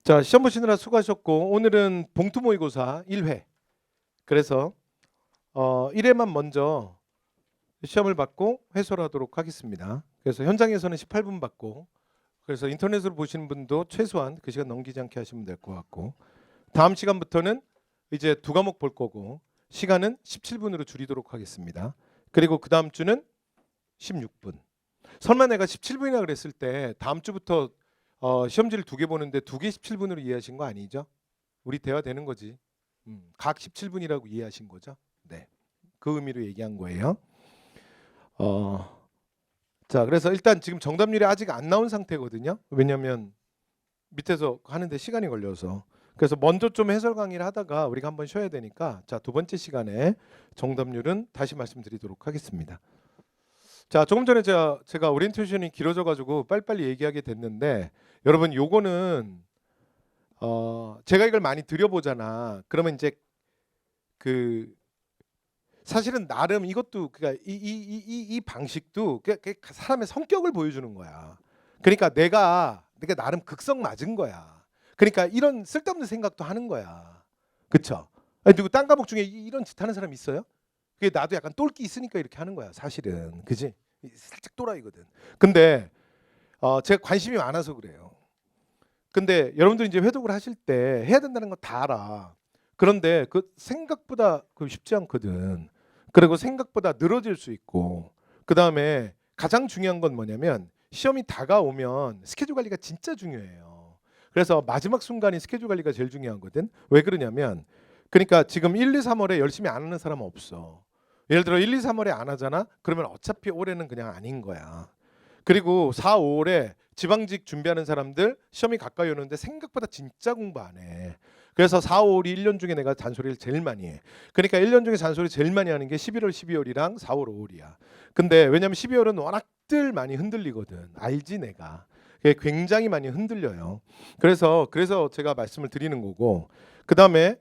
자, 시험 보시느라 수고하셨고 오늘은 봉투 모의고사 1회. 그래서 1회만 먼저 시험을 받고 회수를 하도록 하겠습니다. 그래서 현장에서는 18분 받고, 그래서 인터넷으로 보시는 분도 최소한 그 시간 넘기지 않게 하시면 될 것 같고, 다음 시간부터는 이제 두 과목 볼 거고 시간은 17분으로 줄이도록 하겠습니다. 그리고 그 다음 주는 16분. 설마 내가 17분이라 그랬을 때 다음 주부터 시험지를 두 개 보는데 두 개 17분으로 이해하신 거 아니죠? 우리 대화 되는 거지. 각 17분이라고 이해하신 거죠? 네, 그 의미로 얘기한 거예요. 자, 그래서 일단 지금 정답률이 아직 안 나온 상태거든요. 왜냐하면 밑에서 하는데 시간이 걸려서. 그래서 먼저 좀 해설 강의를 하다가 우리가 한번 쉬어야 되니까, 자, 두 번째 시간에 정답률은 다시 말씀드리도록 하겠습니다. 자, 조금 전에 제가 오리엔테이션이 길어져 가지고 빨리빨리 얘기하게 됐는데, 여러분 요거는 제가 이걸 많이 드려보잖아. 그러면 이제 그 사실은 나름 이것도, 그러니까 이 방식도 사람의 성격을 보여주는 거야. 그러니까 내가 나름 극성 맞은 거야. 그러니까 이런 쓸데없는 생각도 하는 거야. 그쵸? 아니, 누구 딴 과목 중에 이런 짓 하는 사람 있어요? 그게 나도 약간 똘끼 있으니까 이렇게 하는 거야, 사실은. 그지? 살짝 또라이거든. 근데 제가 관심이 많아서 그래요. 근데 여러분들 이제 회독을 하실 때 해야 된다는 거 다 알아. 그런데 그 생각보다 그 쉽지 않거든. 그리고 생각보다 늘어질 수 있고, 그 다음에 가장 중요한 건 뭐냐면 시험이 다가오면 스케줄 관리가 진짜 중요해요. 그래서 마지막 순간이 스케줄 관리가 제일 중요하거든. 왜 그러냐면, 그러니까 지금 1, 2, 3월에 열심히 안 하는 사람은 없어. 예를 들어 1, 2, 3월에 안 하잖아? 그러면 어차피 올해는 그냥 아닌 거야. 그리고 4, 5월에 지방직 준비하는 사람들 시험이 가까이 오는데 생각보다 진짜 공부 안 해. 그래서 4, 5월이 1년 중에 내가 잔소리를 제일 많이 해. 그러니까 1년 중에 잔소리 제일 많이 하는 게 11월, 12월이랑 4월, 5월이야. 근데 왜냐면 12월은 워낙들 많이 흔들리거든. 알지 내가. 굉장히 많이 흔들려요. 그래서 제가 말씀을 드리는 거고, 그 다음에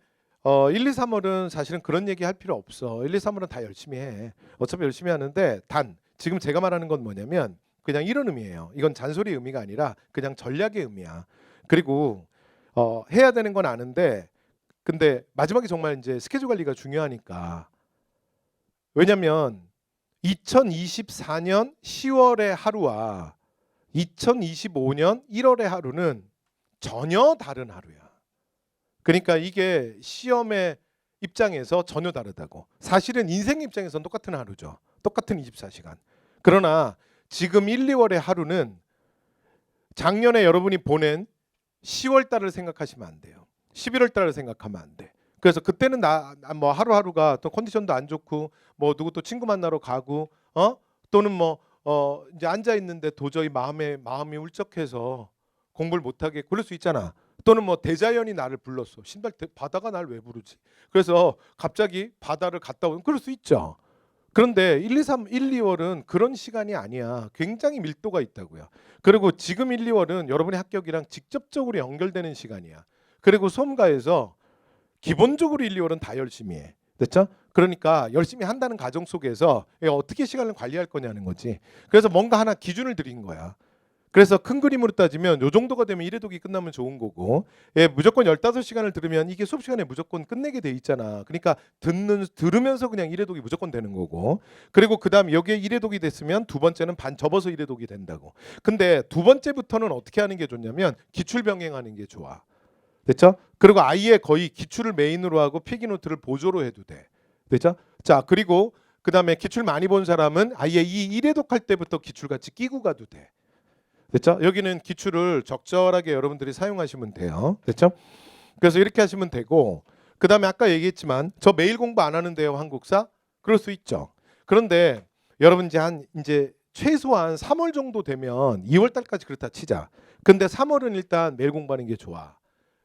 1, 2, 3월은 사실은 그런 얘기 할 필요 없어. 1, 2, 3월은 다 열심히 해. 어차피 열심히 하는데, 단 지금 제가 말하는 건 뭐냐면 그냥 이런 의미예요. 이건 잔소리 의미가 아니라 그냥 전략의 의미야. 그리고 해야 되는 건 아는데, 근데 마지막에 정말 이제 스케줄 관리가 중요하니까. 왜냐면 2024년 10월의 하루와 2025년 1월의 하루는 전혀 다른 하루야. 그러니까 이게 시험의 입장에서 전혀 다르다고. 사실은 인생 입장에서는 똑같은 하루죠. 똑같은 24시간. 그러나 지금 1, 2월의 하루는 작년에 여러분이 보낸 10월 달을 생각하시면 안 돼요. 11월 달을 생각하면 안 돼. 그래서 그때는 뭐 하루하루가 또 컨디션도 안 좋고, 뭐 누구 또 친구 만나러 가고, 또는 뭐 이제 앉아 있는데 도저히 마음이 울적해서 공부를 못 하게 그럴 수 있잖아. 또는 뭐 대자연이 나를 불렀어. 신발 바다가 날 왜 부르지? 그래서 갑자기 바다를 갔다 오는, 그럴 수 있죠. 그런데 1, 2, 3, 1, 2월은 그런 시간이 아니야. 굉장히 밀도가 있다고요. 그리고 지금 1, 2월은 여러분의 합격이랑 직접적으로 연결되는 시간이야. 그리고 수험가에서 기본적으로 1, 2월은 다 열심히 해. 됐죠? 그러니까 열심히 한다는 가정 속에서 어떻게 시간을 관리할 거냐는 거지. 그래서 뭔가 하나 기준을 드린 거야. 그래서 큰 그림으로 따지면 요 정도가 되면 1회독이 끝나면 좋은 거고, 무조건 15시간을 들으면 이게 수업 시간에 무조건 끝내게 돼 있잖아. 그러니까 들으면서 그냥 1회독이 무조건 되는 거고, 그리고 그다음 여기에 1회독이 됐으면 두 번째는 반 접어서 1회독이 된다고. 근데 두 번째부터는 어떻게 하는 게 좋냐면 기출 병행하는 게 좋아. 됐죠? 그리고 아예 거의 기출을 메인으로 하고 필기노트를 보조로 해도 돼. 됐죠? 자, 그리고 그다음에 기출 많이 본 사람은 아예 이 1회독 할 때부터 기출 같이 끼고 가도 돼. 됐죠? 여기는 기출을 적절하게 여러분들이 사용하시면 돼요. 됐죠? 그래서 이렇게 하시면 되고, 그 다음에 아까 얘기했지만 저 매일 공부 안 하는데요, 한국사? 그럴 수 있죠. 그런데 여러분 이제 최소한 3월 정도 되면 2월 달까지 그렇다 치자. 근데 3월은 일단 매일 공부하는 게 좋아.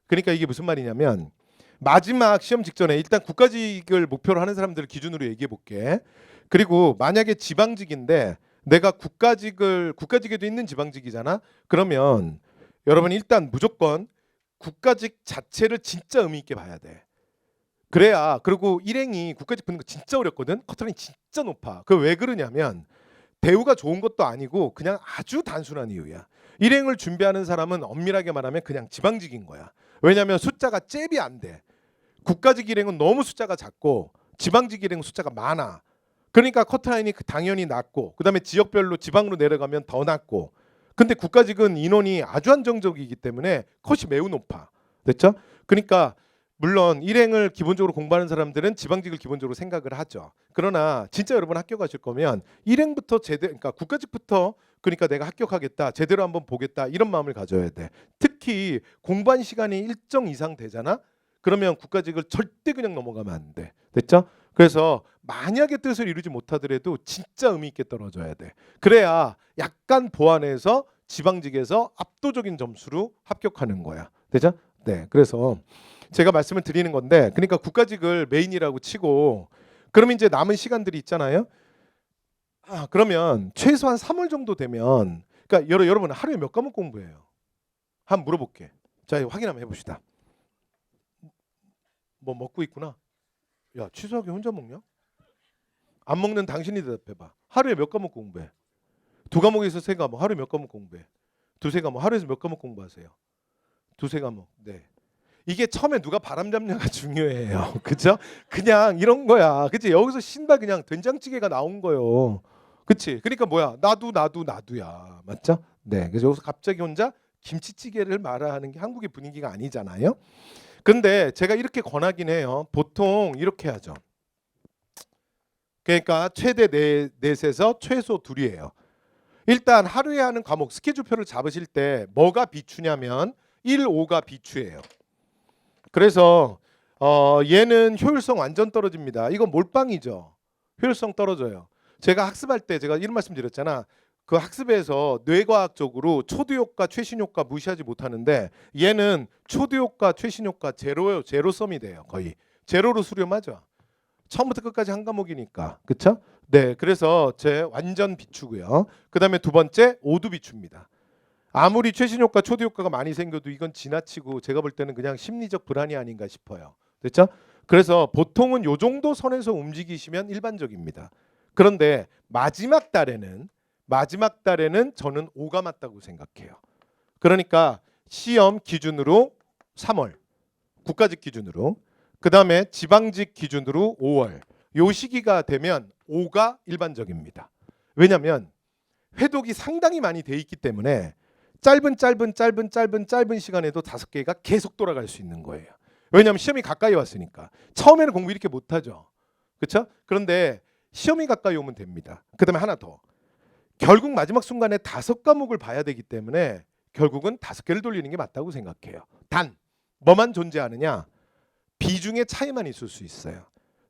그러니까 이게 무슨 말이냐면, 마지막 시험 직전에 일단 국가직을 목표로 하는 사람들을 기준으로 얘기해 볼게. 그리고 만약에 지방직인데 내가 국가직에도 있는 지방직이잖아. 그러면 여러분 일단 무조건 국가직 자체를 진짜 의미 있게 봐야 돼. 그래야. 그리고 일행이 국가직 붙는 거 진짜 어렵거든. 커트라인이 진짜 높아. 그 왜 그러냐면 대우가 좋은 것도 아니고 그냥 아주 단순한 이유야. 일행을 준비하는 사람은 엄밀하게 말하면 그냥 지방직인 거야. 왜냐하면 숫자가 잽이 안 돼. 국가직 일행은 너무 숫자가 작고 지방직 일행 숫자가 많아. 그러니까 커트라인이 당연히 낮고 그다음에 지역별로 지방으로 내려가면 더 낮고 근데 국가직은 인원이 아주 한정적이기 때문에 컷이 매우 높아. 됐죠? 그러니까 물론 일행을 기본적으로 공부하는 사람들은 지방직을 기본적으로 생각을 하죠. 그러나 진짜 여러분 합격하실 거면 일행부터 제대로 그러니까 국가직부터 그러니까 내가 합격하겠다. 제대로 한번 보겠다. 이런 마음을 가져야 돼. 특히 공부한 시간이 일정 이상 되잖아. 그러면 국가직을 절대 그냥 넘어가면 안 돼. 됐죠? 그래서 만약에 뜻을 이루지 못하더라도 진짜 의미 있게 떨어져야 돼. 그래야 약간 보완해서 지방직에서 압도적인 점수로 합격하는 거야. 되죠? 네. 그래서 제가 말씀을 드리는 건데 그러니까 국가직을 메인이라고 치고 그러면 이제 남은 시간들이 있잖아요. 그러면 최소한 3월 정도 되면 그러니까 여러분 하루에 몇 과목 공부해요? 한번 물어볼게. 자, 확인 한번 해봅시다. 뭐 먹고 있구나. 야, 취소하게 혼자 먹냐? 안 먹는 당신이 대답해봐. 하루에 몇 과목 공부해? 2과목에서 3과목. 하루에 몇 과목 공부해? 2-3과목. 하루에서 몇 과목 공부하세요? 2-3과목. 네. 이게 처음에 누가 바람 잡냐가 중요해요. 그죠? 그냥 이런 거야. 그치? 여기서 신발 그냥 된장찌개가 나온 거요. 그치? 그러니까 뭐야? 나도야. 맞죠? 네. 그래서 여기서 갑자기 혼자 김치찌개를 말하는 게 한국의 분위기가 아니잖아요. 근데 제가 이렇게 권하긴 해요. 보통 이렇게 하죠. 그러니까 최대 넷에서 최소 2이에요. 일단 하루에 하는 과목 스케줄표를 잡으실 때 뭐가 비추냐면 1, 5가 비추예요. 그래서 얘는 효율성 완전 떨어집니다. 이건 몰빵이죠. 효율성 떨어져요. 제가 학습할 때 제가 이런 말씀 드렸잖아. 그 학습에서 뇌과학적으로 초두효과, 최신효과 무시하지 못하는데 얘는 초두효과, 최신효과 제로예요. 제로섬이 돼요. 거의 제로로 수렴하죠. 처음부터 끝까지 한 과목이니까. 그쵸? 네, 그래서 제 완전 비추고요. 그 다음에 두 번째 5도 비춥니다. 아무리 최신효과, 초두효과가 많이 생겨도 이건 지나치고 제가 볼 때는 그냥 심리적 불안이 아닌가 싶어요. 됐죠? 그래서 보통은 요 정도 선에서 움직이시면 일반적입니다. 그런데 마지막 달에는 저는 5가 맞다고 생각해요. 그러니까 시험 기준으로 3월, 국가직 기준으로, 그 다음에 지방직 기준으로 5월. 요 시기가 되면 5가 일반적입니다. 왜냐하면 회독이 상당히 많이 돼 있기 때문에 짧은 시간에도 5개가 계속 돌아갈 수 있는 거예요. 왜냐하면 시험이 가까이 왔으니까. 처음에는 공부 이렇게 못하죠. 그렇죠? 그런데 시험이 가까이 오면 됩니다. 그 다음에 하나 더. 결국 마지막 순간에 5과목을 봐야 되기 때문에 결국은 5개를 돌리는 게 맞다고 생각해요. 단 뭐만 존재하느냐? 비중의 차이만 있을 수 있어요.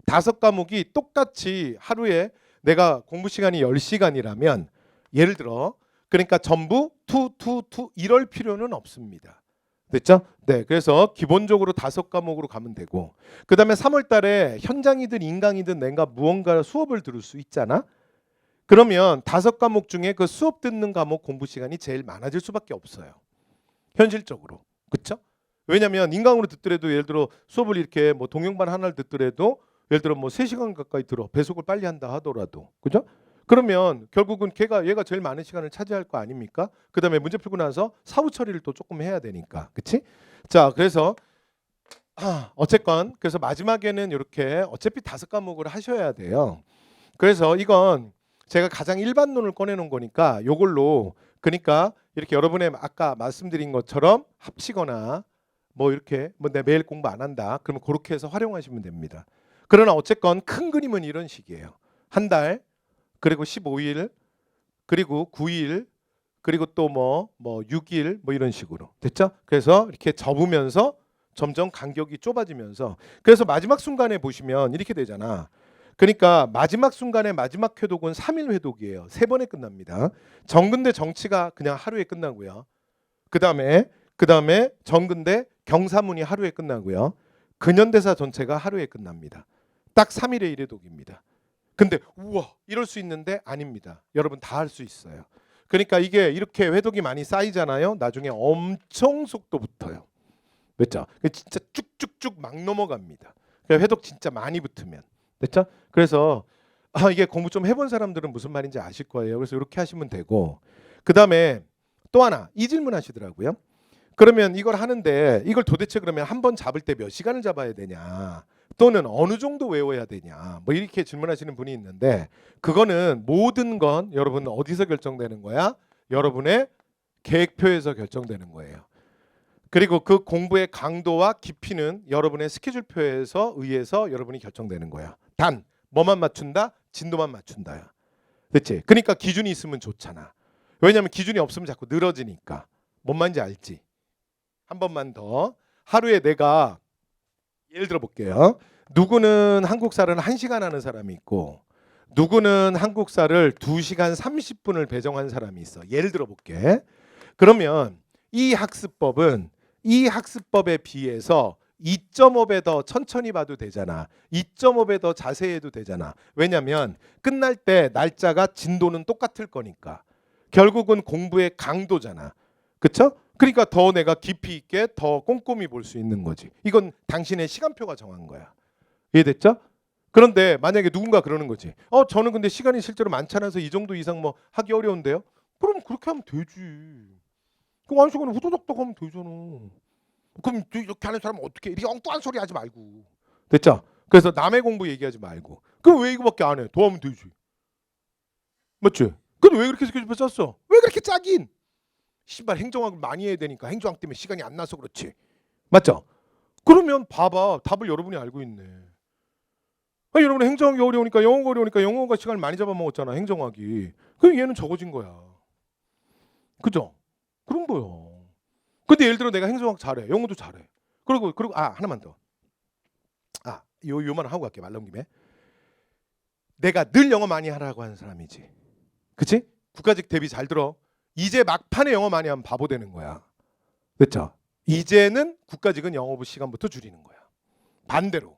5과목이 똑같이 하루에 내가 공부 시간이 10시간이라면 예를 들어 그러니까 전부 투 이럴 필요는 없습니다. 됐죠? 네, 그래서 기본적으로 5과목으로 가면 되고 그 다음에 3월 달에 현장이든 인강이든 내가 무언가 수업을 들을 수 있잖아. 그러면 5과목 중에 그 수업 듣는 과목 공부 시간이 제일 많아질 수밖에 없어요. 현실적으로. 그렇죠? 왜냐하면 인강으로 듣더라도 예를 들어 수업을 이렇게 뭐 동영반 하나를 듣더라도 예를 들어 뭐 3시간 가까이 들어 배속을 빨리 한다 하더라도. 그죠? 그러면 결국은 얘가 제일 많은 시간을 차지할 거 아닙니까? 그다음에 문제 풀고 나서 사후 처리를 또 조금 해야 되니까. 그렇지? 자, 그래서 어쨌건 그래서 마지막에는 이렇게 어차피 5과목을 하셔야 돼요. 그래서 이건 제가 가장 일반론을 꺼내놓은 거니까 요걸로 그러니까 이렇게 여러분의 아까 말씀드린 것처럼 합치거나 뭐 이렇게 뭐 내가 매일 공부 안 한다 그러면 그렇게 해서 활용하시면 됩니다. 그러나 어쨌건 큰 그림은 이런 식이에요. 한 달 그리고 15일 그리고 9일 그리고 또 뭐 6일 뭐 이런 식으로 됐죠? 그래서 이렇게 접으면서 점점 간격이 좁아지면서 그래서 마지막 순간에 보시면 이렇게 되잖아. 그러니까 마지막 순간에 마지막 회독은 3일 회독이에요. 3번에 끝납니다. 정근대 정치가 그냥 하루에 끝나고요. 그다음에 정근대 경사문이 하루에 끝나고요. 근현대사 전체가 하루에 끝납니다. 딱 3일의 1회독입니다. 근데 우와 이럴 수 있는데 아닙니다. 여러분 다 할 수 있어요. 그러니까 이게 이렇게 회독이 많이 쌓이잖아요. 나중에 엄청 속도 붙어요. 그렇죠? 진짜 쭉쭉쭉 막 넘어갑니다. 그러니까 회독 진짜 많이 붙으면 됐죠? 그래서 이게 공부 좀 해본 사람들은 무슨 말인지 아실 거예요. 그래서 이렇게 하시면 되고 그 다음에 또 하나 이 질문 하시더라고요. 그러면 이걸 하는데 이걸 도대체 그러면 한 번 잡을 때 몇 시간을 잡아야 되냐? 또는 어느 정도 외워야 되냐? 뭐 이렇게 질문하시는 분이 있는데 그거는 모든 건 여러분 어디서 결정되는 거야? 여러분의 계획표에서 결정되는 거예요. 그리고 그 공부의 강도와 깊이는 여러분의 스케줄표에서 의해서 여러분이 결정되는 거야. 단 뭐만 맞춘다? 진도만 맞춘다야. 됐지? 그러니까 기준이 있으면 좋잖아. 왜냐하면 기준이 없으면 자꾸 늘어지니까. 뭔 말인지 알지? 한 번만 더. 하루에 내가 예를 들어 볼게요. 누구는 한국사를 1시간 하는 사람이 있고 누구는 한국사를 2시간 30분을 배정한 사람이 있어. 예를 들어 볼게. 그러면 이 학습법은 이 학습법에 비해서 2.5배 더 천천히 봐도 되잖아. 2.5배 더 자세히 해도 되잖아. 왜냐면 끝날 때 날짜가 진도는 똑같을 거니까. 결국은 공부의 강도잖아. 그쵸? 그러니까 더 내가 깊이 있게 더 꼼꼼히 볼 수 있는 거지. 이건 당신의 시간표가 정한 거야. 이해됐죠? 그런데 만약에 누군가 그러는 거지. 저는 근데 시간이 실제로 많지 않아서 이 정도 이상 뭐 하기 어려운데요. 그럼 그렇게 하면 되지. 그럼 1시간에 후다닥닥 하면 되잖아. 그럼 이렇게 하는 사람은 어떻게 이렇게 엉뚱한 소리 하지 말고. 됐죠? 그래서 남의 공부 얘기하지 말고. 그럼 왜 이거밖에 안 해? 더 하면 되지. 맞지? 근데 왜 그렇게 스케줄표 짰어? 왜 그렇게 짜긴? 신발 행정학을 많이 해야 되니까 행정학 때문에 시간이 안 나서 그렇지. 맞죠? 그러면 봐봐. 답을 여러분이 알고 있네. 아니, 여러분 행정학이 어려우니까 영어가 어려우니까 영어가 시간을 많이 잡아먹었잖아. 행정학이. 그럼 얘는 적어진 거야. 그죠? 그런 거요. 근데 예를 들어 내가 행정학 잘해. 영어도 잘해. 그리고 하나만 더. 요만 하고 갈게. 말 나온 김에. 내가 늘 영어 많이 하라고 하는 사람이지. 그치? 국가직 대비 잘 들어. 이제 막판에 영어 많이 하면 바보 되는 거야. 그렇죠? 이제는 국가직은 영어부 시간부터 줄이는 거야. 반대로.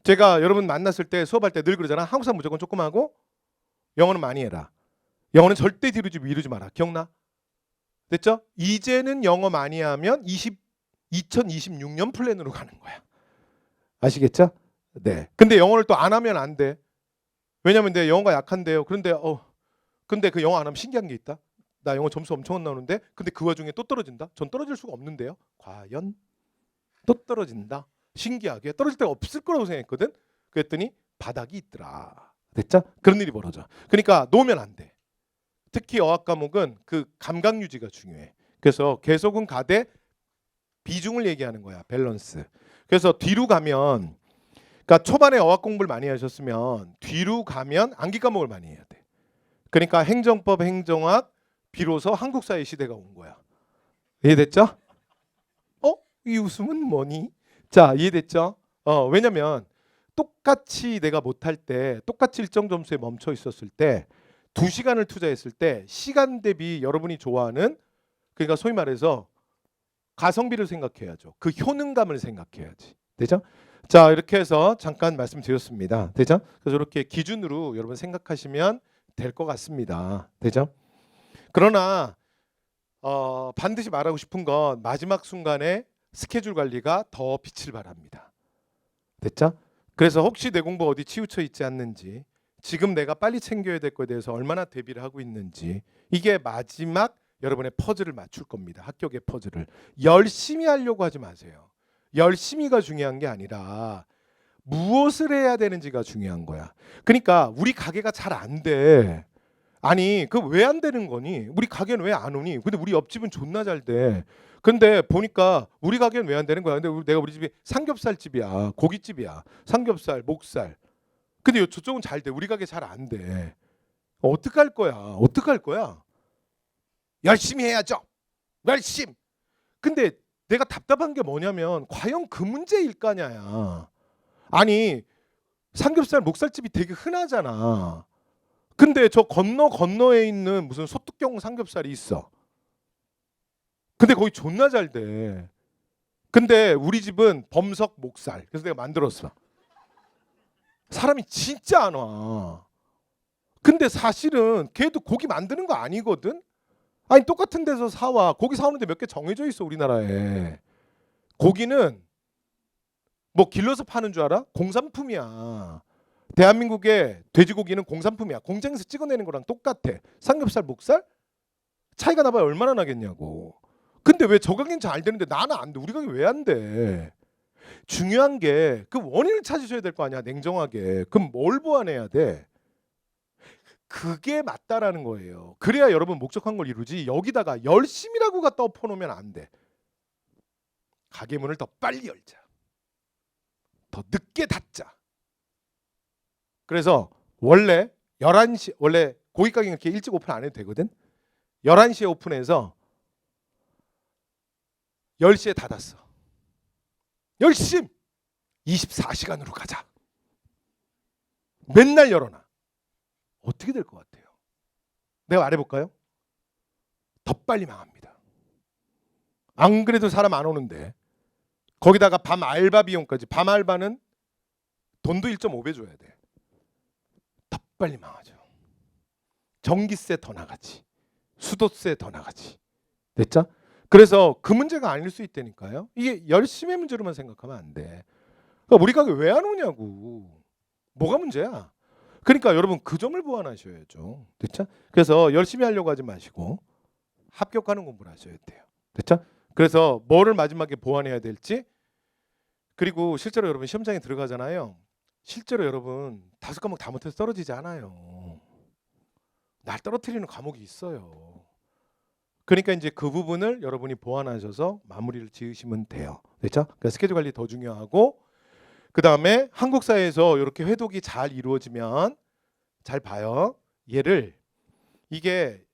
제가 여러분 만났을 때 수업할 때 늘 그러잖아. 한국사 무조건 조금 하고 영어는 많이 해라. 영어는 절대 뒤로 미루지 마라. 기억나? 됐죠? 이제는 영어 많이 하면 2026년 플랜으로 가는 거야. 아시겠죠? 네. 근데 영어를 또 안 하면 안 돼. 왜냐면 내 영어가 약한데요. 근데 그 영어 안 하면 신기한 게 있다. 나 영어 점수 엄청 나오는데 근데 그 와중에 또 떨어진다. 전 떨어질 수가 없는데요. 과연 또 떨어진다. 신기하게 떨어질 데가 없을 거라고 생각했거든. 그랬더니 바닥이 있더라. 됐죠? 그런 일이 벌어져. 그러니까 놓으면 안 돼. 특히 어학 과목은 그 감각 유지가 중요해. 그래서 계속은 가되 비중을 얘기하는 거야. 밸런스. 그래서 뒤로 가면 그러니까 초반에 어학 공부를 많이 하셨으면 뒤로 가면 암기 과목을 많이 해야 돼. 그러니까 행정법, 행정학 비로소 한국사의 시대가 온 거야. 이해됐죠? 이 웃음은 뭐니? 자, 이해됐죠? 왜냐면 똑같이 내가 못할 때 똑같이 일정 점수에 멈춰 있었을 때 2시간을 투자했을 때 시간 대비 여러분이 좋아하는 그러니까 소위 말해서 가성비를 생각해야죠. 그 효능감을 생각해야지. 되죠? 자, 이렇게 해서 잠깐 말씀드렸습니다. 되죠? 그래서 이렇게 기준으로 여러분 생각하시면 될 것 같습니다. 되죠? 그러나 반드시 말하고 싶은 건 마지막 순간에 스케줄 관리가 더 빛을 발합니다. 됐죠? 그래서 혹시 내 공부 어디 치우쳐 있지 않는지 지금 내가 빨리 챙겨야 될 거에 대해서 얼마나 대비를 하고 있는지 이게 마지막 여러분의 퍼즐을 맞출 겁니다. 합격의 퍼즐을. 열심히 하려고 하지 마세요. 열심히가 중요한 게 아니라 무엇을 해야 되는지가 중요한 거야. 그러니까 우리 가게가 잘 안 돼. 아니 그 왜 안 되는 거니? 우리 가게는 왜 안 오니? 근데 우리 옆집은 존나 잘 돼. 근데 보니까 우리 가게는 왜 안 되는 거야? 근데 내가 우리 집이 삼겹살 집이야. 고깃집이야. 삼겹살, 목살. 근데 저쪽은 잘 돼. 우리 가게 잘 안 돼. 어떡할 거야? 어떡할 거야? 열심히 해야죠. 열심. 근데 내가 답답한 게 뭐냐면 과연 그 문제일까냐야. 아니 삼겹살 목살집이 되게 흔하잖아. 근데 저 건너에 있는 무슨 소뚜껑 삼겹살이 있어. 근데 거기 존나 잘 돼. 근데 우리 집은 범석 목살. 그래서 내가 만들었어. 사람이 진짜 안 와. 근데 사실은 걔도 고기 만드는 거 아니거든. 아니 똑같은 데서 사와. 고기 사오는데 몇 개 정해져 있어 우리나라에. 고기는 뭐 길러서 파는 줄 알아? 공산품이야. 대한민국의 돼지고기는 공산품이야. 공장에서 찍어내는 거랑 똑같아. 삼겹살, 목살 차이가 나봐야 얼마나 나겠냐고. 근데 왜 저 가게는 잘 되는데 나는 안 돼? 우리 가게 왜 안 돼? 중요한 게 그 원인을 찾으셔야 될 거 아니야, 냉정하게. 그럼 뭘 보완해야 돼? 그게 맞다라는 거예요. 그래야 여러분 목적한 걸 이루지. 여기다가 열심히라고 갖다 엎어놓으면 안 돼. 가게 문을 더 빨리 열자. 더 늦게 닫자. 그래서 원래 11시, 원래 고깃 가게는 이렇게 일찍 오픈 안 해도 되거든. 11시에 오픈해서 10시에 닫았어. 열심히 24시간으로 가자. 맨날 열어놔. 어떻게 될 것 같아요? 내가 말해볼까요? 더 빨리 망합니다. 안 그래도 사람 안 오는데 거기다가 밤 알바 비용까지. 밤 알바는 돈도 1.5배 줘야 돼. 더 빨리 망하죠. 전기세 더 나가지. 수도세 더 나가지. 됐죠? 그래서 그 문제가 아닐 수 있다니까요. 이게 열심히 문제로만 생각하면 안 돼. 그러니까 우리 가게 왜 안 오냐고. 뭐가 문제야? 그러니까 여러분 그 점을 보완하셔야죠. 됐죠? 그래서 열심히 하려고 하지 마시고 합격하는 공부를 하셔야 돼요. 됐죠? 그래서 뭐를 마지막에 보완해야 될지, 그리고 실제로 여러분 시험장에 들어가잖아요. 실제로 여러분 5과목 다 못해서 떨어지지 않아요. 날 떨어뜨리는 과목이 있어요. 그러니까 이제 그 부분을 여러분이 보완하셔서 마무리를 지으시면 돼요. 됐죠? 그러니까 스케줄 관리 더 중요하고, 그 다음에 한국 사회에서 이렇게 회독이 잘 이루어지면, 잘 봐요. 얘를, 이게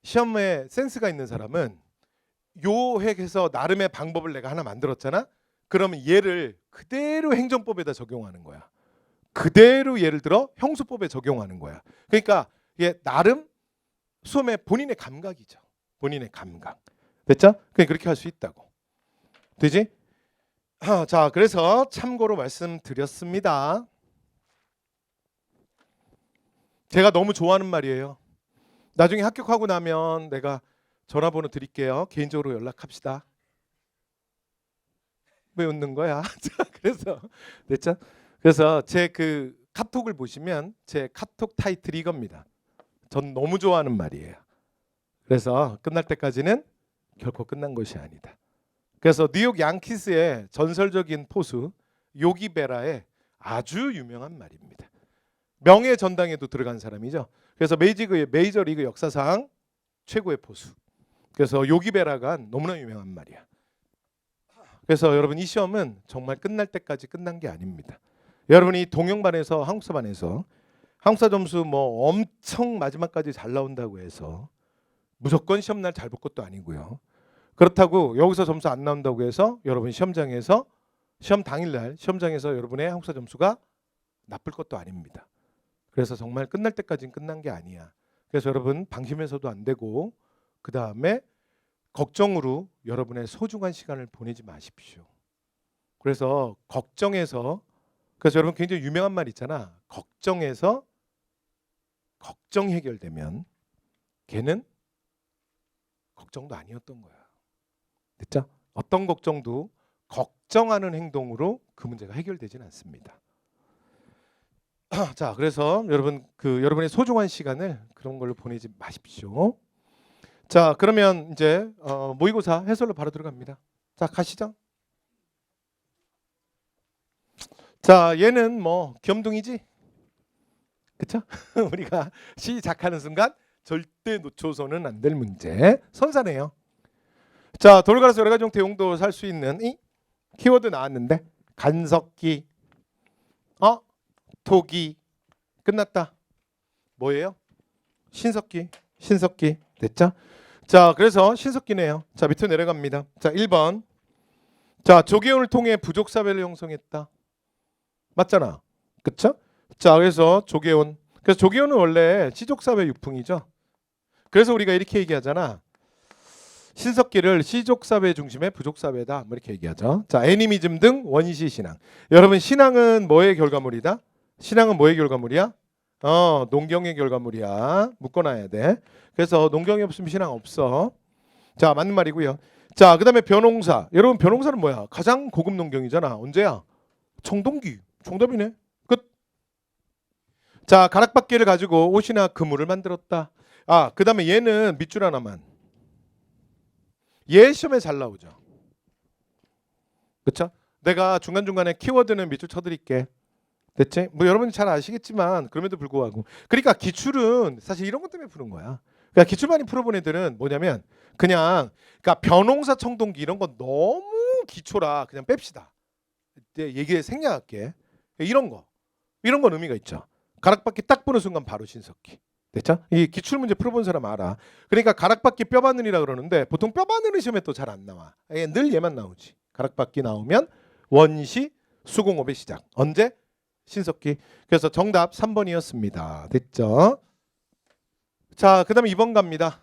시험에 센스가 있는 사람은 요 획에서 나름의 방법을 내가 하나 만들었잖아. 그러면 얘를 그대로 행정법에다 적용하는 거야. 그대로 예를 들어 형수법에 적용하는 거야. 그러니까 얘 나름 수험의 본인의 감각이죠. 본인의 감각. 됐죠? 그냥 그렇게 할 수 있다고. 되지? 자, 그래서 참고로 말씀드렸습니다. 제가 너무 좋아하는 말이에요. 나중에 합격하고 나면 내가 전화번호 드릴게요. 개인적으로 연락합시다. 왜 웃는 거야? 자, 그래서 됐죠? 그래서 제 그 카톡을 보시면 제 카톡 타이틀이 이겁니다. 전 너무 좋아하는 말이에요. 그래서 끝날 때까지는 결코 끝난 것이 아니다. 그래서 뉴욕 양키스의 전설적인 포수 요기 베라의 아주 유명한 말입니다. 명예 전당에도 들어간 사람이죠. 그래서 메이저리그 역사상 최고의 포수. 그래서 요기 베라가 너무나 유명한 말이야. 그래서 여러분 이 시험은 정말 끝날 때까지 끝난 게 아닙니다. 여러분이 동영반에서 한국사반에서 한국사 점수 뭐 엄청 마지막까지 잘 나온다고 해서 무조건 시험날 잘 볼 것도 아니고요. 그렇다고 여기서 점수 안 나온다고 해서 여러분 시험장에서 시험 당일날 시험장에서 여러분의 한국사 점수가 나쁠 것도 아닙니다. 그래서 정말 끝날 때까지는 끝난 게 아니야. 그래서 여러분 방심해서도 안 되고, 그 다음에 걱정으로 여러분의 소중한 시간을 보내지 마십시오. 그래서 걱정해서, 그래서 여러분 굉장히 유명한 말 있잖아. 걱정해서 걱정 해결되면 걔는 걱정도 아니었던 거야. 됐죠? 어떤 걱정도 걱정하는 행동으로 그 문제가 해결되지는 않습니다. 자, 그래서 여러분 그 여러분의 소중한 시간을 그런 걸로 보내지 마십시오. 자, 그러면 이제 모의고사 해설로 바로 들어갑니다. 자, 가시죠. 자, 얘는 뭐 겸둥이지, 그쵸? 우리가 시작하는 순간 절대 놓쳐서는 안 될 문제. 선사네요. 자, 돌가라서 여러 가지 형태 용도 살 수 있는 이 키워드 나왔는데, 간섭기, 토기, 끝났다. 뭐예요? 신석기. 됐죠? 자, 그래서 신석기네요. 자, 밑으로 내려갑니다. 자, 1번. 자, 조계원을 통해 부족사회를 형성했다. 맞잖아. 그쵸? 자, 그래서 조계원. 그래서 조계원은 원래 시족사회 유풍이죠. 그래서 우리가 이렇게 얘기하잖아. 신석기를 시족사회 중심의 부족사회다. 뭐 이렇게 얘기하죠. 자, 애니미즘 등 원시 신앙. 여러분 신앙은 뭐의 결과물이다? 신앙은 뭐의 결과물이야? 농경의 결과물이야. 묶어놔야 돼. 그래서 농경이 없으면 신앙 없어. 자, 맞는 말이고요. 자, 그 다음에 벼농사. 여러분 벼농사는 뭐야? 가장 고급 농경이잖아. 언제야? 청동기. 정답이네. 끝. 자, 가락바퀴를 가지고 옷이나 그물을 만들었다. 그 다음에 얘는 밑줄 하나만. 얘 시험에 잘 나오죠. 그렇죠? 내가 중간중간에 키워드는 밑줄 쳐드릴게. 됐지? 뭐 여러분이 잘 아시겠지만 그럼에도 불구하고 그러니까 기출은 사실 이런 것 때문에 푸는 거야. 그러니까 기출 많이 풀어본 애들은 뭐냐면 그냥 그러니까 변홍사 청동기 이런 거 너무 기초라 그냥 뺍시다. 얘기 생략할게. 이런 건 의미가 있죠. 가락바퀴 딱 보는 순간 바로 신석기. 됐죠? 이 기출 문제 풀어본 사람 알아. 그러니까 가락바퀴 뼈바늘이라 그러는데 보통 뼈바늘은 시험에 또 잘 안 나와. 늘 얘만 나오지. 가락바퀴 나오면 원시 수공업의 시작. 언제? 신석기. 그래서 정답 3번이었습니다. 됐죠? 자, 그다음에 2번 갑니다.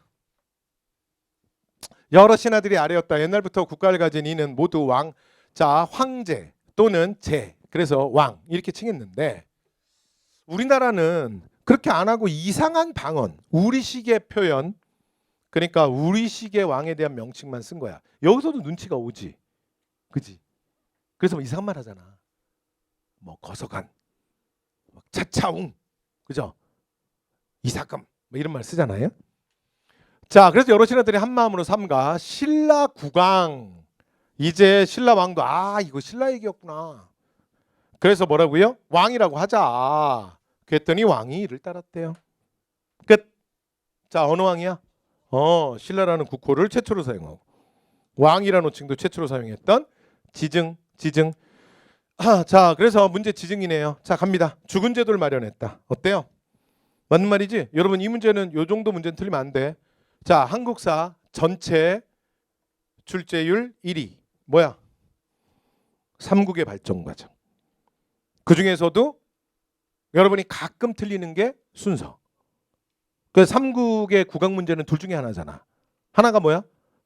여러 신하들이 아래였다. 옛날부터 국가를 가진 이는 모두 왕. 자, 황제 또는 제. 그래서 왕 이렇게 칭했는데 우리나라는 그렇게 안 하고 이상한 방언, 우리식의 표현, 그러니까 우리식의 왕에 대한 명칭만 쓴 거야. 여기서도 눈치가 오지, 그지? 그래서 뭐 이상한 말 하잖아. 뭐 거서관, 뭐 차차웅, 그죠? 이사금, 뭐 이런 말 쓰잖아요. 자, 그래서 여러 신하들이 한 마음으로 삼가 신라 국왕. 이제 신라 왕도 이거 신라 얘기였구나. 그래서 뭐라고요? 왕이라고 하자. 그랬더니 왕이 이를 따랐대요. 끝. 자, 어느 왕이야? 신라라는 국호를 최초로 사용하고 왕이라는 호칭도 최초로 사용했던 지증. 자, 그래서 문제 지증이네요. 자, 갑니다. 주군 제도를 마련했다. 어때요? 맞는 말이지? 여러분 이 문제는 요 정도 문제는 틀리면 안 돼. 자, 한국사 전체 출제율 1위. 뭐야? 삼국의 발전 과정. 그 중에서도 여러분이 가끔 틀리는 게 순서. 그 삼국의 국악 문제는 둘 중에 하나잖아. 하나가 뭐야?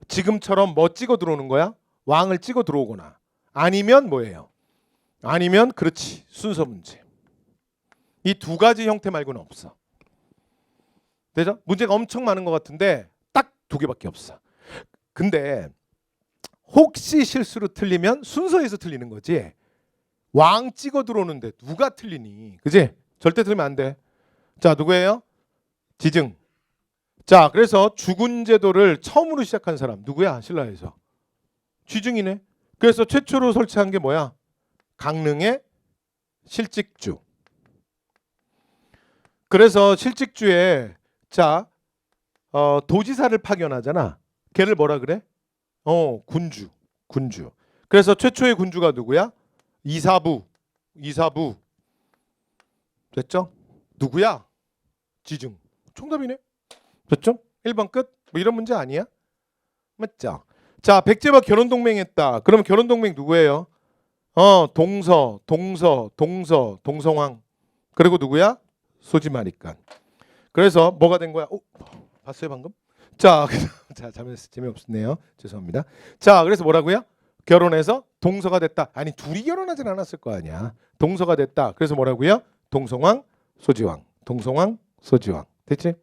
지금처럼 뭐 찍어 들어오는 거야? 왕을 찍어 들어오거나 아니면 뭐예요? 아니면 그렇지 순서 문제. 이 두 가지 형태 말고는 없어. 되죠? 문제가 엄청 많은 것 같은데 딱 두 개밖에 없어. 근데 혹시 실수로 틀리면 순서에서 틀리는 거지. 왕 찍어 들어오는데 누가 틀리니? 그지? 절대 틀리면 안 돼. 자, 누구예요? 지증. 자, 그래서 주군 제도를 처음으로 시작한 사람 누구야? 신라에서. 지증이네. 그래서 최초로 설치한 게 뭐야? 강릉의 실직주. 그래서 실직주에 자, 도지사를 파견하잖아. 걔를 뭐라 그래? 군주. 그래서 최초의 군주가 누구야? 이사부. 됐죠? 누구야? 지증. 정답이네. 됐죠? 1번 끝. 뭐 이런 문제 아니야? 맞죠? 자, 백제와 결혼 동맹했다. 그러면 결혼 동맹 누구예요? 동성왕. 그리고 누구야? 소지마리간. 그래서 뭐가 된 거야? 봤어요 방금? 자, 재미없었네요. 죄송합니다. 자, 그래서 뭐라고요? 결혼해서 동서가 됐다. 아니 둘이 결혼하진 않았을 거 아니야. 동서가 됐다. 그래서 뭐라고요? 동성왕, 소지왕. 됐지?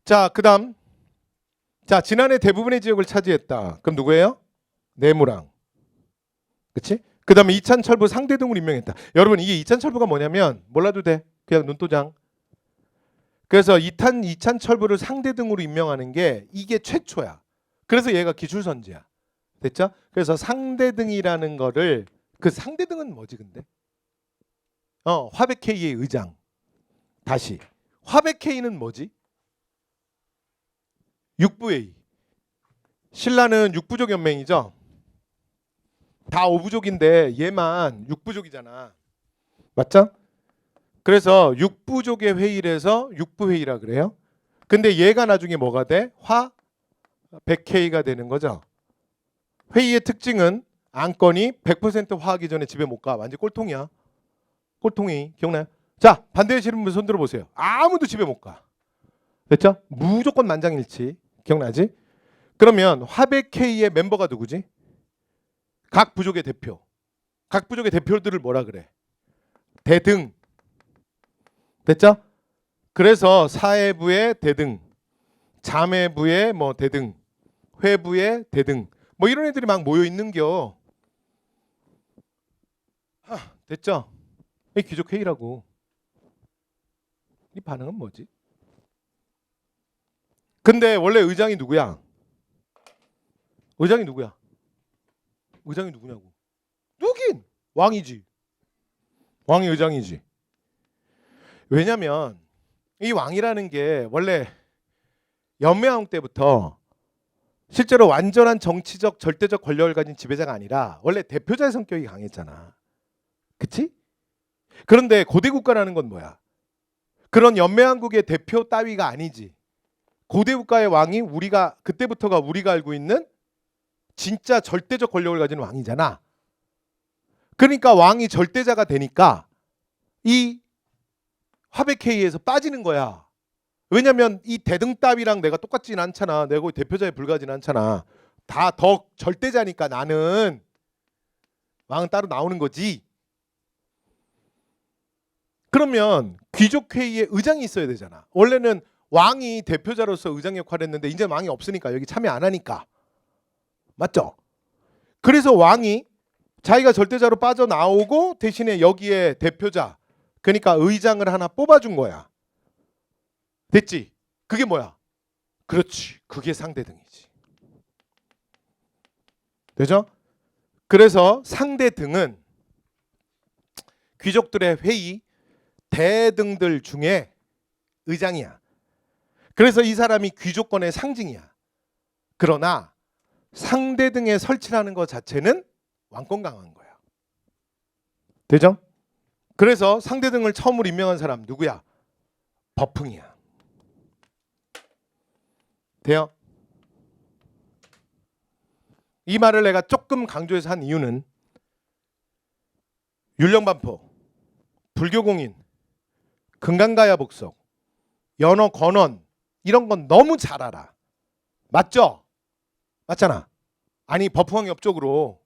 자, 그다음. 자, 지난해 대부분의 지역을 차지했다. 그럼 누구예요? 내무랑. 그렇지? 그다음에 이찬철부 상대등을 임명했다. 여러분 이게 이찬철부가 뭐냐면 몰라도 돼. 그냥 눈도장. 그래서 이찬철부를 상대등으로 임명하는 게 이게 최초야. 그래서 얘가 기출선지야. 됐죠? 그래서 상대등이라는 거를 그 상대등은 뭐지 근데? 화백회의의 의장. 다시. 화백회의는 뭐지? 육부회의. 신라는 육부족 연맹이죠. 다 오부족인데 얘만 육부족이잖아. 맞죠? 그래서 육부족의 회의를 해서 육부회의라 그래요. 근데 얘가 나중에 뭐가 돼? 화백회의가 되는 거죠. 회의의 특징은 안건이 100% 화하기 전에 집에 못 가. 완전 꼴통이야. 꼴통이. 기억나요? 자, 반대하시는 분 손 들어보세요. 아무도 집에 못 가. 됐죠? 무조건 만장일치. 기억나지? 그러면 화백회의의 멤버가 누구지? 각 부족의 대표. 각 부족의 대표들을 뭐라 그래? 대등. 됐죠? 그래서 사회부의 대등, 자매부의 뭐 대등, 회부의 대등, 뭐 이런 애들이 막 모여 있는겨. 됐죠? 이 귀족회의라고. 이 반응은 뭐지? 근데 원래 의장이 누구야? 의장이 누구야? 의장이 누구냐고. 누긴 왕이지. 왕이 의장이지. 왜냐면 이 왕이라는 게 원래 연매왕 때부터 실제로 완전한 정치적 절대적 권력을 가진 지배자가 아니라 원래 대표자의 성격이 강했잖아. 그치? 그런데 고대 국가라는 건 뭐야? 그런 연매왕국의 대표 따위가 아니지. 고대 국가의 왕이 우리가 그때부터가 우리가 알고 있는 진짜 절대적 권력을 가진 왕이잖아. 그러니까 왕이 절대자가 되니까 이 화백회의에서 빠지는 거야. 왜냐면 이 대등 따위랑 내가 똑같진 않잖아. 내가 거의 대표자에 불과하진 않잖아. 다 더 절대자니까 나는 왕은 따로 나오는 거지. 그러면 귀족회의에 의장이 있어야 되잖아. 원래는 왕이 대표자로서 의장 역할을 했는데 이제 왕이 없으니까 여기 참여 안 하니까. 맞죠? 그래서 왕이 자기가 절대자로 빠져나오고 대신에 여기에 대표자, 그러니까 의장을 하나 뽑아준 거야. 됐지? 그게 뭐야? 그렇지. 그게 상대등이지. 되죠? 그래서 상대등은 귀족들의 회의 대등들 중에 의장이야. 그래서 이 사람이 귀족권의 상징이야. 그러나 상대등에 설치라는 것 자체는 왕권 강화한 거야. 되죠? 그래서 상대등을 처음으로 임명한 사람 누구야? 버풍이야. 돼요? 이 말을 내가 조금 강조해서 한 이유는 율령반포, 불교공인, 금강가야복속, 연어권원 이런 건 너무 잘 알아. 맞죠? 맞잖아. 아니 버풍왕 옆쪽으로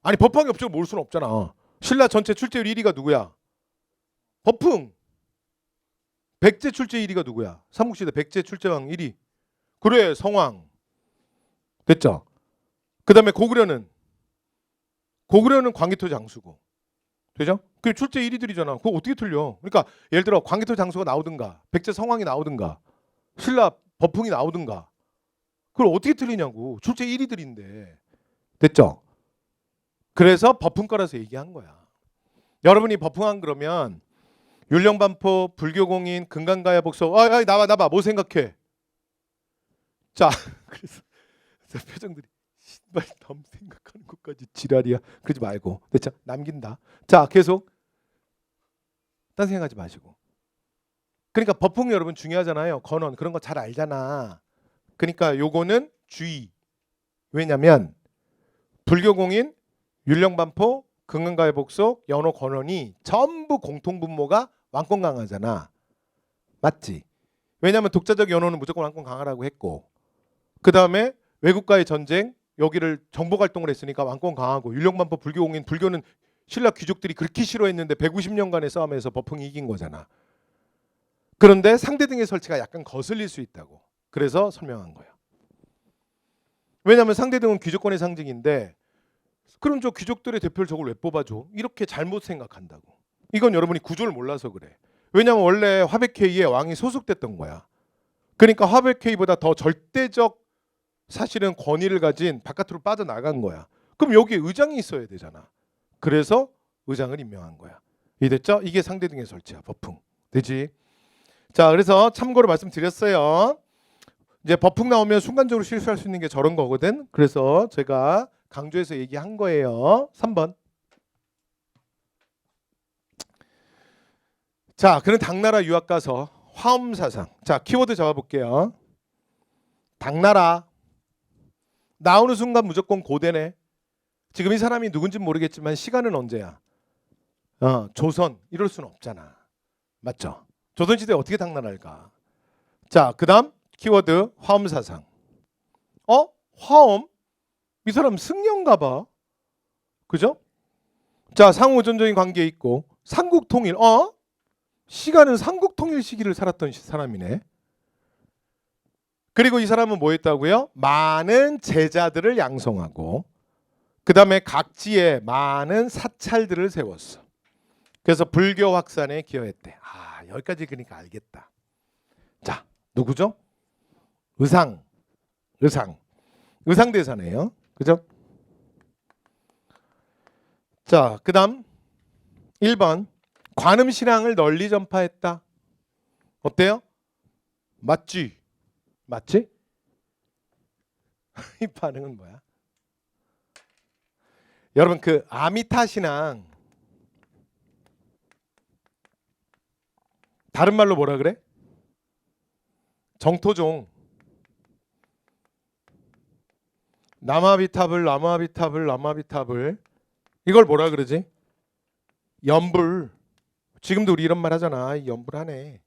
모를 수는 없잖아. 신라 전체 출제율 1위가 누구야? 버풍. 백제 출제 1위가 누구야? 삼국시대 백제 출제왕 1위. 그래 성왕. 됐죠? 그 다음에 고구려는 광개토 장수고. 되죠? 그 출제 1위들이잖아. 그거 어떻게 틀려? 그러니까 예를 들어 광개토 장수가 나오든가 백제 성왕이 나오든가 신라 버풍이 나오든가 그걸 어떻게 틀리냐고. 출제 1위들인데. 됐죠? 그래서 버풍 거라서 얘기한 거야. 여러분이 버풍왕 그러면 율령반포, 불교공인, 금강가야복속 나봐 뭐 생각해? 자 그래서 표정들이 신발 남 생각하는 것까지 지랄이야. 그러지 말고 됐죠? 남긴다. 자 계속 딴 생각하지 마시고. 그러니까 버풍 여러분 중요하잖아요. 건원 그런 거 잘 알잖아. 그러니까 요거는 주의. 왜냐면 불교공인, 율령반포, 금강가야복속, 연호 건원이 전부 공통분모가 왕권 강화잖아. 맞지? 왜냐면 독자적 연호는 무조건 왕권 강화라고 했고 그 다음에 외국과의 전쟁 여기를 정복 활동을 했으니까 왕권 강하고 율령반포 불교공인 불교는 신라 귀족들이 그렇게 싫어했는데 150년간의 싸움에서 버풍이 이긴 거잖아. 그런데 상대등의 설치가 약간 거슬릴 수 있다고. 그래서 설명한 거야. 왜냐하면 상대등은 귀족권의 상징인데 그럼 저 귀족들의 대표를 저걸 왜 뽑아줘? 이렇게 잘못 생각한다고. 이건 여러분이 구조를 몰라서 그래. 왜냐하면 원래 화백회의에 왕이 소속됐던 거야. 그러니까 화백회의보다 더 절대적 사실은 권위를 가진 바깥으로 빠져나간 거야. 그럼 여기에 의장이 있어야 되잖아. 그래서 의장을 임명한 거야. 이해됐죠? 이게 상대등의 설치야. 버풍. 되지? 자, 그래서 참고로 말씀드렸어요. 이제 버풍 나오면 순간적으로 실수할 수 있는 게 저런 거거든. 그래서 제가 강조해서 얘기한 거예요. 3번. 자, 그는 당나라 유학 가서 화엄사상. 자, 키워드 잡아볼게요. 당나라. 나오는 순간 무조건 고대네. 지금 이 사람이 누군지 모르겠지만 시간은 언제야? 조선. 이럴 수는 없잖아. 맞죠? 조선시대에 어떻게 당나라일까? 자, 그 다음 키워드 화엄사상. 화엄? 이 사람 승려인가 봐. 그죠? 자, 상호전적인 관계에 있고 삼국통일. 시간은 삼국통일 시기를 살았던 사람이네. 그리고 이 사람은 뭐 했다고요? 많은 제자들을 양성하고 그 다음에 각지에 많은 사찰들을 세웠어. 그래서 불교 확산에 기여했대. 여기까지 그러니까 알겠다. 자, 누구죠? 의상. 의상대사네요. 그죠? 자, 그다음 1번. 관음신앙을 널리 전파했다. 어때요? 맞지? 맞지? 이 반응은 뭐야? 여러분 그 아미타 신앙 다른 말로 뭐라 그래? 정토종. 남아비탑을 이걸 뭐라 그러지? 연불. 지금도 우리 이런 말 하잖아. 연불하네.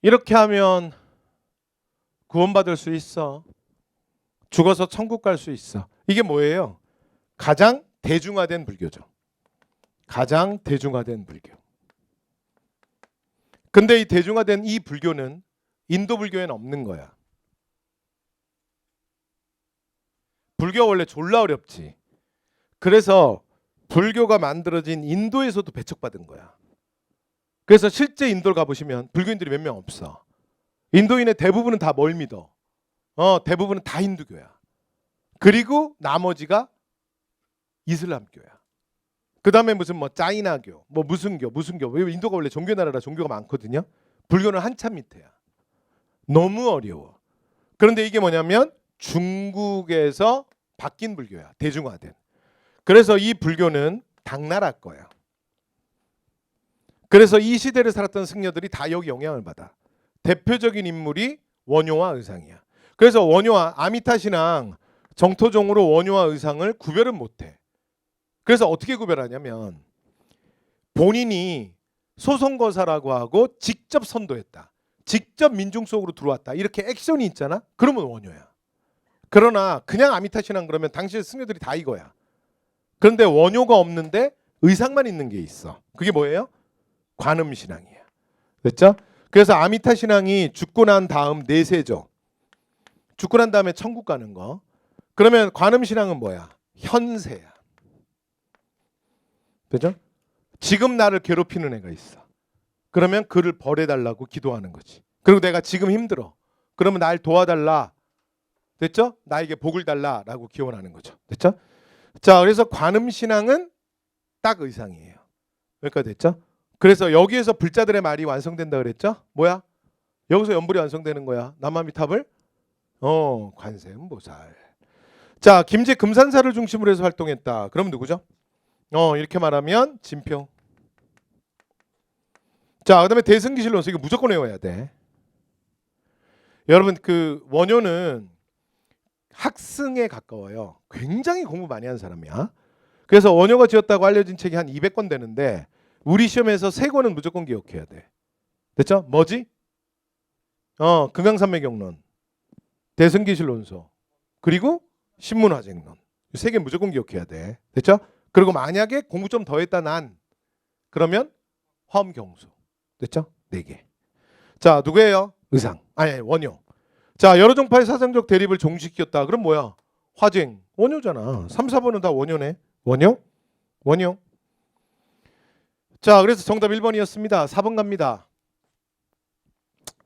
이렇게 하면 구원받을 수 있어. 죽어서 천국 갈 수 있어. 이게 뭐예요? 가장 대중화된 불교죠. 가장 대중화된 불교. 근데 이 대중화된 이 불교는 인도 불교에는 없는 거야. 불교가 원래 졸라 어렵지. 그래서 불교가 만들어진 인도에서도 배척받은 거야. 그래서 실제 인도를 가보시면 불교인들이 몇 명 없어. 인도인의 대부분은 다 뭘 믿어? 대부분은 다 힌두교야. 그리고 나머지가 이슬람교야. 그 다음에 무슨 뭐 짜이나교, 뭐 무슨 교. 인도가 원래 종교 나라라 종교가 많거든요. 불교는 한참 밑에야. 너무 어려워. 그런데 이게 뭐냐면 중국에서 바뀐 불교야. 대중화된. 그래서 이 불교는 당나라 거야. 그래서 이 시대를 살았던 승려들이 다 여기 영향을 받아. 대표적인 인물이 원효와 의상이야. 그래서 원효와 아미타 신앙 정토종으로 원효와 의상을 구별은 못해. 그래서 어떻게 구별하냐면 본인이 소송거사라고 하고 직접 선도했다. 직접 민중 속으로 들어왔다. 이렇게 액션이 있잖아. 그러면 원효야. 그러나 그냥 아미타 신앙 그러면 당시의 승려들이 다 이거야. 그런데 원효가 없는데 의상만 있는 게 있어. 그게 뭐예요? 관음 신앙이야. 됐죠? 그래서 아미타 신앙이 죽고 난 다음 내세죠. 죽고 난 다음에 천국 가는 거. 그러면 관음 신앙은 뭐야? 현세야. 그죠? 지금 나를 괴롭히는 애가 있어. 그러면 그를 벌해달라고 기도하는 거지. 그리고 내가 지금 힘들어. 그러면 날 도와달라. 됐죠? 나에게 복을 달라라고 기원하는 거죠. 됐죠? 자, 그래서 관음 신앙은 딱 의상이에요. 여기까지 됐죠? 그래서 여기에서 불자들의 말이 완성된다 그랬죠? 뭐야? 여기서 연불이 완성되는 거야. 남아미탑을 관세음보살. 자, 김제 금산사를 중심으로 해서 활동했다. 그럼 누구죠? 이렇게 말하면 진표. 자, 그다음에 대승기실론서 이거 무조건 외워야 돼. 여러분 그 원효는 학승에 가까워요. 굉장히 공부 많이 한 사람이야. 그래서 원효가 지었다고 알려진 책이 한 200권 되는데 우리 시험에서 3권은 무조건 기억해야 돼. 됐죠? 뭐지? 금강산매경론, 대승기실론서, 그리고 신문화쟁론. 3개 무조건 기억해야 돼. 됐죠? 그리고 만약에 공부 좀 더 했다 난 그러면 화엄경수. 됐죠? 4개. 자, 누구예요? 의상. 아니, 원효. 자, 여러 종파의 사상적 대립을 종식시켰다. 그럼 뭐야? 화쟁. 원효잖아. 3, 4번은 다 원효네. 원효. 자, 그래서 정답 1번이었습니다. 4번 갑니다.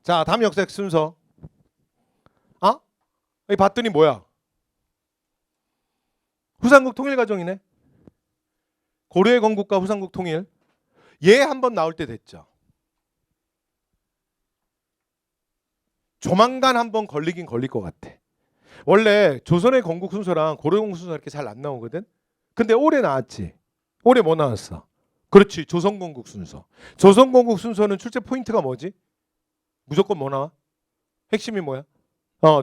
자, 다음 역사학 순서. 여기 봤더니 뭐야? 후삼국 통일 과정이네. 고려의 건국과 후삼국 통일. 얘 한번 나올 때 됐죠. 조만간 한번 걸리긴 걸릴 것 같아. 원래 조선의 건국 순서랑 고려의 건국 순서 이렇게 잘 안 나오거든. 근데 올해 나왔지. 올해 뭐 나왔어? 그렇지, 조선 건국 순서. 조선 건국 순서는 출제 포인트가 뭐지? 무조건 뭐 나와? 핵심이 뭐야?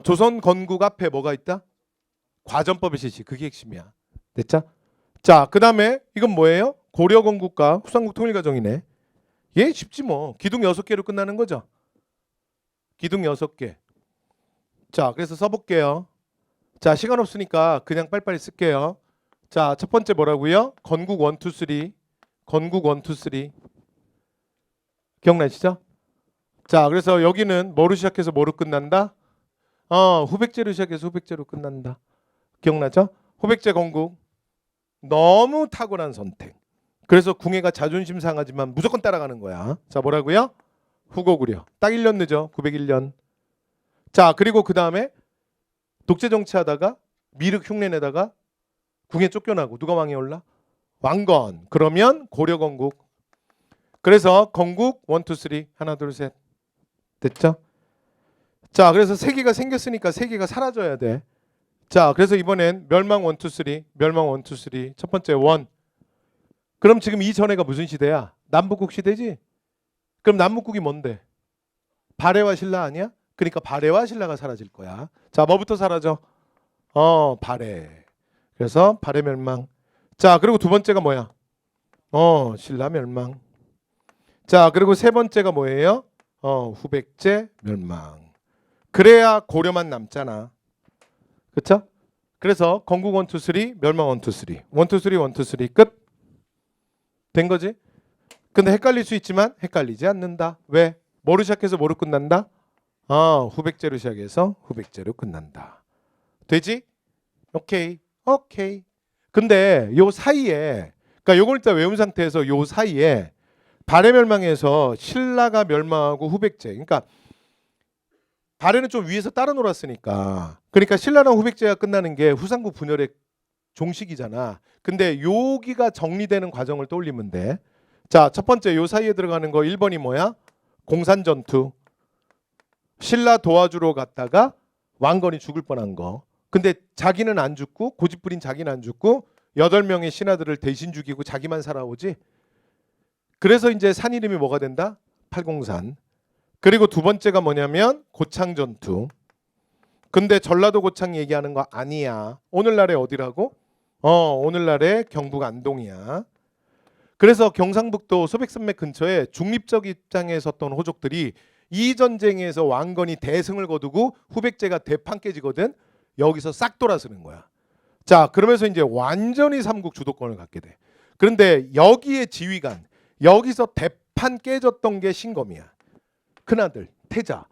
조선 건국 앞에 뭐가 있다? 과전법의 실시. 그게 핵심이야. 됐죠? 자, 그 다음에 이건 뭐예요? 고려 건국과 후삼국 통일 과정이네. 얘 쉽지 뭐. 기둥 6개로 끝나는 거죠. 기둥 6개. 자, 그래서 써볼게요. 자, 시간 없으니까 그냥 빨리빨리 쓸게요. 자, 첫 번째 뭐라고요? 건국 1, 2, 3. 건국 1, 2, 3. 기억나시죠? 자, 그래서 여기는 뭐로 시작해서 뭐로 끝난다? 후백제로 시작해서 후백제로 끝난다. 기억나죠? 후백제 건국. 너무 탁월한 선택. 그래서 궁예가 자존심 상하지만 무조건 따라가는 거야. 자, 뭐라고요? 후고구려. 딱 1년 늦어. 901년. 자, 그리고 그 다음에 독재 정치하다가 미륵 흉내내다가 궁에 쫓겨나고 누가 왕에 올라? 왕건. 그러면 고려 건국. 그래서 건국 1, 2, 3 하나 둘 셋. 됐죠? 자, 그래서 세계가 생겼으니까 세계가 사라져야 돼. 자, 그래서 이번엔 멸망 1, 2, 3 멸망 1, 2, 3 첫 번째 원. 그럼 지금 이전에가 무슨 시대야? 남북국 시대지? 그럼 남북국이 뭔데? 발해와 신라 아니야? 그러니까 발해와 신라가 사라질 거야. 자, 뭐부터 사라져? 발해. 그래서 발해 멸망. 자, 그리고 두 번째가 뭐야? 신라 멸망. 자, 그리고 세 번째가 뭐예요? 후백제 멸망. 그래야 고려만 남잖아. 그쵸? 그래서 건국 1, 2, 3 멸망 1, 2, 3 1, 2, 3 1, 2, 3 끝. 된 거지? 근데 헷갈릴 수 있지만 헷갈리지 않는다. 왜? 뭐로 시작해서 뭐로 끝난다? 후백제로 시작해서 후백제로 끝난다. 되지? 오케이. 오케이. 근데 요 사이에, 그러니까 요걸 일단 외운 상태에서 요 사이에 발해 멸망에서 신라가 멸망하고 후백제. 그러니까 발해는 좀 위에서 따라 놀았으니까. 그러니까 신라랑 후백제가 끝나는 게 후삼국 분열의 종식이잖아. 근데 여기가 정리되는 과정을 떠올리면 돼. 자, 첫 번째 요 사이에 들어가는 거 1번이 뭐야? 공산전투. 신라 도와주러 갔다가 왕건이 죽을 뻔한 거. 근데 자기는 안 죽고 고집부린 자기는 안 죽고 8명의 신하들을 대신 죽이고 자기만 살아오지. 그래서 이제 산 이름이 뭐가 된다? 팔공산. 그리고 두 번째가 뭐냐면 고창전투. 근데 전라도 고창 얘기하는 거 아니야. 오늘날의 어디라고? 오늘날의 경북 안동이야. 그래서 경상북도 소백산맥 근처에 중립적 입장에 섰던 호족들이 이 전쟁에서 왕건이 대승을 거두고 후백제가 대판 깨지거든. 여기서 싹 돌아서는 거야. 자, 그러면서 이제 완전히 삼국 주도권을 갖게 돼. 그런데 여기에 지휘관, 여기서 대판 깨졌던 게 신검이야. 큰아들 태자.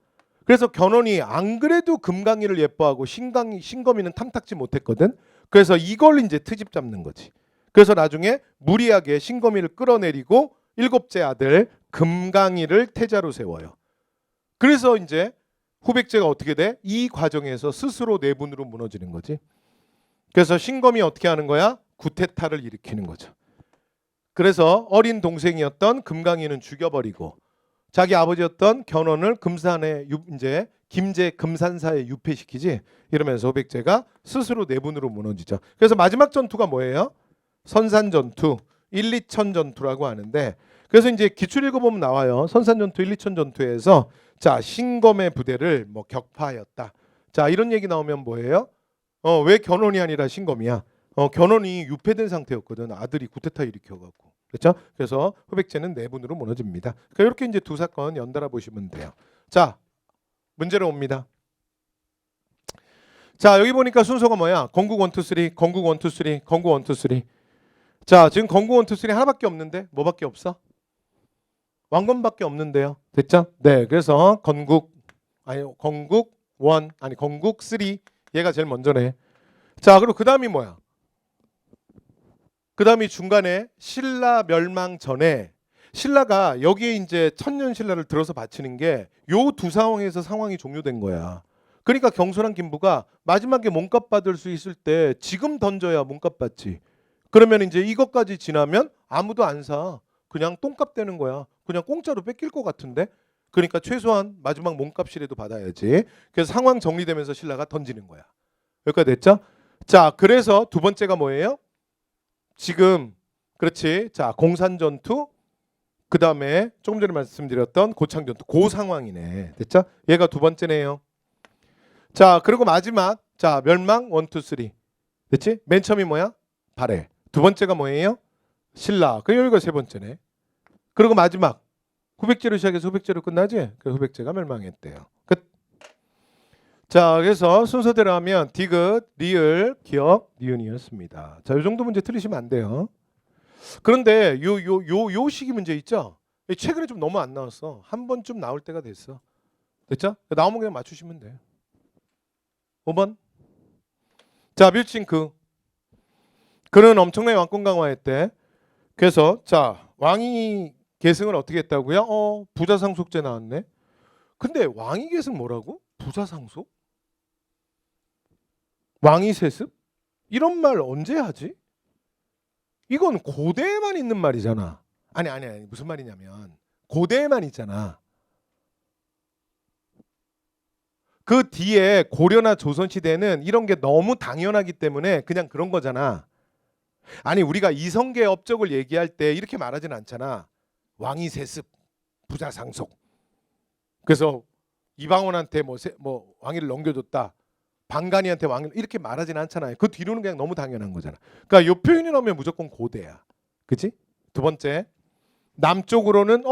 그래서 견훤이 안 그래도 금강이를 예뻐하고 신검이는 탐탁지 못했거든. 그래서 이걸 이제 트집 잡는 거지. 그래서 나중에 무리하게 신검이를 끌어내리고 7째 아들 금강이를 태자로 세워요. 그래서 이제 후백제가 어떻게 돼? 이 과정에서 스스로 내분으로 무너지는 거지. 그래서 신검이 어떻게 하는 거야? 구테타를 일으키는 거죠. 그래서 어린 동생이었던 금강이는 죽여버리고 자기 아버지였던 견훤을 금산에 이제 김제 금산사에 유폐시키지. 이러면서 후백제가 스스로 내분으로 무너지죠. 그래서 마지막 전투가 뭐예요? 선산전투, 1, 2천 전투라고 하는데, 그래서 이제 기출 읽어보면 나와요. 선산전투, 1, 2천 전투에서 자, 신검의 부대를 뭐 격파하였다. 자, 이런 얘기 나오면 뭐예요? 왜 견훤이 아니라 신검이야? 견훤이 유폐된 상태였거든. 아들이 구테타 일으켜갖고. 그렇죠? 그래서 후백제는 내분으로 무너집니다. 그러니까 이렇게 이제 두 사건 연달아 보시면 돼요. 자, 문제로 옵니다. 자, 여기 보니까 순서가 뭐야? 건국 1, 2, 3, 건국 1, 2, 3, 건국 1, 2, 3. 자, 지금 건국 1, 2, 3 하나밖에 없는데 뭐밖에 없어? 왕건밖에 없는데요. 됐죠? 네, 그래서 건국 1, 아니 건국 3 얘가 제일 먼저네. 자, 그리고 그 다음이 뭐야? 그 다음이 중간에 신라 멸망 전에 신라가 여기에 이제 천년신라를 들어서 바치는 게 요 두 상황에서 상황이 종료된 거야. 그러니까 경솔한 김부가 마지막에 몸값 받을 수 있을 때 지금 던져야 몸값 받지. 그러면 이제 이것까지 지나면 아무도 안 사. 그냥 똥값 되는 거야. 그냥 공짜로 뺏길 것 같은데. 그러니까 최소한 마지막 몸값이라도 받아야지. 그래서 상황 정리되면서 신라가 던지는 거야. 여기까지 됐죠? 자, 그래서 두 번째가 뭐예요? 지금 그렇지. 자, 공산전투, 그 다음에 조금 전에 말씀드렸던 고창전투, 그 상황이네. 됐죠? 얘가 두 번째네요. 자, 그리고 마지막, 자, 멸망 1, 2, 3. 됐지? 맨 처음이 뭐야? 발해. 두 번째가 뭐예요? 신라. 그 여기가 세 번째네. 그리고 마지막 후백제로 시작해서 후백제로 끝나지? 그 후백제가 멸망했대요. 끝. 자, 그래서 순서대로 하면 디귿, 리을, 기역, 니은이었습니다. 자, 이 정도 문제 틀리시면 안 돼요. 그런데 요 시기 문제 있죠? 최근에 좀 너무 안 나왔어. 한 번쯤 나올 때가 됐어. 됐죠? 나오면 그냥 맞추시면 돼요. 5번. 자, 뮤칭크. 그는 엄청나게 왕권 강화했대. 그래서 자, 왕이 계승을 어떻게 했다고요? 부자상속제 나왔네. 근데 왕이 계승 뭐라고? 부자상속? 왕위 세습? 이런 말 언제 하지? 이건 고대에만 있는 말이잖아. 아니 무슨 말이냐면 고대에만 있잖아. 그 뒤에 고려나 조선시대는 이런 게 너무 당연하기 때문에 그냥 그런 거잖아. 아니 우리가 이성계 업적을 얘기할 때 이렇게 말하진 않잖아. 왕위 세습, 부자 상속. 그래서 이방원한테 뭐 왕위를 넘겨줬다. 방간이한테 왕위를 이렇게 말하진 않잖아요. 그 뒤로는 그냥 너무 당연한 거잖아. 그러니까 이 표현이 나오면 무조건 고대야. 그치? 두 번째, 남쪽으로는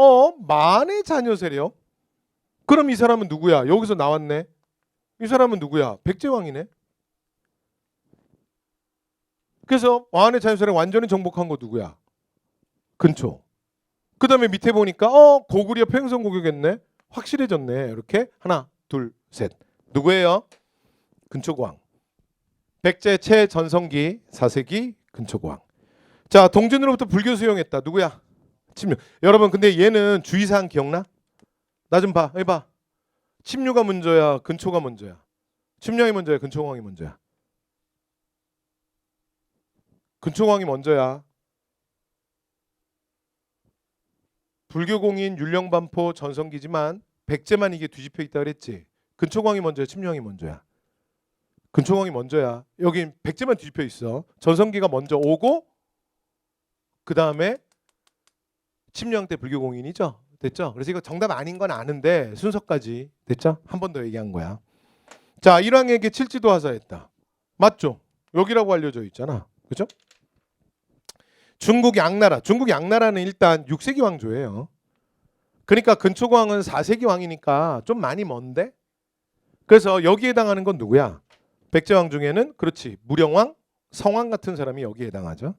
만의 자녀 세력. 그럼 이 사람은 누구야? 여기서 나왔네. 이 사람은 누구야? 백제왕이네. 그래서 만의 자녀 세력 완전히 정복한 거 누구야? 근초. 그 다음에 밑에 보니까 고구려 평성고교겠네. 확실해졌네. 이렇게 하나, 둘, 셋. 누구예요? 근초고왕. 백제 최전성기 4세기 근초고왕. 자, 동진으로부터 불교 수용했다. 누구야? 침류. 여러분 근데 얘는 주의사항 기억나? 나 좀 봐. 해봐. 침류가 먼저야? 근초가 먼저야? 침량이 먼저야? 근초고왕이 먼저야? 근초고왕이 먼저야. 불교공인 율령반포 전성기지만 백제만 이게 뒤집혀 있다 그랬지. 근초고왕이 먼저야? 침량이 먼저야? 근초고왕이 먼저야. 여긴 백제만 뒤집혀 있어. 전성기가 먼저 오고 그 다음에 침량 때 불교공인이죠. 됐죠? 그래서 이거 정답 아닌 건 아는데 순서까지 됐죠? 한 번 더 얘기한 거야. 자, 일왕에게 칠지도 하사했다. 맞죠? 여기라고 알려져 있잖아. 그죠? 중국 양나라. 중국 양나라는 일단 6세기 왕조예요. 그러니까 근초고왕은 4세기 왕이니까 좀 많이 먼데? 그래서 여기에 해당하는 건 누구야? 백제왕 중에는 그렇지. 무령왕, 성왕 같은 사람이 여기에 해당하죠.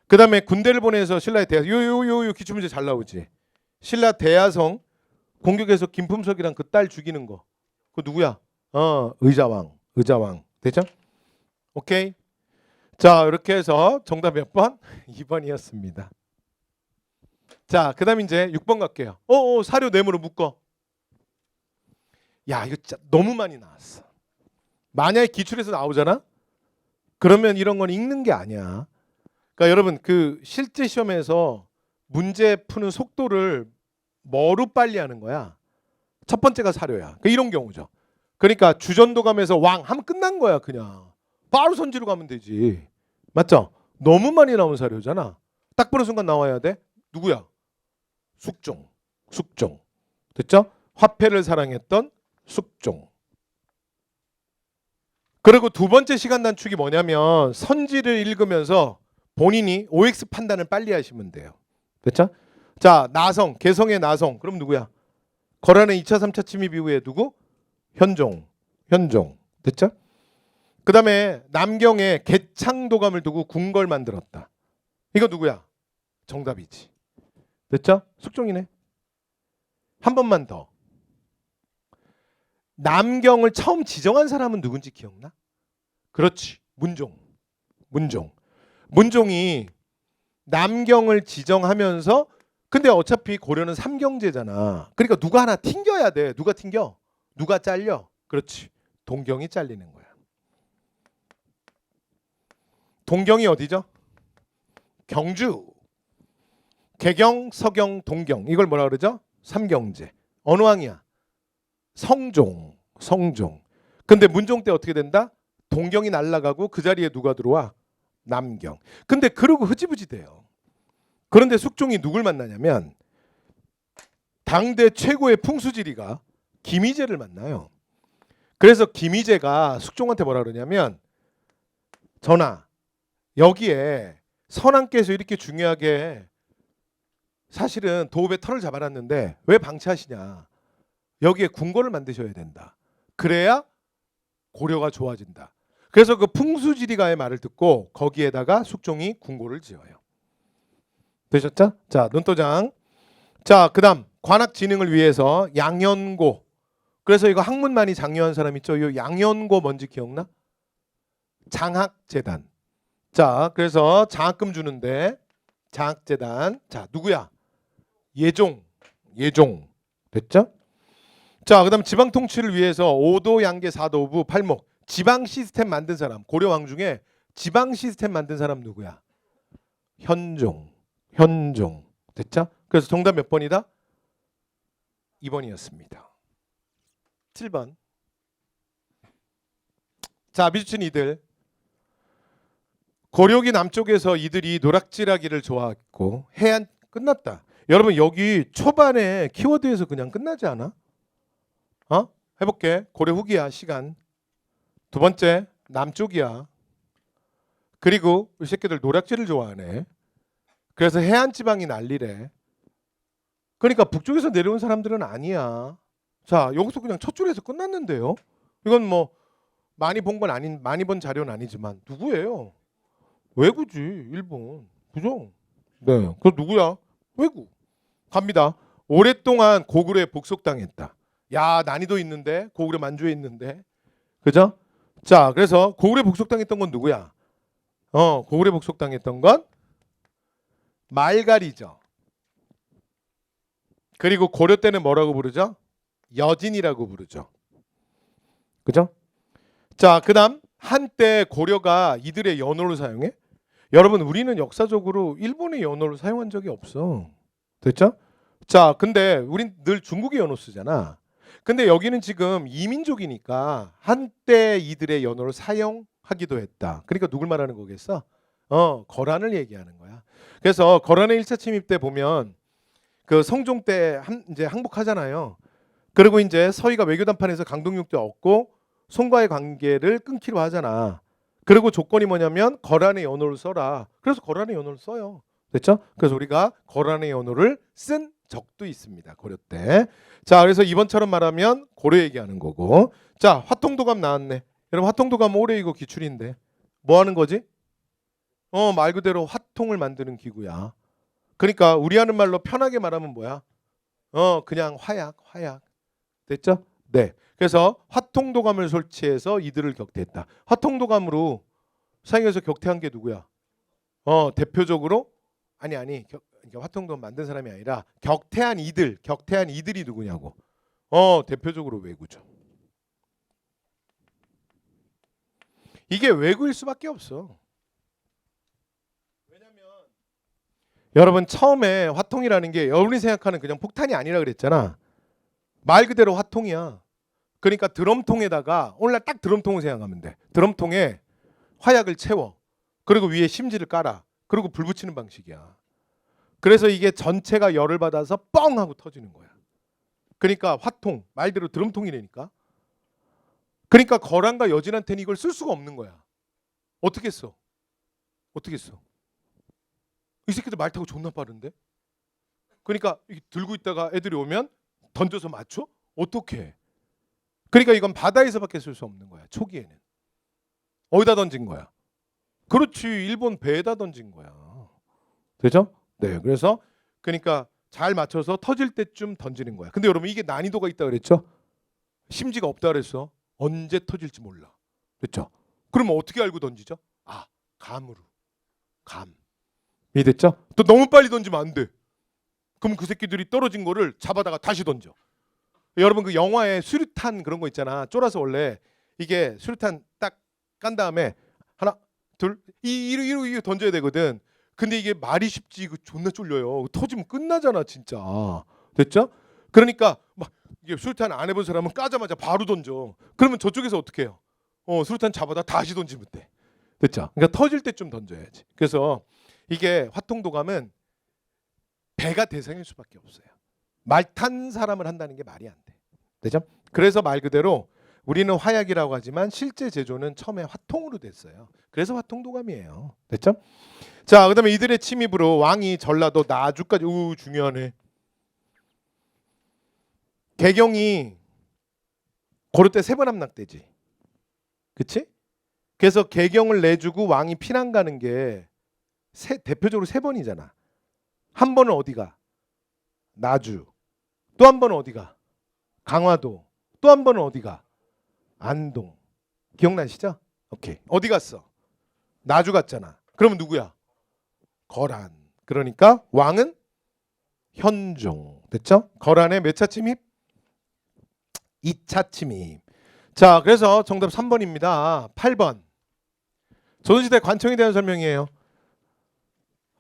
그 다음에 군대를 보내서 신라의 대야 요 기출문제 잘 나오지. 신라 대야성 공격해서 김품석이랑 그 딸 죽이는 거. 그거 누구야? 의자왕. 됐죠? 오케이. 자, 이렇게 해서 정답 몇 번? 2번이었습니다. 자, 그 다음 이제 6번 갈게요. 사료 뇌물로 묶어. 야, 이거 진짜 너무 많이 나왔어. 만약에 기출에서 나오잖아? 그러면 이런 건 읽는 게 아니야. 그러니까 여러분 그 실제 시험에서 문제 푸는 속도를 뭐로 빨리 하는 거야? 첫 번째가 사료야. 그러니까 이런 경우죠. 그러니까 주전도감에서 왕 하면 끝난 거야 그냥. 바로 선지로 가면 되지. 맞죠? 너무 많이 나온 사료잖아. 딱 보는 순간 나와야 돼. 누구야? 숙종. 됐죠? 화폐를 사랑했던 숙종. 그리고 두 번째 시간 단축이 뭐냐면 선지를 읽으면서 본인이 OX 판단을 빨리 하시면 돼요. 됐죠? 자, 나성, 개성의 나성. 그럼 누구야? 거란의 2차, 3차 침입 이후에 누구? 현종. 됐죠? 그 다음에 남경에 개창도감을 두고 궁궐 만들었다. 이거 누구야? 정답이지. 됐죠? 숙종이네. 한 번만 더. 남경을 처음 지정한 사람은 누군지 기억나? 그렇지. 문종이 남경을 지정하면서 근데 어차피 고려는 삼경제잖아. 그러니까 누가 하나 튕겨야 돼. 누가 튕겨? 누가 잘려? 그렇지. 동경이 잘리는 거야. 동경이 어디죠? 경주. 개경, 서경, 동경. 이걸 뭐라 그러죠? 삼경제. 어느 왕이야? 성종. 근데 문종 때 어떻게 된다? 동경이 날아가고 그 자리에 누가 들어와? 남경. 근데 그러고 흐지부지 돼요. 그런데 숙종이 누굴 만나냐면 당대 최고의 풍수지리가 김희재를 만나요. 그래서 김희재가 숙종한테 뭐라 그러냐면 전하, 여기에 선왕께서 이렇게 중요하게 사실은 도읍에 털을 잡아놨는데 왜 방치하시냐. 여기에 궁궐을 만드셔야 된다. 그래야 고려가 좋아진다. 그래서 그 풍수지리가의 말을 듣고 거기에다가 숙종이 궁궐을 지어요. 되셨죠? 자, 눈도장. 자, 그 다음 관악진흥을 위해서 양현고. 그래서 이거 학문 많이 장려한 사람 있죠? 이 양현고 뭔지 기억나? 장학재단. 자, 그래서 장학금 주는데 장학재단. 자, 누구야? 예종. 됐죠? 자, 그다음 지방 통치를 위해서 5도 양계 4도 오부 팔목 지방 시스템 만든 사람 고려 왕 중에 지방 시스템 만든 사람 누구야? 현종. 현종. 됐죠? 그래서 정답 몇 번이다? 2번이었습니다. 7번. 자, 미주친 이들. 고려기 남쪽에서 이들이 노락질하기를 좋아했고 해안 끝났다. 여러분 여기 초반에 키워드에서 그냥 끝나지 않아? 해볼게. 고려 후기야 시간. 두 번째 남쪽이야. 그리고 이 새끼들 노락질을 좋아하네. 그래서 해안 지방이 난리래. 그러니까 북쪽에서 내려온 사람들은 아니야. 자, 여기서 그냥 첫 줄에서 끝났는데요. 이건 뭐 많이 본 건 아닌 많이 본 자료는 아니지만 누구예요? 왜구지 일본. 그죠? 네. 그 누구야? 왜구. 갑니다. 오랫동안 고구려에 복속당했다. 야, 난이도 있는데 고구려 만주에 있는데. 그죠? 자, 그래서 고구려에 복속당했던 건 누구야? 고구려에 복속당했던 건 말갈이죠. 그리고 고려 때는 뭐라고 부르죠? 여진이라고 부르죠. 그죠? 자, 그다음 한때 고려가 이들의 연호를 사용해? 여러분 우리는 역사적으로 일본의 연호를 사용한 적이 없어. 됐죠? 자, 근데 우린 늘 중국의 연호 쓰잖아. 근데 여기는 지금 이민족이니까 한때 이들의 연호를 사용하기도 했다. 그러니까 누굴 말하는 거겠어? 거란을 얘기하는 거야. 그래서 거란의 1차 침입 때 보면 그 성종 때 이제 항복하잖아요. 그리고 이제 서희가 외교담판에서 강동육도 얻고 송과의 관계를 끊기로 하잖아. 그리고 조건이 뭐냐면 거란의 연호를 써라. 그래서 거란의 연호를 써요. 됐죠? 그래서 우리가 거란의 연호를 쓴 적도 있습니다. 고려 때. 자, 그래서 이번처럼 말하면 고려 얘기하는 거고. 자, 화통도감 나왔네. 여러분 화통도감 오래 이거 기출인데 뭐 하는 거지? 말 그대로 화통을 만드는 기구야. 그러니까 우리 하는 말로 편하게 말하면 뭐야? 그냥 화약. 됐죠? 네. 그래서 화통도감을 설치해서 이들을 격퇴했다. 화통도감으로 사용해서 격퇴한 게 누구야? 대표적으로 그러니까 화통도감 만든 사람이 아니라 격퇴한 이들이 누구냐고. 대표적으로 왜구죠. 이게 왜구일 수밖에 없어. 왜냐면 여러분 처음에 화통이라는 게 여러분이 생각하는 그냥 폭탄이 아니라 그랬잖아. 말 그대로 화통이야. 그러니까 드럼통에다가 오늘날 딱 드럼통을 생각하면 돼. 드럼통에 화약을 채워. 그리고 위에 심지를 깔아. 그리고 불 붙이는 방식이야. 그래서 이게 전체가 열을 받아서 뻥 하고 터지는 거야. 그러니까 화통, 말대로 드럼통이라니까. 그러니까 거란과 여진한테는 이걸 쓸 수가 없는 거야. 어떻게 써? 이 새끼들 말 타고 존나 빠른데? 그러니까 들고 있다가 애들이 오면 던져서 맞춰? 어떻게? 그러니까 이건 바다에서밖에 쓸 수 없는 거야. 초기에는. 어디다 던진 거야? 그렇지. 일본 배에다 던진 거야. 되죠? 네. 그래서 그러니까 잘 맞춰서 터질 때쯤 던지는 거야. 근데 여러분 이게 난이도가 있다 그랬죠? 심지가 없다 그랬어. 언제 터질지 몰라. 됐죠? 그러면 어떻게 알고 던지죠? 감으로. 감. 이해됐죠? 또 너무 빨리 던지면 안 돼. 그럼 그 새끼들이 떨어진 거를 잡아다가 다시 던져. 여러분 그 영화에 수류탄 그런 거 있잖아. 쫄아서 원래 이게 수류탄 딱 깐 다음에 하나 둘 이로 던져야 되거든. 근데 이게 말이 쉽지 이거 존나 쫄려요. 터지면 끝나잖아 진짜. 됐죠? 그러니까 막 이게 수류탄 안 해본 사람은 까자마자 바로 던져. 그러면 저쪽에서 어떻게 해요? 수류탄 잡아다 다시 던지면 돼. 됐죠? 그러니까 터질 때쯤 던져야지. 그래서 이게 화통도감은 배가 대상일 수밖에 없어요. 말 탄 사람을 한다는 게 말이 안 돼. 되죠? 그래서 말 그대로 우리는 화약이라고 하지만 실제 제조는 처음에 화통으로 됐어요. 그래서 화통도감이에요. 됐죠? 자, 그다음에 이들의 침입으로 왕이 전라도 나주까지 중요하네. 개경이 고려 때 3번 함락되지. 그치? 그래서 개경을 내주고 왕이 피난 가는 게 대표적으로 3번이잖아. 한 번은 어디가? 나주. 또 한 번은 어디가? 강화도. 또 한 번은 어디가? 안동. 기억나시죠? 오케이. 어디 갔어? 나주 갔잖아. 그러면 누구야? 거란. 그러니까 왕은 현종. 됐죠? 거란의 몇 차 침입? 2차 침입. 자, 그래서 정답 3번입니다. 8번. 조선시대 관청에 대한 설명이에요.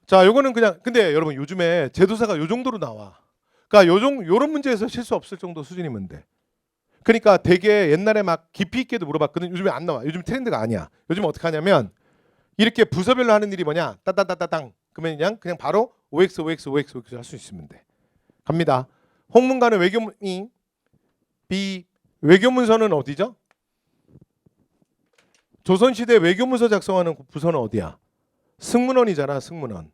자, 요거는 그냥 근데 여러분 요즘에 제도사가 요 정도로 나와. 그러니까 요런 문제에서 실수 없을 정도 수준이면 돼. 그러니까 되게 옛날에 막 깊이 있게도 물어봤거든. 요즘에 안 나와. 요즘 트렌드가 아니야. 요즘 어떻게 하냐면 이렇게 부서별로 하는 일이 뭐냐? 따따따따땅. 그러면 그냥 바로 OX 할 수 있으면 돼. 갑니다. 홍문관은 외교문이 외교문서는 어디죠? 조선시대 외교문서 작성하는 부서는 어디야? 승문원이잖아. 승문원.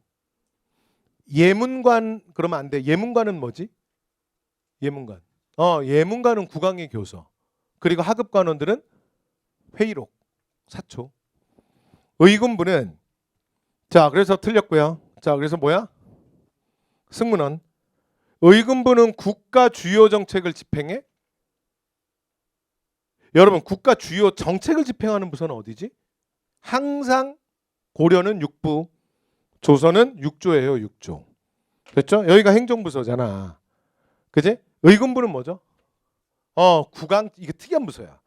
예문관 그러면 안 돼. 예문관은 뭐지? 예문관. 예문관은 국왕의 교서. 그리고 하급관원들은 회의록, 사초. 의군부는 자, 그래서 틀렸고요. 자, 그래서 뭐야? 승문원. 의군부는 국가 주요 정책을 집행해? 여러분, 국가 주요 정책을 집행하는 부서는 어디지? 항상 고려는 6부, 조선은 6조예요. 6조. 됐죠? 여기가 행정부서잖아. 그지? 의군부는 뭐죠? 국왕, 이게 특이한 부서야.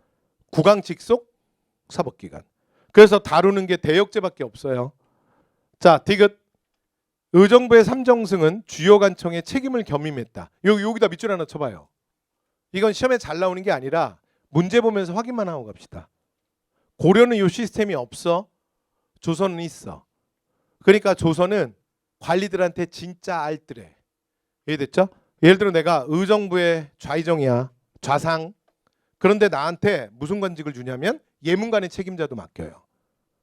국왕 직속 사법기관. 그래서 다루는 게 대역죄밖에 없어요. 자, 디귿. 의정부의 삼정승은 주요 관청의 책임을 겸임했다. 여기다 밑줄 하나 쳐봐요. 이건 시험에 잘 나오는 게 아니라 문제 보면서 확인만 하고 갑시다. 고려는 이 시스템이 없어. 조선은 있어. 그러니까 조선은 관리들한테 진짜 알뜰해. 이해됐죠? 예를 들어 내가 의정부의 좌의정이야. 좌상. 그런데 나한테 무슨 관직을 주냐면 예문관의 책임자도 맡겨요.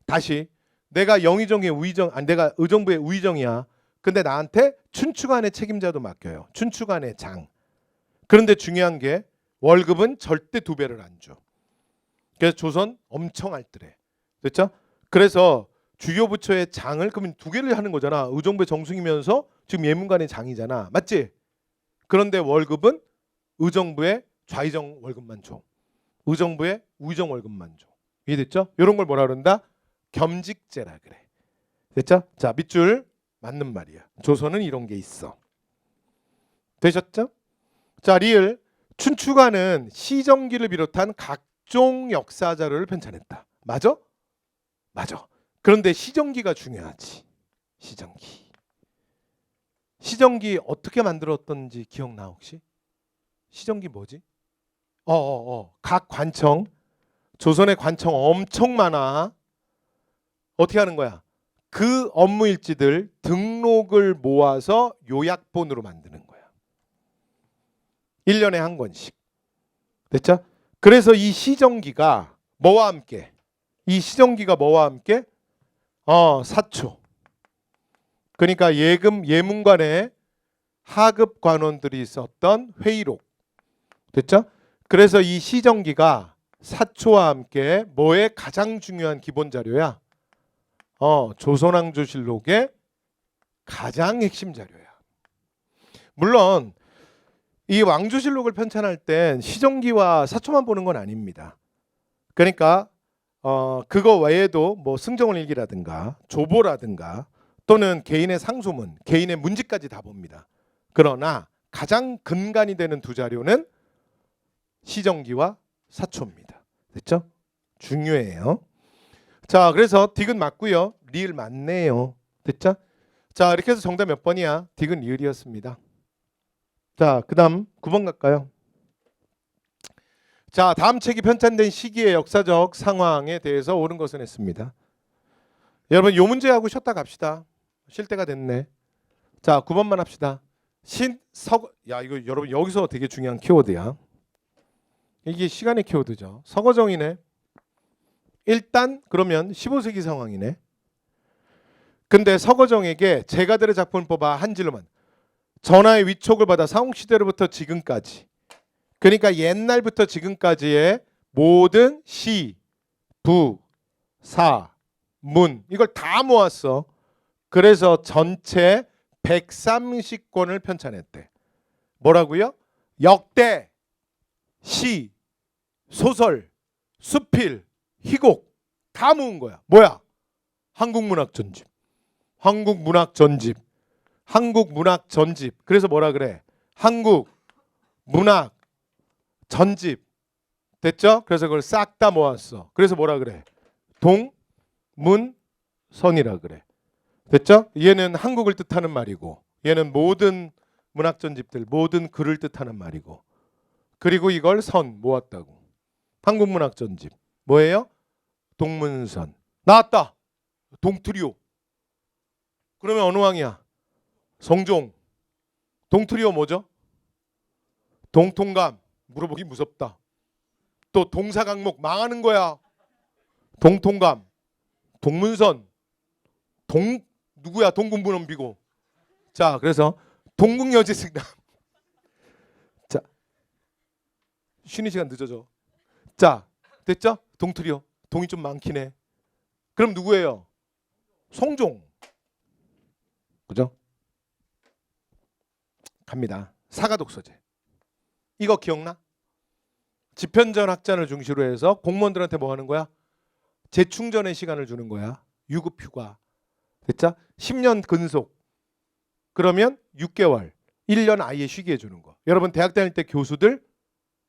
다시 내가 영의정의 우의정, 내가 의정부의 우의정이야. 근데 나한테 춘추관의 책임자도 맡겨요. 춘추관의 장. 그런데 중요한 게 월급은 절대 2배를 안 줘. 그래서 조선 엄청 알뜰해. 됐죠? 그래서 주요 부처의 장을 그러면 2개를 하는 거잖아. 의정부의 정승이면서 지금 예문관의 장이잖아. 맞지? 그런데 월급은 의정부의 좌의정 월급만 줘. 의정부의 우의정 월급만 줘. 이해됐죠? 이런 걸 뭐라 그런다? 겸직제라 그래. 됐죠? 자, 밑줄 맞는 말이야. 조선은 이런 게 있어. 되셨죠? 자, 리을. 춘추관은 시정기를 비롯한 각종 역사 자료를 편찬했다. 맞아? 맞아. 그런데 시정기가 중요하지. 시정기. 시정기 어떻게 만들었던지 기억나 혹시? 시정기 뭐지? 각 관청. 조선의 관청 엄청 많아. 어떻게 하는 거야? 그 업무 일지들 등록을 모아서 요약본으로 만드는 거야. 1년에 한 권씩. 됐죠? 그래서 이 시정기가 뭐와 함께? 이 시정기가 뭐와 함께? 사초. 그러니까 예문관에 하급 관원들이 썼던 회의록. 됐죠? 그래서 이 시정기가 사초와 함께 뭐의 가장 중요한 기본 자료야? 조선왕조실록의 가장 핵심 자료야. 물론 이 왕조실록을 편찬할 땐 시정기와 사초만 보는 건 아닙니다. 그러니까 그거 외에도 뭐 승정원 일기라든가 조보라든가 또는 개인의 상소문, 개인의 문지까지 다 봅니다. 그러나 가장 근간이 되는 두 자료는 시정기와 사초입니다. 됐죠? 중요해요. 자, 그래서 디귿 맞고요. 리을 맞네요. 됐죠? 자, 이렇게 해서 정답 몇 번이야? 디귿 리을이었습니다. 자, 그 다음 9번 갈까요? 자, 다음 책이 편찬된 시기의 역사적 상황에 대해서 옳은 것은 했습니다. 여러분 요 문제하고 쉬었다 갑시다. 쉴 때가 됐네. 자, 9번만 합시다. 이거 여러분 여기서 되게 중요한 키워드야. 이게 시간의 키워드죠. 서거정이네. 일단 그러면 15세기 상황이네. 근데 서거정에게 제가들의 작품을 뽑아 한 줄로만 전하의 위촉을 받아 상옥시대로부터 지금까지, 그러니까 옛날부터 지금까지의 모든 시, 부, 사, 문 이걸 다 모았어. 그래서 전체 130권을 편찬했대. 뭐라고요? 역대, 시, 소설, 수필, 희곡 다 모은 거야. 뭐야? 한국문학전집. 한국문학전집. 한국문학전집. 그래서 뭐라 그래? 한국문학전집. 됐죠? 그래서 그걸 싹 다 모았어. 그래서 뭐라 그래? 동문선이라 그래. 됐죠? 얘는 한국을 뜻하는 말이고 얘는 모든 문학 전집들, 모든 글을 뜻하는 말이고 그리고 이걸 선 모았다고. 한국 문학 전집. 뭐예요? 동문선. 나왔다. 동트리오. 그러면 어느 왕이야? 성종. 동트리오 뭐죠? 동통감. 물어보기 무섭다. 또 동사강목 망하는 거야. 동통감. 동문선. 누구야? 동군부넘비고. 자, 그래서 동국여제승남. 자, 쉬는 시간 늦어져. 자, 됐죠? 동트리오. 동이 좀 많긴 해. 그럼 누구예요? 성종. 그죠? 갑니다. 사가독서제. 이거 기억나? 집현전 학잔을 중시로 해서 공무원들한테 뭐 하는 거야? 재충전의 시간을 주는 거야. 유급휴가. 됐죠? 10년 근속. 그러면 6개월, 1년 아예 쉬게 해주는 거. 여러분 대학 다닐 때 교수들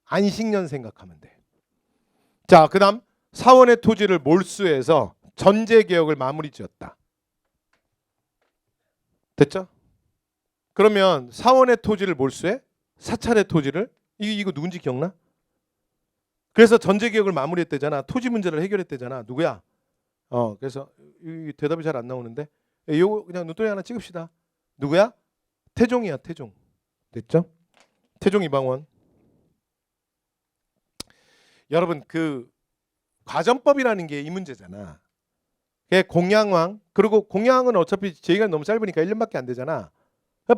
안식년 생각하면 돼. 자, 그 다음 사원의 토지를 몰수해서 전제개혁을 마무리 지었다. 됐죠? 그러면 사원의 토지를 몰수해? 사찰의 토지를? 이거 누군지 기억나? 그래서 전제개혁을 마무리했대잖아. 토지 문제를 해결했대잖아. 누구야? 그래서 이 대답이 잘 안 나오는데 이거 그냥 눈덩이 하나 찍읍시다. 누구야? 태종이야. 태종. 됐죠? 태종 이방원. 여러분 그 과전법이라는 게 이 문제잖아. 공양왕. 그리고 공양은 어차피 제기가 너무 짧으니까 1년밖에 안 되잖아.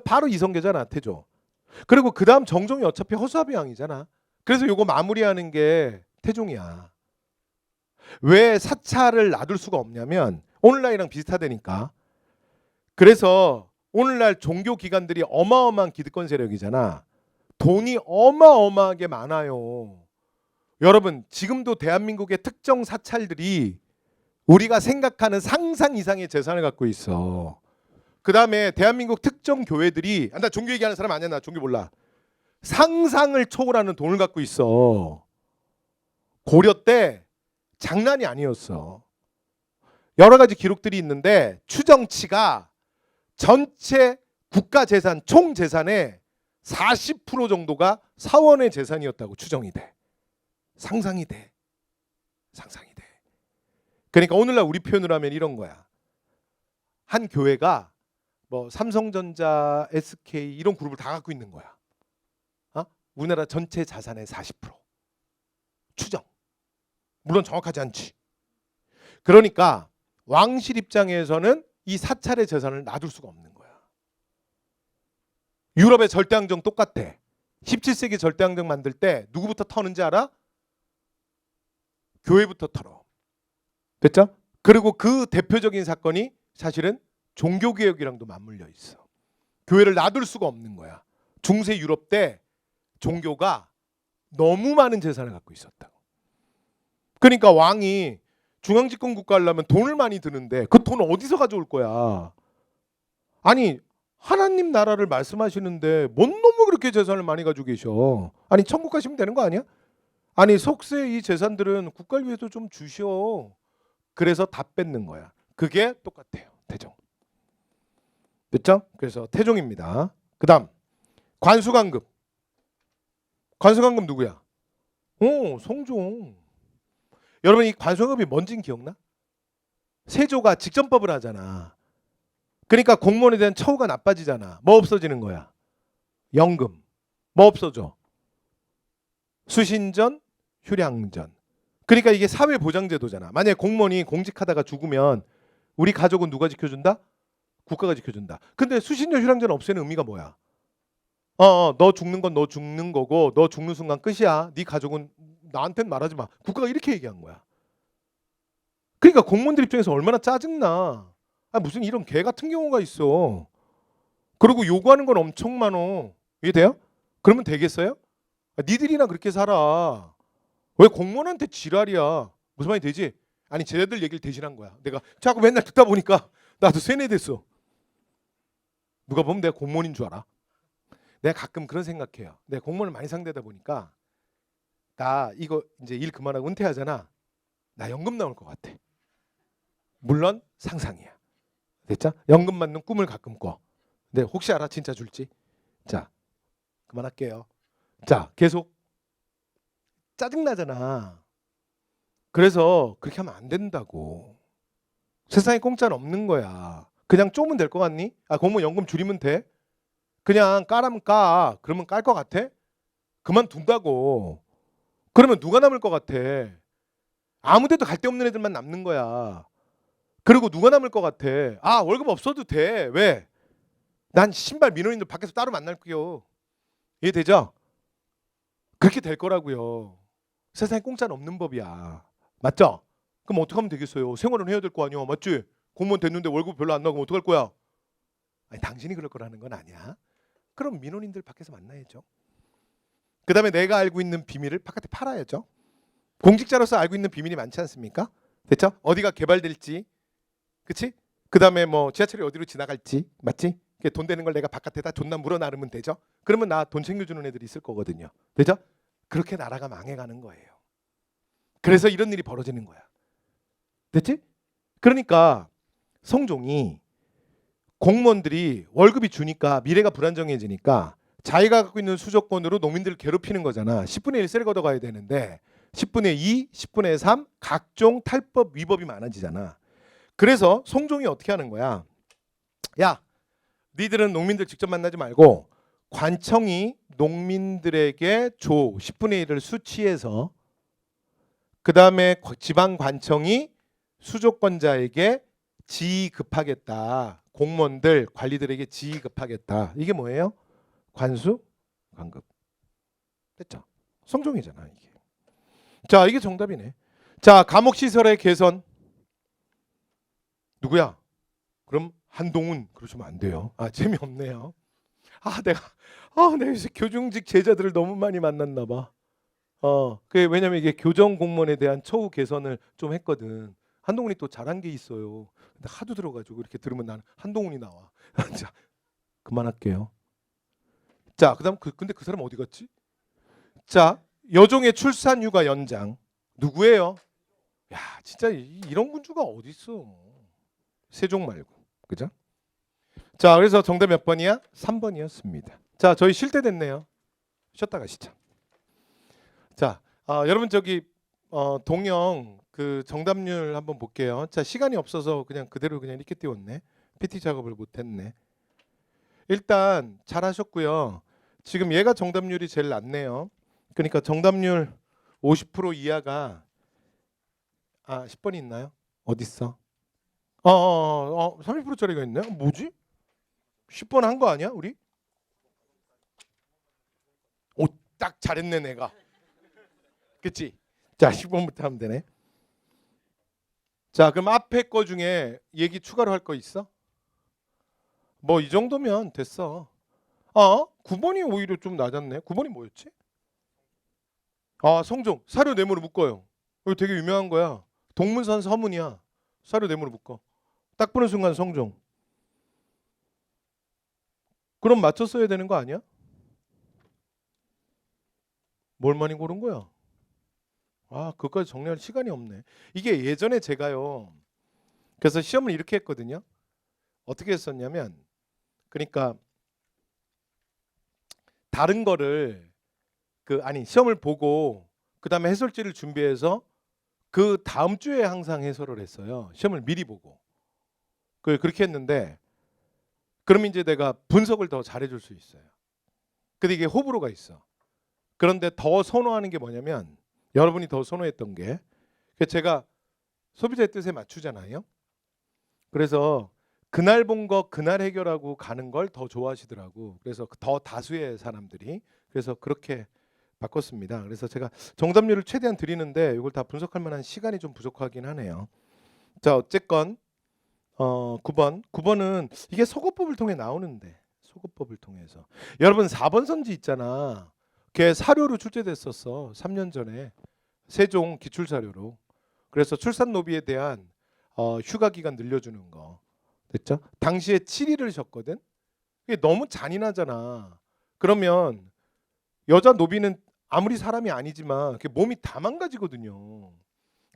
바로 이성계잖아. 태종. 그리고 그 다음 정종이 어차피 허수아비왕이잖아. 그래서 요거 마무리하는 게 태종이야. 왜 사찰을 놔둘 수가 없냐면 오늘날이랑 비슷하다니까. 그래서 오늘날 종교 기관들이 어마어마한 기득권 세력이잖아. 돈이 어마어마하게 많아요. 여러분 지금도 대한민국의 특정 사찰들이 우리가 생각하는 상상 이상의 재산을 갖고 있어. 그 다음에 대한민국 특정 교회들이 나 종교 얘기하는 사람 아니야. 나 종교 몰라. 상상을 초월하는 돈을 갖고 있어. 고려 때 장난이 아니었어. 여러 가지 기록들이 있는데 추정치가 전체 국가 재산 총 재산의 40% 정도가 사원의 재산이었다고 추정이 돼. 상상이 돼. 상상이 돼. 그러니까 오늘날 우리 표현으로 하면 이런 거야. 한 교회가 뭐 삼성전자, SK 이런 그룹을 다 갖고 있는 거야. 우리나라 전체 자산의 40%. 추정. 물론 정확하지 않지. 그러니까 왕실 입장에서는 이 사찰의 재산을 놔둘 수가 없는 거야. 유럽의 절대항정 똑같아. 17세기 절대항정 만들 때 누구부터 터는지 알아? 교회부터 털어. 됐죠? 그리고 그 대표적인 사건이 사실은 종교개혁이랑도 맞물려 있어. 교회를 놔둘 수가 없는 거야. 중세 유럽 때 종교가 너무 많은 재산을 갖고 있었다고. 그러니까 왕이 중앙집권 국가 하려면 돈을 많이 드는데 그 돈을 어디서 가져올 거야? 아니 하나님 나라를 말씀하시는데 뭔 놈을 그렇게 재산을 많이 가지고 계셔? 아니 천국 가시면 되는 거 아니야? 아니 속세 이 재산들은 국가를 위해서 좀 주셔. 그래서 다 뺏는 거야. 그게 똑같아요. 태종. 됐죠? 그래서 태종입니다. 그 다음 관수강급. 관수강급 누구야? 성종. 여러분 이 관수강급이 뭔지 기억나? 세조가 직전법을 하잖아. 그러니까 공무원에 대한 처우가 나빠지잖아. 뭐 없어지는 거야? 연금. 뭐 없어져? 수신전, 휴량전. 그러니까 이게 사회보장제도잖아. 만약에 공무원이 공직하다가 죽으면 우리 가족은 누가 지켜준다? 국가가 지켜준다. 근데 수신전, 휴량전 없애는 의미가 뭐야? 너 죽는 건 너 죽는 거고 너 죽는 순간 끝이야. 네 가족은 나한테는 말하지 마. 국가가 이렇게 얘기한 거야. 그러니까 공무원들 입장에서 얼마나 짜증나. 무슨 이런 개 같은 경우가 있어. 그리고 요구하는 건 엄청 많어. 이해돼요? 그러면 되겠어요? 니들이나 그렇게 살아. 왜 공무원한테 지랄이야. 무슨 말이 되지? 아니 쟤네들 얘기를 대신한 거야. 내가 자꾸 맨날 듣다 보니까 나도 세뇌됐어. 누가 보면 내가 공무원인 줄 알아. 내가 가끔 그런 생각해요. 내가 공무원을 많이 상대하다 보니까 나 이거 이제 일 그만하고 은퇴하잖아. 나 연금 나올 것 같아. 물론 상상이야. 됐죠? 연금 받는 꿈을 가끔 꿔. 근데 혹시 알아? 진짜 줄지? 자, 그만할게요. 자, 계속 짜증나잖아. 그래서 그렇게 하면 안 된다고. 세상에 공짜는 없는 거야. 그냥 쪼면 될 것 같니? 아, 공무원 연금 줄이면 돼? 그냥 까라면 까. 그러면 깔 것 같아? 그만둔다고. 그러면 누가 남을 것 같아? 아무 데도 갈 데 없는 애들만 남는 거야. 그리고 누가 남을 것 같아? 아, 월급 없어도 돼. 왜? 난 신발 민원인들 밖에서 따로 만날게요. 이해되죠? 그렇게 될 거라고요. 세상에 공짜는 없는 법이야. 맞죠? 그럼 어떻게 하면 되겠어요? 생활은 해야 될 거 아니야. 맞지? 공무원 됐는데 월급 별로 안 나오면 어떡할 거야? 아니, 당신이 그럴 거라는 건 아니야. 그럼 민원인들 밖에서 만나야죠. 그 다음에 내가 알고 있는 비밀을 바깥에 팔아야죠. 공직자로서 알고 있는 비밀이 많지 않습니까? 됐죠? 어디가 개발될지, 그치? 그 다음에 뭐 지하철이 어디로 지나갈지, 맞지? 돈 되는 걸 내가 바깥에다 존나 물어 나르면 되죠? 그러면 나 돈 챙겨주는 애들이 있을 거거든요. 되죠? 그렇게 나라가 망해가는 거예요. 그래서 이런 일이 벌어지는 거야. 됐지? 그러니까 성종이 공무원들이 월급이 주니까 미래가 불안정해지니까 자기가 갖고 있는 수조권으로 농민들을 괴롭히는 거잖아. 10분의 1 셀 걷어가야 되는데 10분의 2, 10분의 3 각종 탈법 위법이 많아지잖아. 그래서 성종이 어떻게 하는 거야? 야, 니들은 농민들 직접 만나지 말고 관청이 농민들에게 줘. 10분의 1을 수취해서 그 다음에 지방 관청이 수조권자에게 지급하겠다. 공무원들, 관리들에게 지급하겠다. 이게 뭐예요? 관수, 관급. 됐죠? 성종이잖아 이게. 자, 이게 정답이네. 자, 감옥 시설의 개선. 누구야? 그럼 한동훈. 그러시면 안 돼요. 아, 재미없네요. 내가 요새 교중직 제자들을 너무 많이 만났나 봐. 그 왜냐면 이게 교정 공무원에 대한 처우 개선을 좀 했거든. 한동훈이 또 잘한 게 있어요. 근데 하도 들어가지고 이렇게 들으면 나는 한동훈이 나와. 자, 그만할게요. 자, 그다음 근데 그 사람 어디 갔지? 자, 여종의 출산 휴가 연장 누구예요? 야, 진짜 이런 군주가 어디 있어? 세종 말고, 그죠? 자, 그래서 정답 몇 번이야? 3번이었습니다. 자, 저희 쉴 때 됐네요. 쉬었다 가시죠. 자, 여러분 저기 동영 그 정답률 한번 볼게요. 자, 시간이 없어서 그냥 그대로 그냥 이렇게 띄웠네. PT 작업을 못했네. 일단 잘하셨고요. 지금 얘가 정답률이 제일 낮네요. 그러니까 정답률 50% 이하가 10번이 있나요? 어디 있어? 30%짜리가 있네. 뭐지? 10번 한 거 아니야, 우리? 오, 딱 잘했네, 내가. 그치? 자, 10번부터 하면 되네. 자, 그럼 앞에 거 중에 얘기 추가로 할 거 있어? 뭐 이 정도면 됐어. 9번이 오히려 좀 낮았네. 9번이 뭐였지? 성종. 사료 네모로 묶어요. 이거 되게 유명한 거야. 동문선 서문이야. 사료 네모로 묶어. 딱 보는 순간 성종. 그럼 맞춰 써야 되는 거 아니야? 뭘 많이 고른 거야? 그것까지 정리할 시간이 없네. 이게 예전에 제가요. 그래서 시험을 이렇게 했거든요. 어떻게 했었냐면, 그러니까 다른 거를 시험을 보고 그 다음에 해설지를 준비해서 그 다음 주에 항상 해설을 했어요. 시험을 미리 보고. 그렇게 했는데 그러면 이제 내가 분석을 더 잘해줄 수 있어요. 근데 이게 호불호가 있어. 그런데 더 선호하는 게 뭐냐면 여러분이 더 선호했던 게 제가 소비자의 뜻에 맞추잖아요. 그래서 그날 본 거 그날 해결하고 가는 걸 더 좋아하시더라고. 그래서 더 다수의 사람들이 그래서 그렇게 바꿨습니다. 그래서 제가 정답률을 최대한 드리는데 이걸 다 분석할 만한 시간이 좀 부족하긴 하네요. 자, 어쨌건 9번은 이게 소거법을 통해 나오는데 소거법을 통해서 여러분 4번 선지 있잖아. 걔 사료로 출제됐었어. 3년 전에 세종 기출 사료로. 그래서 출산 노비에 대한 휴가 기간 늘려주는 거. 됐죠? 당시에 7일을 졌거든. 이게 너무 잔인하잖아. 그러면 여자 노비는 아무리 사람이 아니지만 몸이 다 망가지거든요.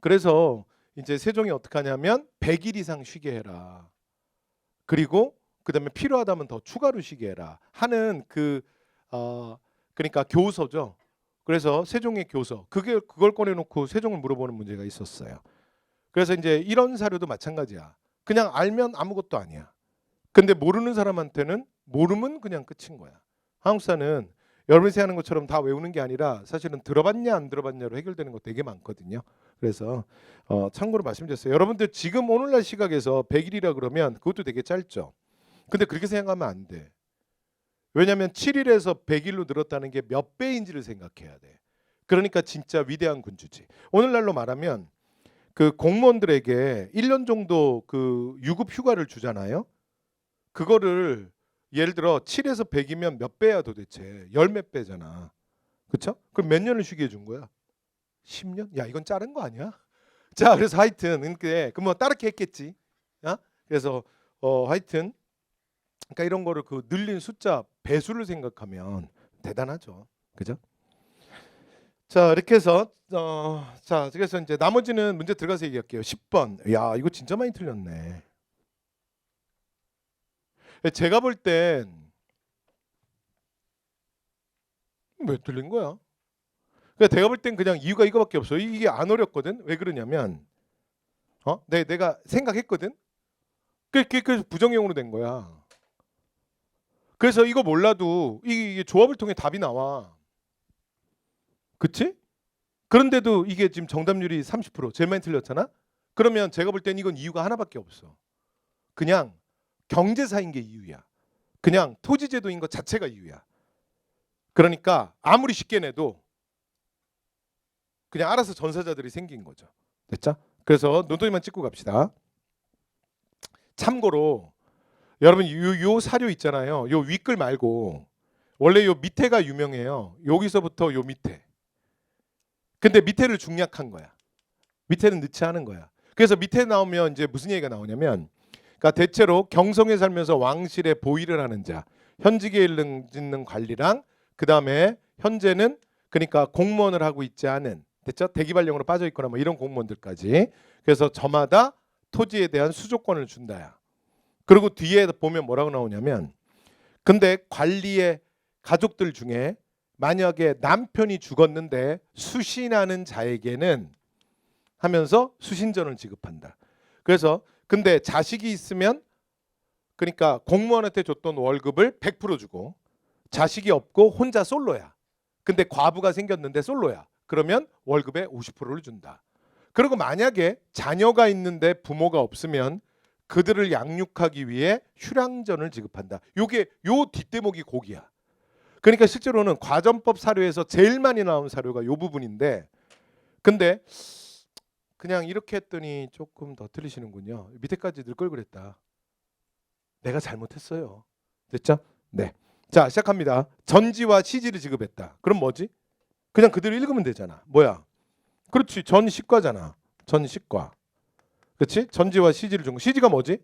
그래서 이제 세종이 어떻게 하냐면 100일 이상 쉬게 해라. 그리고 그다음에 필요하다면 더 추가로 쉬게 해라 하는 그러니까 교서죠. 그래서 세종의 교서 그걸 꺼내놓고 세종을 물어보는 문제가 있었어요. 그래서 이제 이런 사료도 마찬가지야. 그냥 알면 아무것도 아니야. 근데 모르는 사람한테는 모르면 그냥 끝인 거야. 한국사는 여러분이 생각하는 것처럼 다 외우는 게 아니라 사실은 들어봤냐 안 들어봤냐로 해결되는 거 되게 많거든요. 그래서 참고로 말씀드렸어요. 여러분들 지금 오늘날 시각에서 100일이라 그러면 그것도 되게 짧죠. 근데 그렇게 생각하면 안 돼. 왜냐하면 7일에서 100일로 늘었다는 게 몇 배인지를 생각해야 돼. 그러니까 진짜 위대한 군주지. 오늘날로 말하면 그 공무원들에게 1년 정도 그 유급 휴가를 주잖아요. 그거를 예를 들어 7에서 100이면 몇 배야 도대체? 열 몇 배잖아. 그렇죠? 그럼 몇 년을 쉬게 해준 거야? 10년? 야 이건 자른 거 아니야? 자 그래서 하여튼 그럼 뭐 따르게 했겠지. 그래서 하여튼 그러니까 이런 거를 그 늘린 숫자 배수를 생각하면 대단하죠. 그죠? 자 이렇게 해서 자 그래서 이제 나머지는 문제 들어가서 얘기할게요. 10번. 야 이거 진짜 많이 틀렸네. 제가 볼 땐 왜 틀린 거야? 그러니까 제가 볼 땐 그냥 이유가 이거밖에 없어요. 이게 안 어렵거든. 왜 그러냐면 내가 생각했거든. 그래서 부정형으로 된 거야. 그래서 이거 몰라도 이게 조합을 통해 답이 나와. 그치? 그런데도 이게 지금 정답률이 30% 제일 많이 틀렸잖아. 그러면 제가 볼 땐 이건 이유가 하나밖에 없어. 그냥 경제사인 게 이유야. 그냥 토지제도인 것 자체가 이유야. 그러니까 아무리 쉽게 내도 그냥 알아서 전사자들이 생긴 거죠. 됐죠? 그래서 눈덩이만 찍고 갑시다. 참고로 여러분 요 사료 있잖아요. 요 윗글 말고 원래 요 밑에가 유명해요. 여기서부터 요 밑에. 근데 밑에를 중략한 거야. 밑에는 넣지 않은 거야. 그래서 밑에 나오면 이제 무슨 얘기가 나오냐면 그러니까 대체로 경성에 살면서 왕실에 보위를 하는 자, 현직에 있는 관리랑 그다음에 현재는 그러니까 공무원을 하고 있지 않은 됐죠? 대기발령으로 빠져 있거나 뭐 이런 공무원들까지. 그래서 저마다 토지에 대한 수조권을 준다야. 그리고 뒤에 보면 뭐라고 나오냐면 근데 관리의 가족들 중에 만약에 남편이 죽었는데 수신하는 자에게는 하면서 수신전을 지급한다. 그래서 근데 자식이 있으면 그러니까 공무원한테 줬던 월급을 100% 주고 자식이 없고 혼자 솔로야. 근데 과부가 생겼는데 솔로야. 그러면 월급의 50%를 준다. 그리고 만약에 자녀가 있는데 부모가 없으면 그들을 양육하기 위해 휴량전을 지급한다. 요게 요 뒷대목이 고기야. 그러니까 실제로는 과전법 사료에서 제일 많이 나온 사료가 요 부분인데 근데 그냥 이렇게 했더니 조금 더 틀리시는군요. 밑에까지 넣을 걸 그랬다. 내가 잘못했어요. 됐죠? 네. 자 시작합니다. 전지와 시지를 지급했다. 그럼 뭐지? 그냥 그대로 읽으면 되잖아. 뭐야? 그렇지. 전시과잖아. 전시과. 그렇지? 전지와 시지를 준 거. 시지가 뭐지?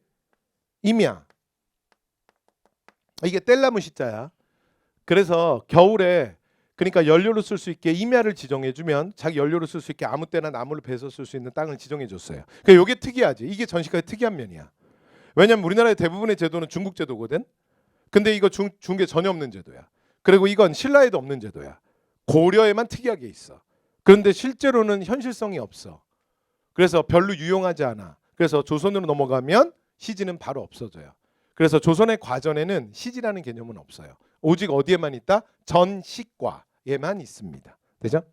임야. 이게 뗄나무 시자야. 그래서 겨울에 그러니까 연료로 쓸 수 있게 임야를 지정해 주면 자기 연료로 쓸 수 있게 아무 때나 나무를 베서 쓸 수 있는 땅을 지정해 줬어요. 그러니까 이게 특이하지. 이게 전시과의 특이한 면이야. 왜냐면 우리나라의 대부분의 제도는 중국 제도거든. 근데 이거 중국에 전혀 없는 제도야. 그리고 이건 신라에도 없는 제도야. 고려에만 특이하게 있어. 그런데 실제로는 현실성이 없어. 그래서 별로 유용하지 않아. 그래서 조선으로 넘어가면 시지는 바로 없어져요. 그래서 조선의 과전에는 시지라는 개념은 없어요. 오직 어디에만 있다? 전시과에만 있습니다. 되죠?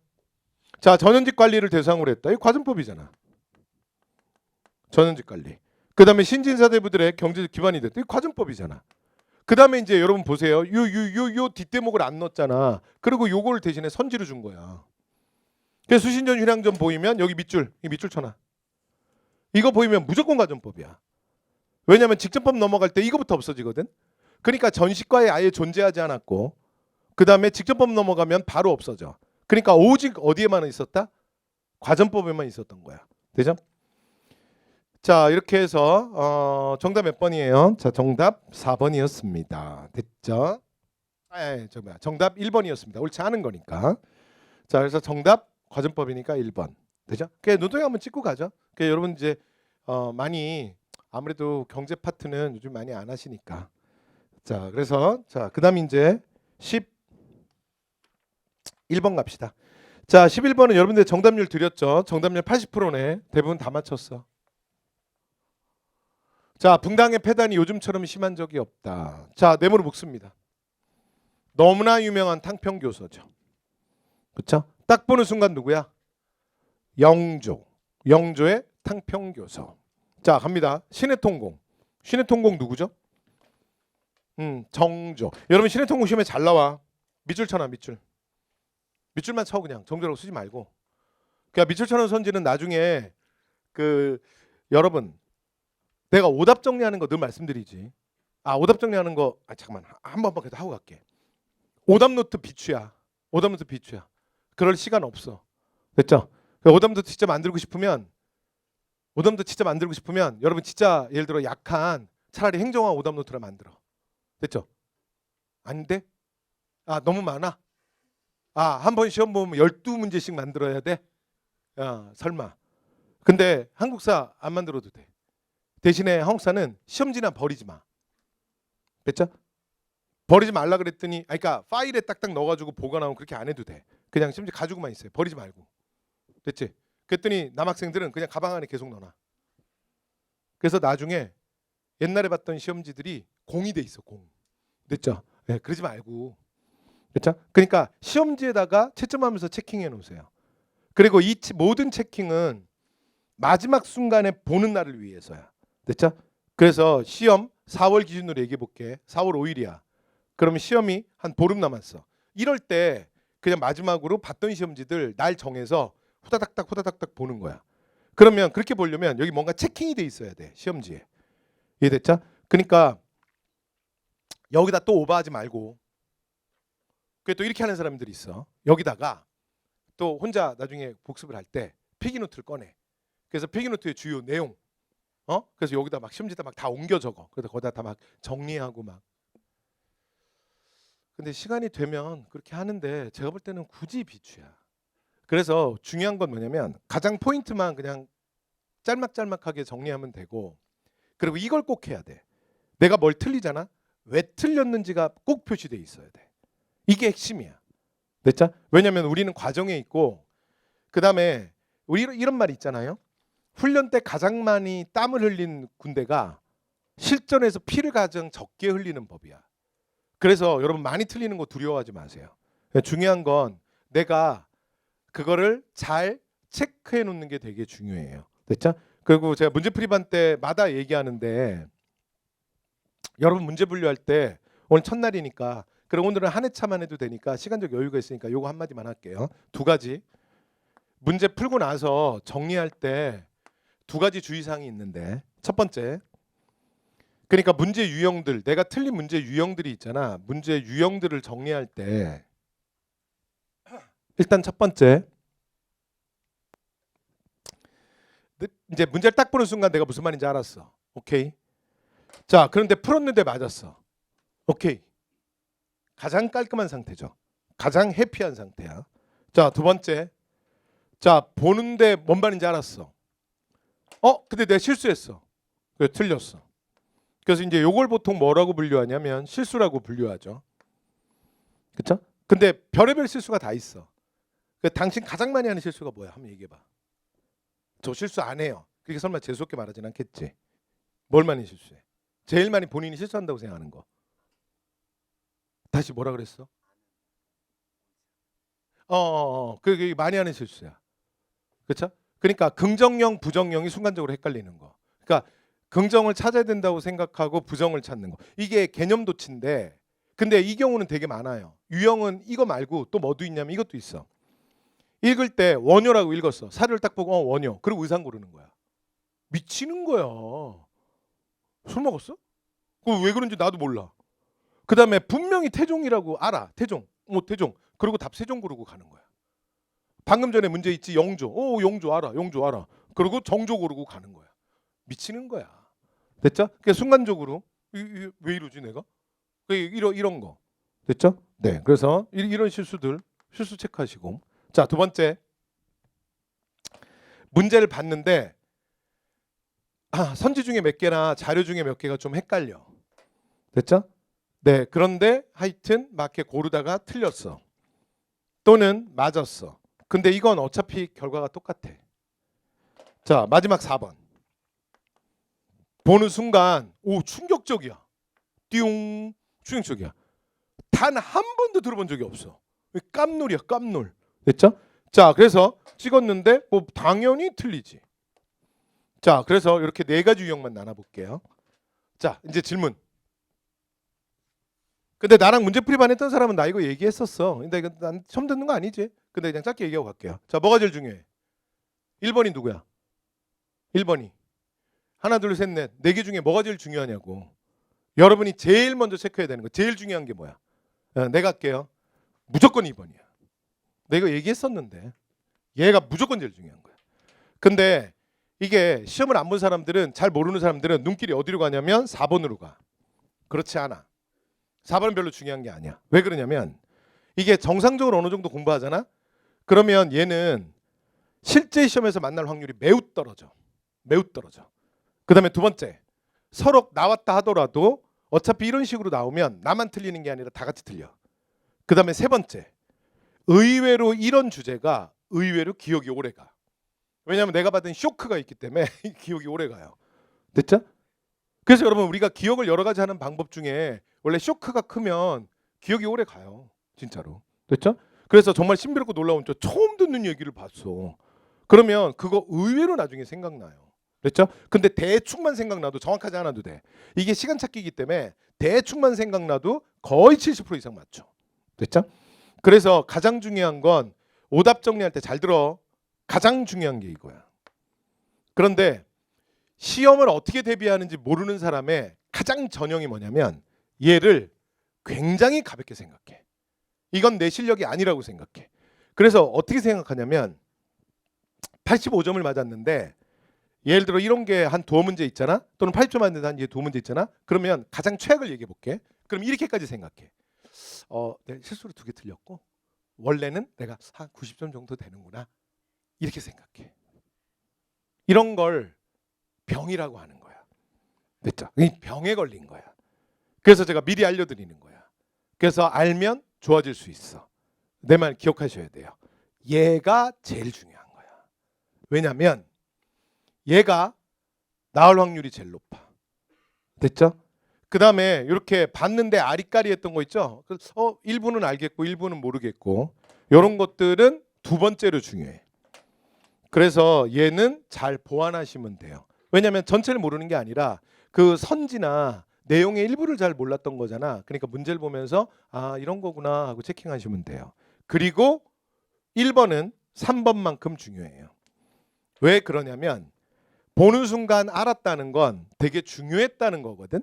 자, 전현직 관리를 대상으로 했다. 이거 과전법이잖아. 전현직 관리. 그 다음에 신진사대부들의 경제적 기반이 됐다. 이거 과전법이잖아. 그 다음에 이제 여러분 보세요. 요 뒷대목을 안 넣었잖아. 그리고 요걸 대신에 선지를 준 거야. 그래서 수신전 휴량전 보이면 여기 밑줄, 이 밑줄 쳐놔. 이거 보이면 무조건 과전법이야. 왜냐하면 직전법 넘어갈 때 이거부터 없어지거든. 그러니까 전시과에 아예 존재하지 않았고 그 다음에 직전법 넘어가면 바로 없어져. 그러니까 오직 어디에만 있었다? 과전법에만 있었던 거야. 되죠? 자 이렇게 해서 정답 몇 번이에요? 자 정답 4번이었습니다. 됐죠? 정답 1번이었습니다. 옳지 않은 거니까. 자, 그래서 정답 과정법이니까 1번. 되죠? 그냥 눈덩이 한번 찍고 가죠. 그 여러분 이제 많이 아무래도 경제 파트는 요즘 많이 안 하시니까. 자, 그래서 자, 그다음 이제 11번 갑시다. 자, 11번은 여러분들 정답률 드렸죠. 정답률 80%네. 대부분 다 맞췄어. 자, 붕당의 폐단이 요즘처럼 심한 적이 없다. 자, 네모로 묶습니다. 너무나 유명한 탕평교서죠. 그렇죠? 딱 보는 순간 누구야? 영조. 영조의 탕평교서. 자, 갑니다. 신해통공. 신해통공 누구죠? 정조. 여러분 신해통공 시험에 잘 나와. 밑줄 쳐놔, 밑줄. 밑줄만 쳐 그냥. 정조라고 쓰지 말고. 그러니까 밑줄 쳐놓은 선지는 나중에 그 여러분 내가 오답 정리하는 거 늘 말씀드리지. 아, 오답 정리하는 거 잠깐만 한 번만 그래도 하고 갈게. 오답 노트 비추야. 오답 노트 비추야. 그럴 시간 없어. 됐죠? 오답 노트 진짜 만들고 싶으면 여러분 진짜 예를 들어 약한 차라리 행정화 오답 노트를 만들어. 됐죠? 안 돼? 아, 너무 많아? 아, 한 번 시험 보면 12문제씩 만들어야 돼? 야, 설마. 근데 한국사 안 만들어도 돼. 대신에 한국사는 시험지나 버리지 마. 됐죠? 버리지 말라 그랬더니 그러니까 파일에 딱딱 넣어가지고 보관하면 그렇게 안 해도 돼. 그냥 시험지 가지고만 있어요. 버리지 말고. 됐지? 그랬더니 남학생들은 그냥 가방 안에 계속 넣어놔. 그래서 나중에 옛날에 봤던 시험지들이 공이 돼 있어. 공. 됐죠? 네, 그러지 말고. 됐죠? 그러니까 시험지에다가 채점하면서 체킹해 놓으세요. 그리고 이 모든 체킹은 마지막 순간에 보는 날을 위해서야. 됐죠? 그래서 시험 4월 기준으로 얘기해 볼게. 4월 5일이야. 그러면 시험이 한 보름 남았어. 이럴 때 그냥 마지막으로 봤던 시험지들 날 정해서 후다닥닥 보는 거야. 그러면 그렇게 보려면 여기 뭔가 체킹이 돼 있어야 돼. 시험지에. 이해됐죠? 그러니까 여기다 또 오버하지 말고. 그게 또 이렇게 하는 사람들이 있어. 여기다가 또 혼자 나중에 복습을 할 때 필기노트를 꺼내. 그래서 필기노트의 주요 내용, 그래서 여기다 막 시험지에다 막 다 옮겨 적어. 그래서 거기다 다 막 정리하고 막. 근데 시간이 되면 그렇게 하는데 제가 볼 때는 굳이 비추야. 그래서 중요한 건 뭐냐면 가장 포인트만 그냥 짤막짤막하게 정리하면 되고, 그리고 이걸 꼭 해야 돼. 내가 뭘 틀리잖아. 왜 틀렸는지가 꼭 표시돼 있어야 돼. 이게 핵심이야. 됐죠? 왜냐면 우리는 과정에 있고, 그 다음에 우리 이런 말이 있잖아요. 훈련 때 가장 많이 땀을 흘린 군대가 실전에서 피를 가장 적게 흘리는 법이야. 그래서 여러분 많이 틀리는 거 두려워하지 마세요. 중요한 건 내가 그거를 잘 체크해 놓는 게 되게 중요해요. 됐죠? 그리고 제가 문제 풀이반 때마다 얘기하는데, 여러분 문제 분류할 때 오늘 첫날이니까, 그리고 오늘은 한 회차만 해도 되니까 시간적 여유가 있으니까 요거 한마디만 할게요. 두 가지. 문제 풀고 나서 정리할 때 두 가지 주의사항이 있는데, 첫 번째, 그러니까 문제 유형들, 내가 틀린 문제 유형들이 있잖아. 문제 유형들을 정리할 때 일단 첫 번째, 이제 문제를 딱 보는 순간 내가 무슨 말인지 알았어. 오케이. 자, 그런데 풀었는데 맞았어. 오케이. 가장 깔끔한 상태죠. 가장 해피한 상태야. 자, 두 번째. 자, 보는데 뭔 말인지 알았어. 근데 내가 실수했어. 그래, 틀렸어. 그래서 이제 요걸 보통 뭐라고 분류하냐면 실수라고 분류하죠. 그렇죠? 근데 별의별 실수가 다 있어. 당신 가장 많이 하는 실수가 뭐야? 한번 얘기해봐. 저 실수 안 해요. 그렇게 설마 재수없게 말하진 않겠지. 뭘 많이 실수해? 제일 많이 본인이 실수한다고 생각하는 거. 다시 뭐라 그랬어? 그게 많이 하는 실수야. 그렇죠? 그러니까 긍정형, 부정형이 순간적으로 헷갈리는 거. 그러니까 긍정을 찾아야 된다고 생각하고 부정을 찾는 거. 이게 개념 도치인데, 근데 이 경우는 되게 많아요. 유형은 이거 말고 또 뭐도 있냐면 이것도 있어. 읽을 때 원효라고 읽었어. 사료를 딱 보고 원효. 그리고 의상 고르는 거야. 미치는 거야. 술 먹었어? 그거 왜 그런지 나도 몰라. 그 다음에 분명히 태종이라고 알아. 태종. 태종. 그리고 답 세종 고르고 가는 거야. 방금 전에 문제 있지. 영조. 영조 알아. 영조 알아. 그리고 정조 고르고 가는 거야. 미치는 거야. 됐죠? 그러니까 순간적으로 왜 이러지 내가? 이런 거. 됐죠? 네. 그래서 이런 실수 체크하시고. 자, 두 번째. 문제를 봤는데 선지 중에 몇 개나 자료 중에 몇 개가 좀 헷갈려. 됐죠? 네, 그런데 하여튼 막 이렇게 고르다가 틀렸어. 또는 맞았어. 근데 이건 어차피 결과가 똑같아. 자, 마지막 4번. 보는 순간 오, 충격적이야. 띠용, 충격적이야. 단 한 번도 들어본 적이 없어. 깜놀이야, 깜놀. 됐죠? 자, 그래서 찍었는데 뭐 당연히 틀리지. 자, 그래서 이렇게 네 가지 유형만 나눠볼게요. 자, 이제 질문. 근데 나랑 문제풀이 했던 사람은 나 이거 얘기했었어. 근데 이거 난 처음 듣는 거 아니지? 근데 그냥 짧게 얘기하고 갈게요. 자, 뭐가 제일 중요해? 1번이 누구야? 1번이. 하나, 둘, 셋, 넷. 네 개 중에 뭐가 제일 중요하냐고. 여러분이 제일 먼저 체크해야 되는 거. 제일 중요한 게 뭐야? 내가 할게요. 무조건 2번이야. 내가 얘기했었는데. 얘가 무조건 제일 중요한 거야. 근데 이게 시험을 안 본 사람들은, 잘 모르는 사람들은 눈길이 어디로 가냐면 4번으로 가. 그렇지 않아. 4번은 별로 중요한 게 아니야. 왜 그러냐면 이게 정상적으로 어느 정도 공부하잖아. 그러면 얘는 실제 시험에서 만날 확률이 매우 떨어져. 매우 떨어져. 그 다음에 두 번째, 서로 나왔다 하더라도 어차피 이런 식으로 나오면 나만 틀리는 게 아니라 다 같이 틀려. 그 다음에 세 번째, 의외로 이런 주제가 의외로 기억이 오래가. 왜냐하면 내가 받은 쇼크가 있기 때문에 기억이 오래가요. 됐죠? 그래서 여러분, 우리가 기억을 여러 가지 하는 방법 중에 원래 쇼크가 크면 기억이 오래 가요. 진짜로. 됐죠? 그래서 정말 신비롭고 놀라운, 저 처음 듣는 얘기를 봤어. 그러면 그거 의외로 나중에 생각나요. 됐죠? 근데 대충만 생각나도 정확하지 않아도 돼. 이게 시간 찾기이기 때문에 대충만 생각나도 거의 70% 이상 맞죠. 됐죠? 그래서 가장 중요한 건 오답 정리할 때 잘 들어. 가장 중요한 게 이거야. 그런데 시험을 어떻게 대비하는지 모르는 사람의 가장 전형이 뭐냐면 얘를 굉장히 가볍게 생각해. 이건 내 실력이 아니라고 생각해. 그래서 어떻게 생각하냐면 85점을 맞았는데 예를 들어 이런 게 한 두어 문제 있잖아. 또는 80점 맞는데 한 두어 문제 있잖아. 그러면 가장 최악을 얘기해 볼게. 그럼 이렇게까지 생각해. 내가 실수로 2개 틀렸고 원래는 내가 한 90점 정도 되는구나. 이렇게 생각해. 이런 걸 병이라고 하는 거야. 됐죠? 이 병에 걸린 거야. 그래서 제가 미리 알려드리는 거야. 그래서 알면 좋아질 수 있어. 내 말 기억하셔야 돼요. 얘가 제일 중요한 거야. 왜냐면 얘가 나올 확률이 제일 높아. 됐죠? 그 다음에 이렇게 봤는데 아리까리했던 거 있죠? 1부는 알겠고 1부는 모르겠고 이런 것들은 두 번째로 중요해. 그래서 얘는 잘 보완하시면 돼요. 왜냐하면 전체를 모르는 게 아니라 그 선지나 내용의 일부를 잘 몰랐던 거잖아. 그러니까 문제를 보면서 아, 이런 거구나 하고 체킹하시면 돼요. 그리고 1번은 3번만큼 중요해요. 왜 그러냐면 보는 순간 알았다는 건 되게 중요했다는 거거든.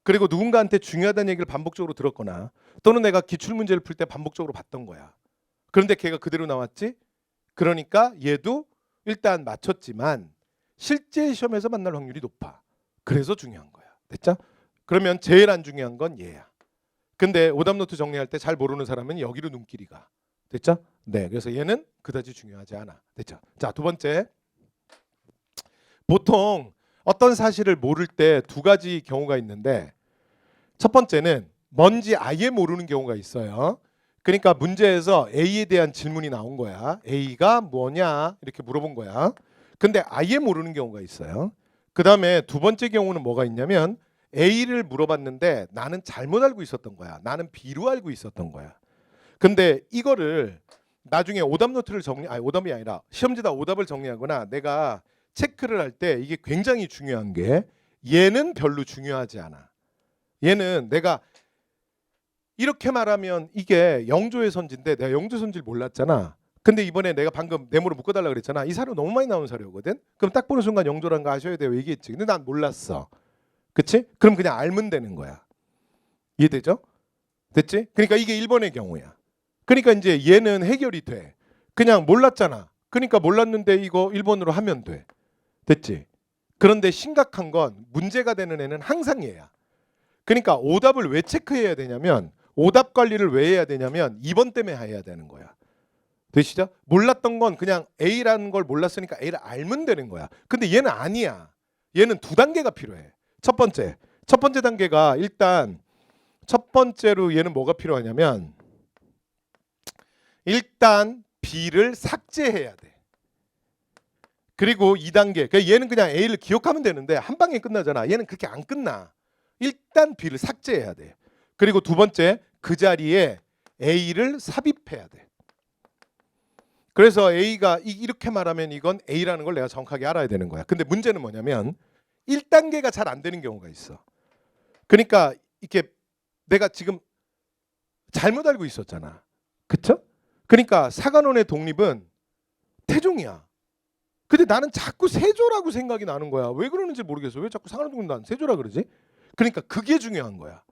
그리고 누군가한테 중요하다는 얘기를 반복적으로 들었거나 또는 내가 기출문제를 풀 때 반복적으로 봤던 거야. 그런데 걔가 그대로 나왔지? 그러니까 얘도 일단 맞췄지만 실제 시험에서 만날 확률이 높아. 그래서 중요한 거야. 됐죠? 그러면 제일 안 중요한 건 얘야. 근데 오답노트 정리할 때 잘 모르는 사람은 여기로 눈길이 가. 됐죠? 네, 그래서 얘는 그다지 중요하지 않아. 됐죠? 자, 두 번째. 보통 어떤 사실을 모를 때 두 가지 경우가 있는데 첫 번째는 뭔지 아예 모르는 경우가 있어요. 그러니까 문제에서 A에 대한 질문이 나온 거야. A가 뭐냐 이렇게 물어본 거야. 근데 아예 모르는 경우가 있어요. 그 다음에 두 번째 경우는 뭐가 있냐면 A를 물어봤는데 나는 잘못 알고 있었던 거야. 나는 B로 알고 있었던 거야. 근데 이거를 나중에 오답 노트를 오답이 아니라 시험지다 오답을 정리하거나 내가 체크를 할 때 이게 굉장히 중요한 게 얘는 별로 중요하지 않아. 얘는 내가 이렇게 말하면 이게 영조의 선지인데 내가 영조 선지를 몰랐잖아. 근데 이번에 내가 방금 네모로 묶어달라 그랬잖아. 이 사료 너무 많이 나온 사료거든. 그럼 딱 보는 순간 영조란 거 아셔야 돼요. 얘기했지. 근데 난 몰랐어. 그치? 그럼 그냥 알면 되는 거야. 이해되죠? 됐지? 그러니까 이게 1번의 경우야. 그러니까 이제 얘는 해결이 돼. 그냥 몰랐잖아. 그러니까 몰랐는데 이거 1번으로 하면 돼. 됐지? 그런데 심각한 건 문제가 되는 애는 항상 얘야. 그러니까 오답을 왜 체크해야 되냐면 오답 관리를 왜 해야 되냐면 2번 때문에 해야 되는 거야. 되시죠? 몰랐던 건 그냥 A라는 걸 몰랐으니까 A를 알면 되는 거야. 근데 얘는 아니야. 얘는 두 단계가 필요해. 첫 번째 단계가 일단 첫 번째로 얘는 뭐가 필요하냐면 일단 B를 삭제해야 돼. 그리고 2단계. 그러니까 얘는 그냥 A를 기억하면 되는데 한 방에 끝나잖아. 얘는 그렇게 안 끝나. 일단 B를 삭제해야 돼. 그리고 두 번째, 그 자리에 A를 삽입해야 돼. 그래서 A가 이렇게 말하면 이건 A라는 걸 내가 정확하게 알아야 되는 거야. 근데 문제는 뭐냐면 1단계가 잘 안 되는 경우가 있어. 그러니까 이렇게 내가 지금 잘못 알고 있었잖아. 그쵸? 그러니까 사간원의 독립은 태종이야. 근데 나는 자꾸 세조라고 생각이 나는 거야. 왜 그러는지 모르겠어. 왜 자꾸 사간원의 독립 난 세조라 그러지? 그러니까 그게 중요한 거야.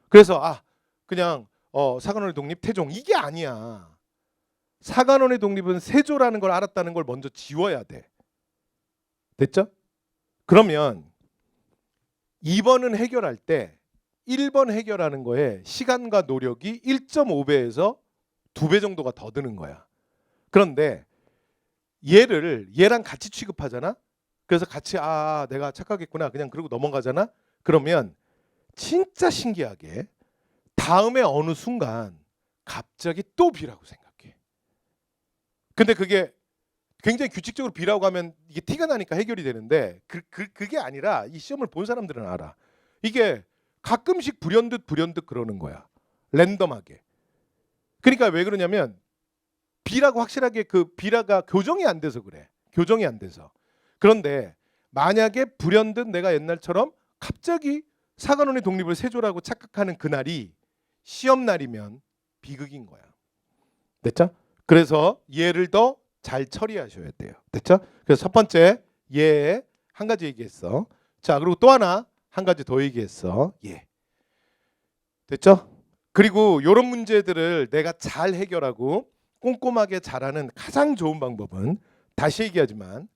그래서 그냥 사간원의 독립 태종 이게 아니야. 사간원의 독립은 세조라는 걸 알았다는 걸 먼저 지워야 돼. 됐죠? 그러면 2번은 해결할 때 1번 해결하는 거에 시간과 노력이 1.5배에서 2배 정도가 더 드는 거야. 그런데 얘랑 같이 취급하잖아. 그래서 같이 내가 착각했구나 그냥 그러고 넘어가잖아. 그러면 진짜 신기하게 다음에 어느 순간 갑자기 또 B라고 생각해. 근데 그게 굉장히 규칙적으로 B라고 하면 이게 티가 나니까 해결이 되는데 그게 아니라 이 시험을 본 사람들은 알아. 이게 가끔씩 불현듯 그러는 거야. 랜덤하게. 그러니까 왜 그러냐면 B라고 확실하게 그 B라가 교정이 안 돼서 그래. 교정이 안 돼서. 그런데 만약에 불현듯 내가 옛날처럼 갑자기 사간원의 독립을 세조라고 착각하는 그날이 시험 날이면 비극인 거야. 됐죠? 그래서 얘를 더 잘 처리하셔야 돼요. 됐죠? 그래서 첫 번째 얘 한 가지 얘기했어. 자, 그리고 또 한 가지 더 얘기했어. 얘. 됐죠? 그리고 이런 문제들을 내가 잘 해결하고 꼼꼼하게 잘하는 가장 좋은 방법은 다시 얘기하지만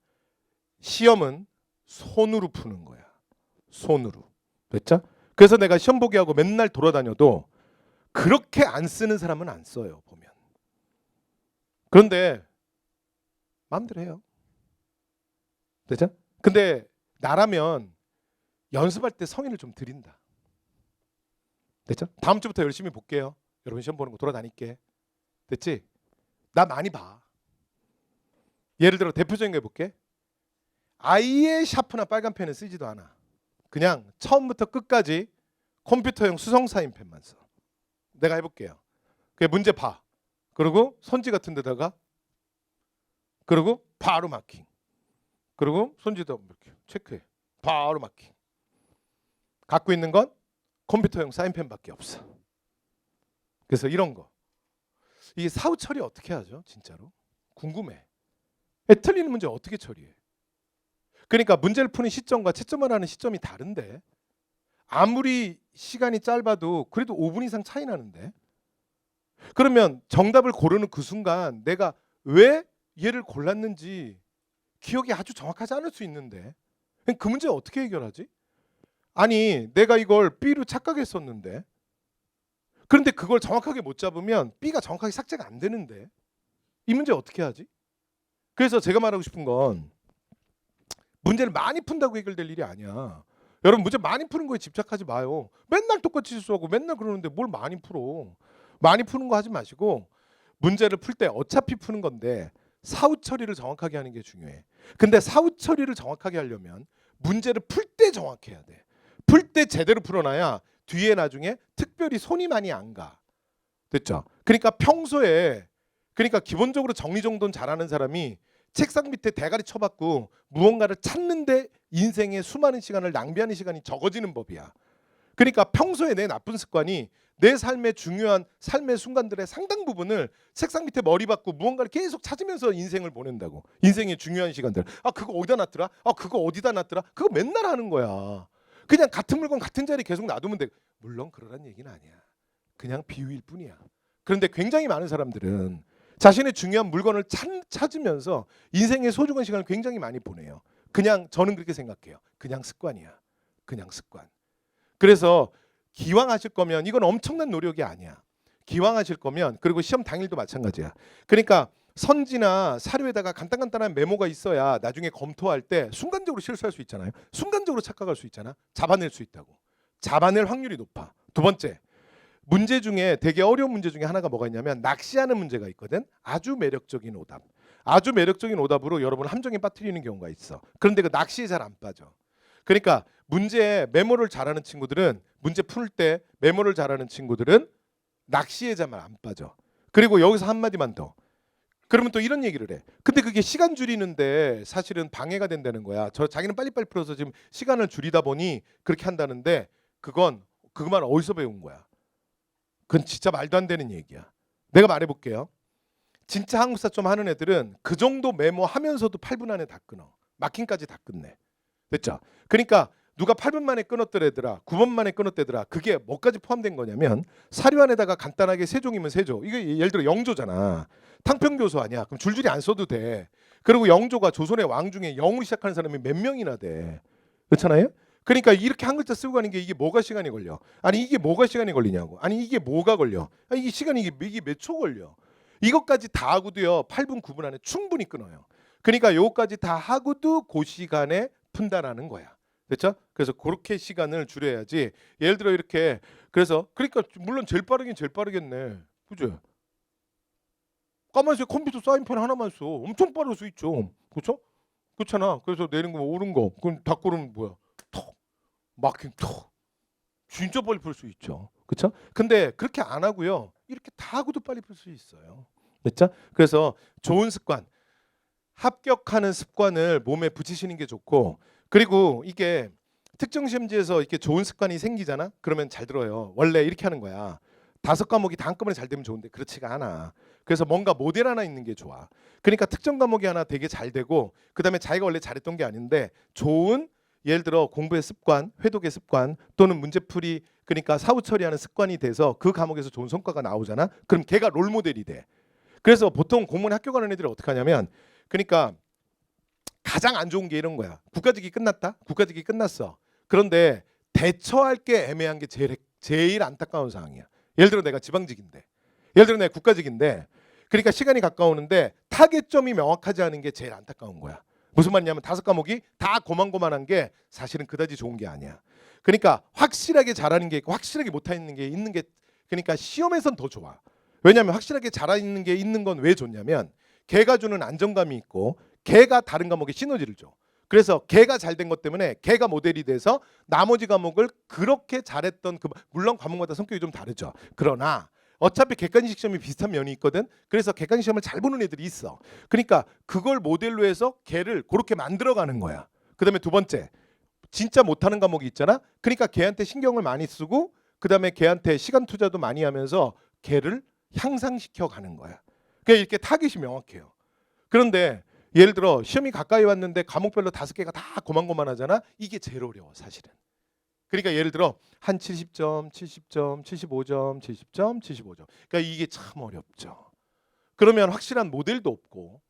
시험은 손으로 푸는 거야. 손으로. 됐죠? 그래서 내가 시험 보기 하고 맨날 돌아다녀도 그렇게 안 쓰는 사람은 안 써요. 보면. 그런데 마음대로 해요. 됐죠? 근데 나라면 연습할 때 성의를 좀 드린다. 됐죠? 다음 주부터 열심히 볼게요. 여러분 시험 보는 거 돌아다닐게. 됐지? 나 많이 봐. 예를 들어 대표적인 거 해볼게. 아예 샤프나 빨간 펜을 쓰지도 않아. 그냥 처음부터 끝까지 컴퓨터용 수성 사인펜만 써. 내가 해볼게요. 그 문제 봐. 그리고 선지 같은 데다가 그리고 바로 마킹. 그리고 손지도 이렇게 체크해. 바로 마킹. 갖고 있는 건 컴퓨터용 사인펜밖에 없어. 그래서 이런 거. 이게 사후 처리 어떻게 하죠? 진짜로? 궁금해. 틀리는 문제 어떻게 처리해? 그러니까 문제를 푸는 시점과 채점을 하는 시점이 다른데 아무리 시간이 짧아도 그래도 5분 이상 차이 나는데 그러면 정답을 고르는 그 순간 내가 왜 얘를 골랐는지 기억이 아주 정확하지 않을 수 있는데 그 문제 어떻게 해결하지? 아니 내가 이걸 B로 착각했었는데 그런데 그걸 정확하게 못 잡으면 B가 정확하게 삭제가 안 되는데 이 문제 어떻게 하지? 그래서 제가 말하고 싶은 건 문제를 많이 푼다고 해결될 일이 아니야. 여러분 문제 많이 푸는 거에 집착하지 마요. 맨날 똑같이 실수하고 맨날 그러는데 뭘 많이 풀어. 많이 푸는 거 하지 마시고 문제를 풀 때 어차피 푸는 건데 사후 처리를 정확하게 하는 게 중요해. 근데 사후 처리를 정확하게 하려면 문제를 풀 때 정확해야 돼. 풀 때 제대로 풀어놔야 뒤에 나중에 특별히 손이 많이 안 가. 됐죠? 그러니까 평소에 그러니까 기본적으로 정리정돈 잘하는 사람이 책상 밑에 대가리 쳐박고 무언가를 찾는데 인생의 수많은 시간을 낭비하는 시간이 적어지는 법이야. 그러니까 평소에 내 나쁜 습관이 내 삶의 중요한 삶의 순간들의 상당 부분을 책상 밑에 머리 박고 무언가를 계속 찾으면서 인생을 보낸다고. 인생의 중요한 시간들. 그거 어디다 놨더라? 그거 어디다 놨더라? 그거 맨날 하는 거야. 그냥 같은 물건 같은 자리에 계속 놔두면 돼. 물론 그러란 얘기는 아니야. 그냥 비유일 뿐이야. 그런데 굉장히 많은 사람들은 자신의 중요한 물건을 찾으면서 인생의 소중한 시간을 굉장히 많이 보내요. 그냥 저는 그렇게 생각해요. 그냥 습관이야. 그냥 습관. 그래서 기왕 하실 거면 이건 엄청난 노력이 아니야. 기왕 하실 거면, 그리고 시험 당일도 마찬가지야. 그러니까 선지나 사료에다가 간단간단한 메모가 있어야 나중에 검토할 때 순간적으로 실수할 수 있잖아요. 순간적으로 착각할 수 있잖아. 잡아낼 수 있다고. 잡아낼 확률이 높아. 두 번째, 문제 중에 되게 어려운 문제 중에 하나가 뭐가 있냐면 낚시하는 문제가 있거든. 아주 매력적인 오답. 아주 매력적인 오답으로 여러분 함정에 빠뜨리는 경우가 있어. 그런데 그 낚시에 잘 안 빠져. 그러니까 문제 메모를 잘하는 친구들은, 문제 풀 때 메모를 잘하는 친구들은 낚시에 잘 안 빠져. 그리고 여기서 한마디만 더. 그러면 또 이런 얘기를 해. 근데 그게 시간 줄이는데 사실은 방해가 된다는 거야. 자기는 빨리빨리 풀어서 지금 시간을 줄이다 보니 그렇게 한다는데, 그건 그 말 어디서 배운 거야? 그건 진짜 말도 안 되는 얘기야. 내가 말해볼게요. 진짜 한국사 좀 하는 애들은 그 정도 메모하면서도 8분 안에 다 끊어. 마킹까지 다 끝내. 됐죠? 그러니까 누가 8분 만에 끊었더래더라, 9분 만에 끊었대더라. 그게 뭐까지 포함된 거냐면 사료 안에다가 간단하게 세 종이면 세 조. 이게 예를 들어 영조잖아. 탕평교수 아니야. 그럼 줄줄이 안 써도 돼. 그리고 영조가 조선의 왕 중에 영으로 시작하는 사람이 몇 명이나 돼. 그렇잖아요? 그러니까 이렇게 한 글자 쓰고 가는 게 이게 뭐가 시간이 걸려? 아니 이게 뭐가 시간이 걸리냐고. 아니 이게 뭐가 걸려? 아니 이게 시간이 이게 몇 초 걸려? 이것까지 다 하고도요 8분 9분 안에 충분히 끊어요. 그러니까 요거까지 다 하고도 그 시간에 푼다라는 거야. 됐죠? 그래서 그렇게 시간을 줄여야지. 예를 들어 이렇게, 그래서 그러니까 물론 제일 빠르긴 제일 빠르겠네. 그죠? 까만색 컴퓨터 사인펜 하나만 써. 엄청 빠를 수 있죠. 그렇죠? 그렇잖아. 그래서 내린 거 오른 거. 그럼 닭고르면 뭐야? 톡. 마킹 톡. 진짜 빨리 풀 수 있죠. 그렇죠? 근데 그렇게 안 하고요. 이렇게 다 하고도 빨리 풀 수 있어요. 됐죠? 그래서 좋은 습관, 합격하는 습관을 몸에 붙이시는 게 좋고, 그리고 이게 특정 시험지에서 이렇게 좋은 습관이 생기잖아. 그러면 잘 들어요. 원래 이렇게 하는 거야. 5과목이 다 한꺼번에 잘 되면 좋은데 그렇지가 않아. 그래서 뭔가 모델 하나 있는 게 좋아. 그러니까 특정 과목이 하나 되게 잘 되고, 그다음에 자기가 원래 잘했던 게 아닌데 좋은, 예를 들어 공부의 습관, 회독의 습관, 또는 문제풀이, 그러니까 사후 처리하는 습관이 돼서 그 과목에서 좋은 성과가 나오잖아. 그럼 걔가 롤 모델이 돼. 그래서 보통 공무원에 학교 가는 애들이 어떻게 하냐면, 그러니까 가장 안 좋은 게 이런 거야. 국가직이 끝났다. 국가직이 끝났어. 그런데 대처할 게 애매한 게 제일 안타까운 상황이야. 예를 들어 내가 지방직인데, 예를 들어 내가 국가직인데, 그러니까 시간이 가까우는데 타겟점이 명확하지 않은 게 제일 안타까운 거야. 무슨 말이냐면 5과목이 다 고만고만한 게 사실은 그다지 좋은 게 아니야. 그러니까 확실하게 잘하는 게 있고 확실하게 못하는 게 있는 게, 그러니까 시험에선 더 좋아. 왜냐하면 확실하게 잘하는 게 있는 건 왜 좋냐면 걔가 주는 안정감이 있고 걔가 다른 과목에 시너지를 줘. 그래서 걔가 잘 된 것 때문에 걔가 모델이 돼서 나머지 과목을 그렇게 잘했던 물론 과목마다 성격이 좀 다르죠. 그러나 어차피 객관식 시험이 비슷한 면이 있거든. 그래서 객관식 시험을 잘 보는 애들이 있어. 그러니까 그걸 모델로 해서 걔를 그렇게 만들어가는 거야. 그다음에 두 번째, 진짜 못하는 과목이 있잖아. 그러니까 걔한테 신경을 많이 쓰고 그다음에 걔한테 시간 투자도 많이 하면서 걔를 향상시켜 가는 거야. 그러니까 이렇게 타깃이 명확해요. 그런데 예를 들어 시험이 가까이 왔는데 과목별로 5개가 다 고만고만하잖아. 이게 제일 어려워 사실은. 그러니까 예를 들어 한 70점, 70점, 75점, 70점, 75점. 그러니까 이게 참 어렵죠. 그러면 확실한 모델도 없고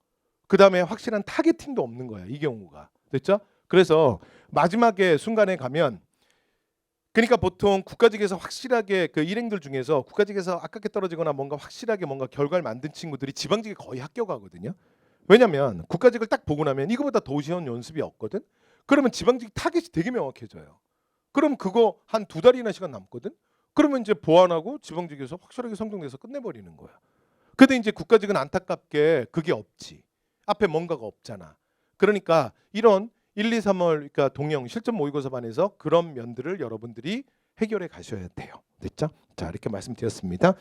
그다음에 확실한 타겟팅도 없는 거야. 이 경우가. 됐죠? 그래서 마지막에 순간에 가면, 그러니까 보통 국가직에서 확실하게 그 일행들 중에서 국가직에서 아깝게 떨어지거나 뭔가 확실하게 뭔가 결과를 만든 친구들이 지방직에 거의 합격하거든요. 왜냐면 국가직을 딱 보고 나면 이거보다 더 쉬운 연습이 없거든. 그러면 지방직 타겟이 되게 명확해져요. 그럼 그거 한 2달이나 시간 남거든. 그러면 이제 보완하고 지방직에서 확실하게 성공돼서 끝내버리는 거야. 근데 이제 국가직은 안타깝게 그게 없지. 앞에 뭔가가 없잖아. 그러니까 이런 1, 2, 3월 그러니까 동영 실전 모의고사 반에서 그런 면들을 여러분들이 해결해 가셔야 돼요. 됐죠? 자, 이렇게 말씀드렸습니다.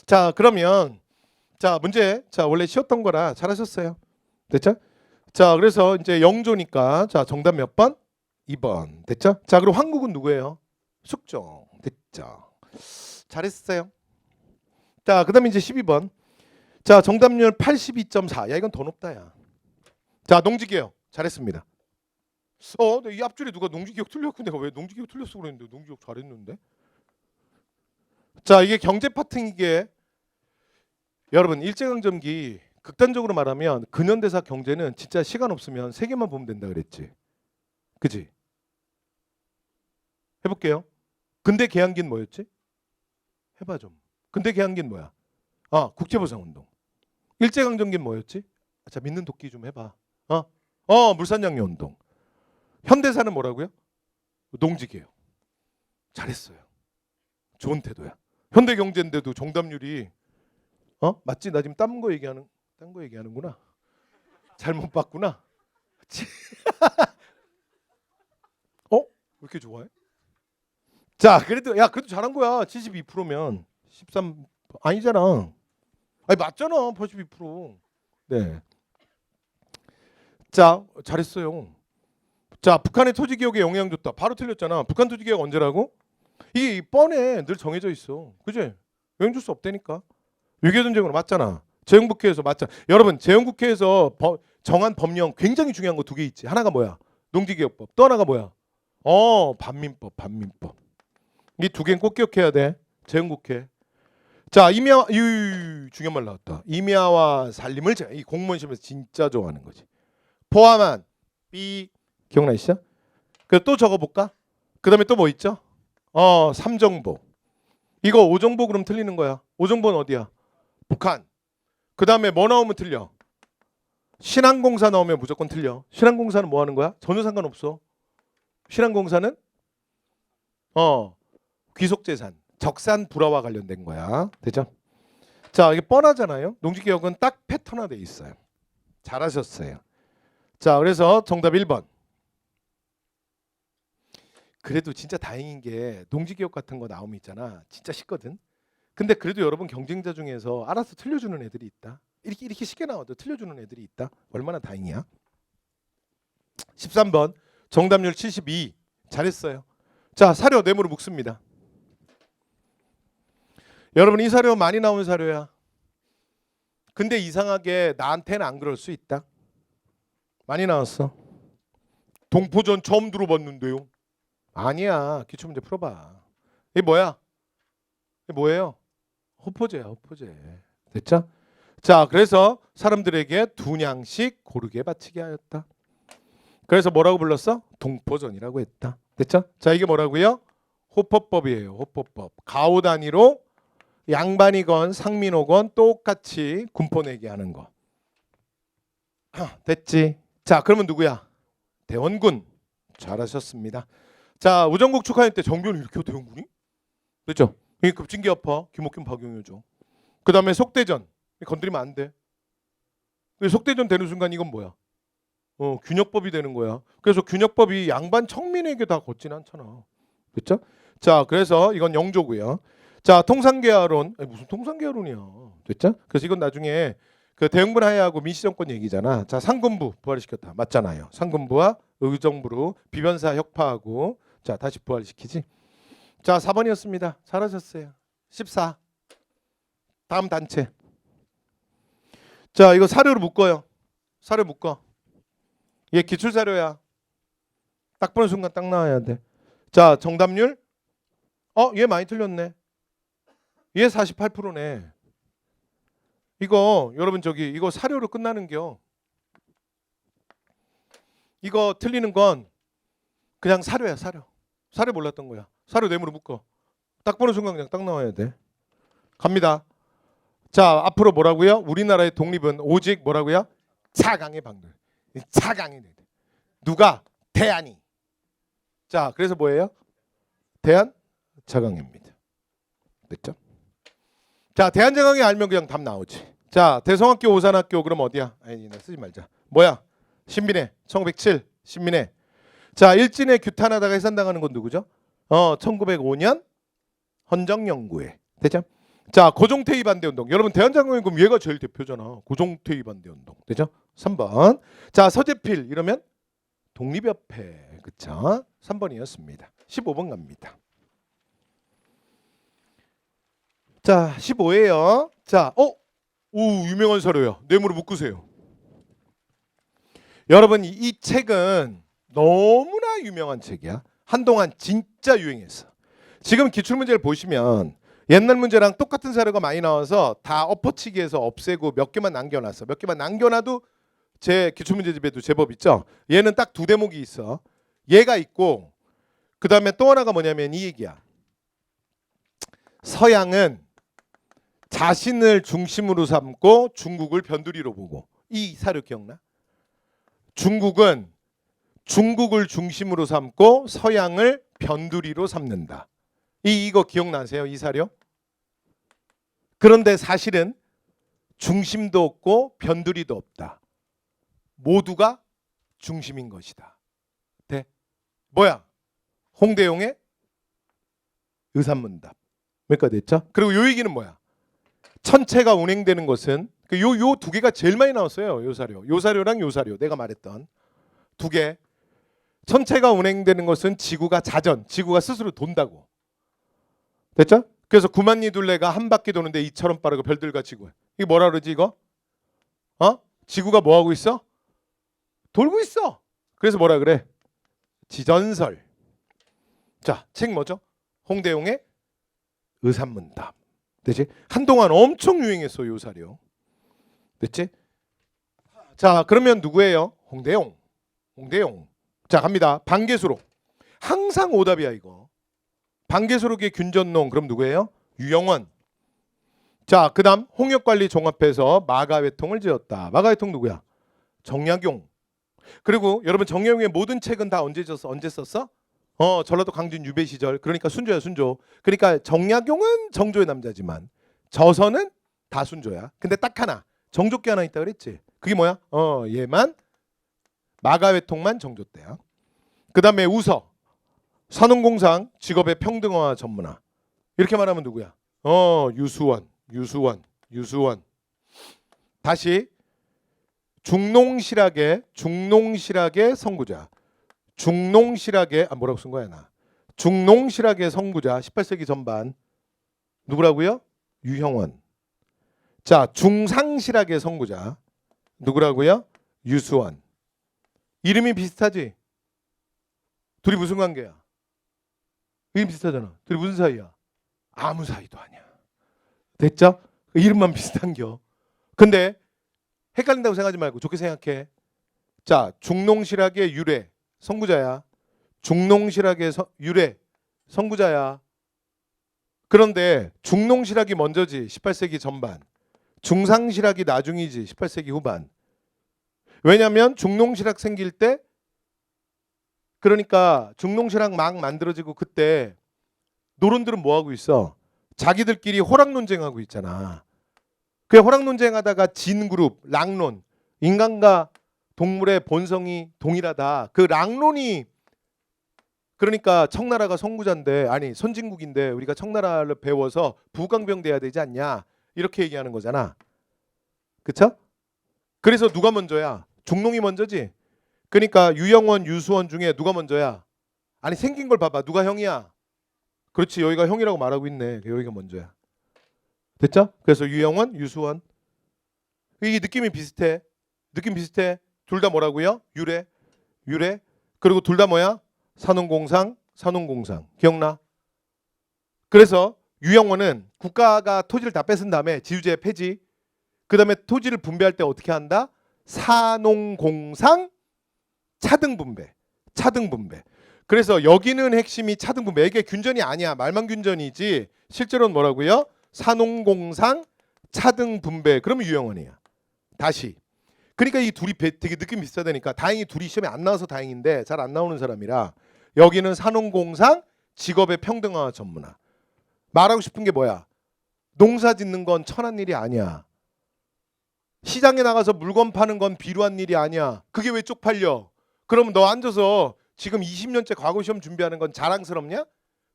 자, 그러면 자, 문제. 자, 원래 쉬웠던 거라 잘하셨어요. 됐죠? 자, 그래서 이제 영조니까 자, 정답 몇 번? 2번. 됐죠? 자, 그리고 황국은 누구예요? 숙종. 됐죠? 잘했어요. 자, 그다음에 이제 12번. 자, 정답률 82.4. 야, 이건 더 높다, 야. 자, 농지기억. 잘했습니다. 근데 이 앞줄에 누가 농지기억 틀렸고 내가 왜 농지기억 틀렸어 그랬는데 농지기억 잘했는데. 자, 이게 경제 파트. 이게 여러분 일제강점기 극단적으로 말하면 근현대사 경제는 진짜 시간 없으면 세 개만 보면 된다 그랬지. 그지? 해볼게요. 근대 개항기는 뭐였지? 해봐 좀. 근대 개항기는 뭐야? 국제보상운동. 일제강점기는 뭐였지? 자, 믿는 도끼 좀 해봐. 물산양요운동. 현대사는 뭐라고요? 농지개혁. 잘했어요. 좋은 태도야. 현대경제인데도 정답률이 맞지? 나 지금 딴 거 얘기하는구나. 잘못 봤구나. 왜 이렇게 좋아해? 자, 그래도 잘한 거야. 72%면 13 아니잖아. 아니 맞잖아. 82%. 네. 자, 잘했어요. 자, 북한의 토지 개혁에 영향 줬다. 바로 틀렸잖아. 북한 토지 개혁 언제라고? 이게 뻔해. 늘 정해져 있어. 그지? 영향 줄 수 없다니까. 6.25 전쟁으로 맞잖아. 재헌국회에서 맞잖아. 여러분, 재헌국회에서 정한 법령 굉장히 중요한 거 두 개 있지. 하나가 뭐야? 농지개혁법. 또 하나가 뭐야? 반민법. 이 두 개는 꼭 기억해야 돼. 재헌국회. 자, 중요한 말 나왔다. 임야와 산림을 제가 이 공무원 시험에서 진짜 좋아하는 거지. 포함한 기억나시죠? 그래서 또 적어볼까? 그 다음에 또 뭐 있죠? 삼정보. 이거 오정보 그럼 틀리는 거야. 오정보는 어디야? 북한. 그 다음에 뭐 나오면 틀려? 신한공사 나오면 무조건 틀려. 신한공사는 뭐 하는 거야? 전혀 상관없어. 신한공사는 귀속재산, 적산 불화와 관련된 거야. 되죠? 자, 이게 뻔하잖아요. 농지개혁은 딱 패턴화돼 있어요. 잘하셨어요. 자, 그래서 정답 1번. 그래도 진짜 다행인 게 농지개혁 같은 거 나오면 있잖아. 진짜 쉽거든. 근데 그래도 여러분 경쟁자 중에서 알아서 틀려주는 애들이 있다. 이렇게 쉽게 나와도 틀려주는 애들이 있다. 얼마나 다행이야. 13번 정답률 72. 잘했어요. 자, 사료 뇌물을 묵습니다. 여러분 이 사료 많이 나온 사료야. 근데 이상하게 나한테는 안 그럴 수 있다. 많이 나왔어. 동포전 처음 들어봤는데요. 아니야. 기출문제 풀어봐. 이게 뭐야? 이게 뭐예요? 호포제야. 호포제. 됐죠? 자, 그래서 사람들에게 두냥씩 고르게 바치게 하였다. 그래서 뭐라고 불렀어? 동포전이라고 했다. 됐죠? 자, 이게 뭐라고요? 호포법이에요. 호포법. 가오 단위로 양반이건 상민호건 똑같이 군포 내게 하는 거. 됐지? 자, 그러면 누구야? 대원군. 잘하셨습니다. 자, 우정국 축하할 때 정변이 이렇게 대원군이? 됐죠? 이 급진기아파 김옥균 박용효죠. 그 다음에 속대전. 건드리면 안 돼. 속대전 되는 순간 이건 뭐야? 균역법이 되는 거야. 그래서 균역법이 양반 청민에게 다 걷진 않잖아. 그렇죠? 자, 그래서 이건 영조고요. 자, 통상계화론. 무슨 통상계화론이야. 됐죠? 그래서 이건 나중에 그 대응분 하야하고 민시정권 얘기잖아. 자, 상군부 부활시켰다. 맞잖아요. 상군부와 의정부로 비변사 혁파하고 자, 다시 부활시키지. 자, 4번이었습니다. 잘하셨어요. 14. 다음 단체. 자, 이거 사료로 묶어요. 사료 묶어. 얘 기출 사료야. 딱 보는 순간 딱 나와야 돼. 자, 정답률. 얘 많이 틀렸네. 얘 48%네. 이거 여러분 이거 사료로 끝나는겨. 이거 틀리는 건 그냥 사료야, 사료. 사료 몰랐던 거야. 사료 뇌물로 묶어. 딱 보는 순간 그냥 딱 나와야 돼. 갑니다. 자, 앞으로 뭐라고요? 우리나라의 독립은 오직 뭐라고요? 차강의 방들. 차강이 돼. 누가? 대안이. 자, 그래서 뭐예요? 대안 차강입니다. 됐죠? 자, 대안 차강이 알면 그냥 답 나오지. 자, 대성학교 오산학교 그럼 어디야? 아니, 나 쓰지 말자. 뭐야? 신민회 1907 신민회. 자, 일진에 규탄하다가 해산당하는 건 누구죠? 1905년 헌정연구회. 됐죠? 자, 고종퇴위 반대운동. 여러분 대한장관이 그럼 얘가 제일 대표잖아. 고종퇴위 반대운동. 되죠? 3번. 자, 서재필 이러면 독립협회. 그쵸? 3번이었습니다. 15번 갑니다. 자, 15예요. 자, 유명한 사료야. 뇌물을 묶으세요. 여러분 이 책은 너무나 유명한 책이야. 한동안 진짜 유행했어. 지금 기출문제를 보시면 옛날 문제랑 똑같은 사료가 많이 나와서 다 엎어치기해서 없애고 몇 개만 남겨놨어. 몇 개만 남겨놔도 제 기출문제집에도 제법 있죠. 얘는 딱 두 대목이 있어. 얘가 있고 그 다음에 또 하나가 뭐냐면 이 얘기야. 서양은 자신을 중심으로 삼고 중국을 변두리로 보고. 이 사료 기억나? 중국은 중국을 중심으로 삼고 서양을 변두리로 삼는다. 이거 기억나세요? 이 사료? 그런데 사실은 중심도 없고 변두리도 없다. 모두가 중심인 것이다. 네. 뭐야? 홍대용의 의산문답. 몇 가지 됐죠? 그리고 요 얘기는 뭐야? 천체가 운행되는 것은 요 두 개가 제일 많이 나왔어요. 요 사료. 요 사료랑 요 사료. 내가 말했던 두 개. 천체가 운행되는 것은 지구가 지구가 스스로 돈다고. 됐죠? 그래서 구만리 둘레가 한 바퀴 도는데 이처럼 빠르고 별들과 지구. 이게 뭐라 그러지 이거? 지구가 뭐 하고 있어? 돌고 있어. 그래서 뭐라 그래? 지전설. 자, 책 뭐죠? 홍대용의 의산문답. 됐지? 한동안 엄청 유행했어 요 사료. 됐지? 자, 그러면 누구예요? 홍대용. 자, 갑니다. 반개수록. 항상 오답이야 이거. 반개수록의 균전농. 그럼 누구예요? 유영원. 자, 그다음 홍역관리 종합해서 마가회통을 지었다. 마가회통 누구야? 정약용. 그리고 여러분 정약용의 모든 책은 다 언제 썼어? 전라도 강진 유배 시절. 그러니까 순조야 순조. 그러니까 정약용은 정조의 남자지만 저서는 다 순조야. 근데 딱 하나 정조께 하나 있다 그랬지. 그게 뭐야? 얘만 마가회통만 정조 때야. 그다음에 우서 산업공상 직업의 평등화 전문화. 이렇게 말하면 누구야? 유수원. 다시 중농실학의 선구자. 뭐라고 쓴 거야 나. 중농실학의 선구자 18세기 전반 누구라고요? 유형원. 자, 중상실학의 선구자 누구라고요? 유수원. 이름이 비슷하지? 둘이 무슨 관계야? 이름 비슷하잖아. 둘이 무슨 사이야? 아무 사이도 아니야. 됐죠? 이름만 비슷한겨. 근데 헷갈린다고 생각하지 말고 좋게 생각해. 자, 중농실학의 유래 선구자야. 중농실학의 유래 선구자야. 그런데 중농실학이 먼저지 18세기 전반. 중상실학이 나중이지 18세기 후반. 왜냐하면 중농실학 생길 때 그러니까 중농실학 막 만들어지고 그때 노론들은 뭐 하고 있어? 자기들끼리 호락 논쟁하고 있잖아. 그 호락 논쟁하다가 진 그룹 락론, 인간과 동물의 본성이 동일하다. 그 락론이 그러니까 청나라가 선구자인데 아니 선진국인데 우리가 청나라를 배워서 부강병 돼야 되지 않냐 이렇게 얘기하는 거잖아. 그쵸? 그래서 누가 먼저야? 중농이 먼저지. 그러니까 유영원, 유수원 중에 누가 먼저야? 아니 생긴 걸 봐봐. 누가 형이야? 그렇지. 여기가 형이라고 말하고 있네. 여기가 먼저야. 됐죠? 그래서 유영원, 유수원. 이게 느낌이 비슷해. 둘 다 뭐라고요? 유래. 그리고 둘 다 뭐야? 산업공상. 기억나? 그래서 유영원은 국가가 토지를 다 뺏은 다음에 지주제 폐지. 그 다음에 토지를 분배할 때 어떻게 한다? 산업공상 차등분배. 그래서 여기는 핵심이 차등분배. 이게 균전이 아니야. 말만 균전이지. 실제로는 뭐라고요? 산업공상 차등분배. 그러면 유영원이야. 다시. 그러니까 이 둘이 되게 느낌 비슷하다니까. 다행히 둘이 시험에 안 나와서 다행인데 잘 안 나오는 사람이라 여기는 산업공상 직업의 평등화 전문화. 말하고 싶은 게 뭐야? 농사 짓는 건 천한 일이 아니야. 시장에 나가서 물건 파는 건 비루한 일이 아니야. 그게 왜 쪽팔려? 그러면 너 앉아서 지금 20년째 과거 시험 준비하는 건 자랑스럽냐?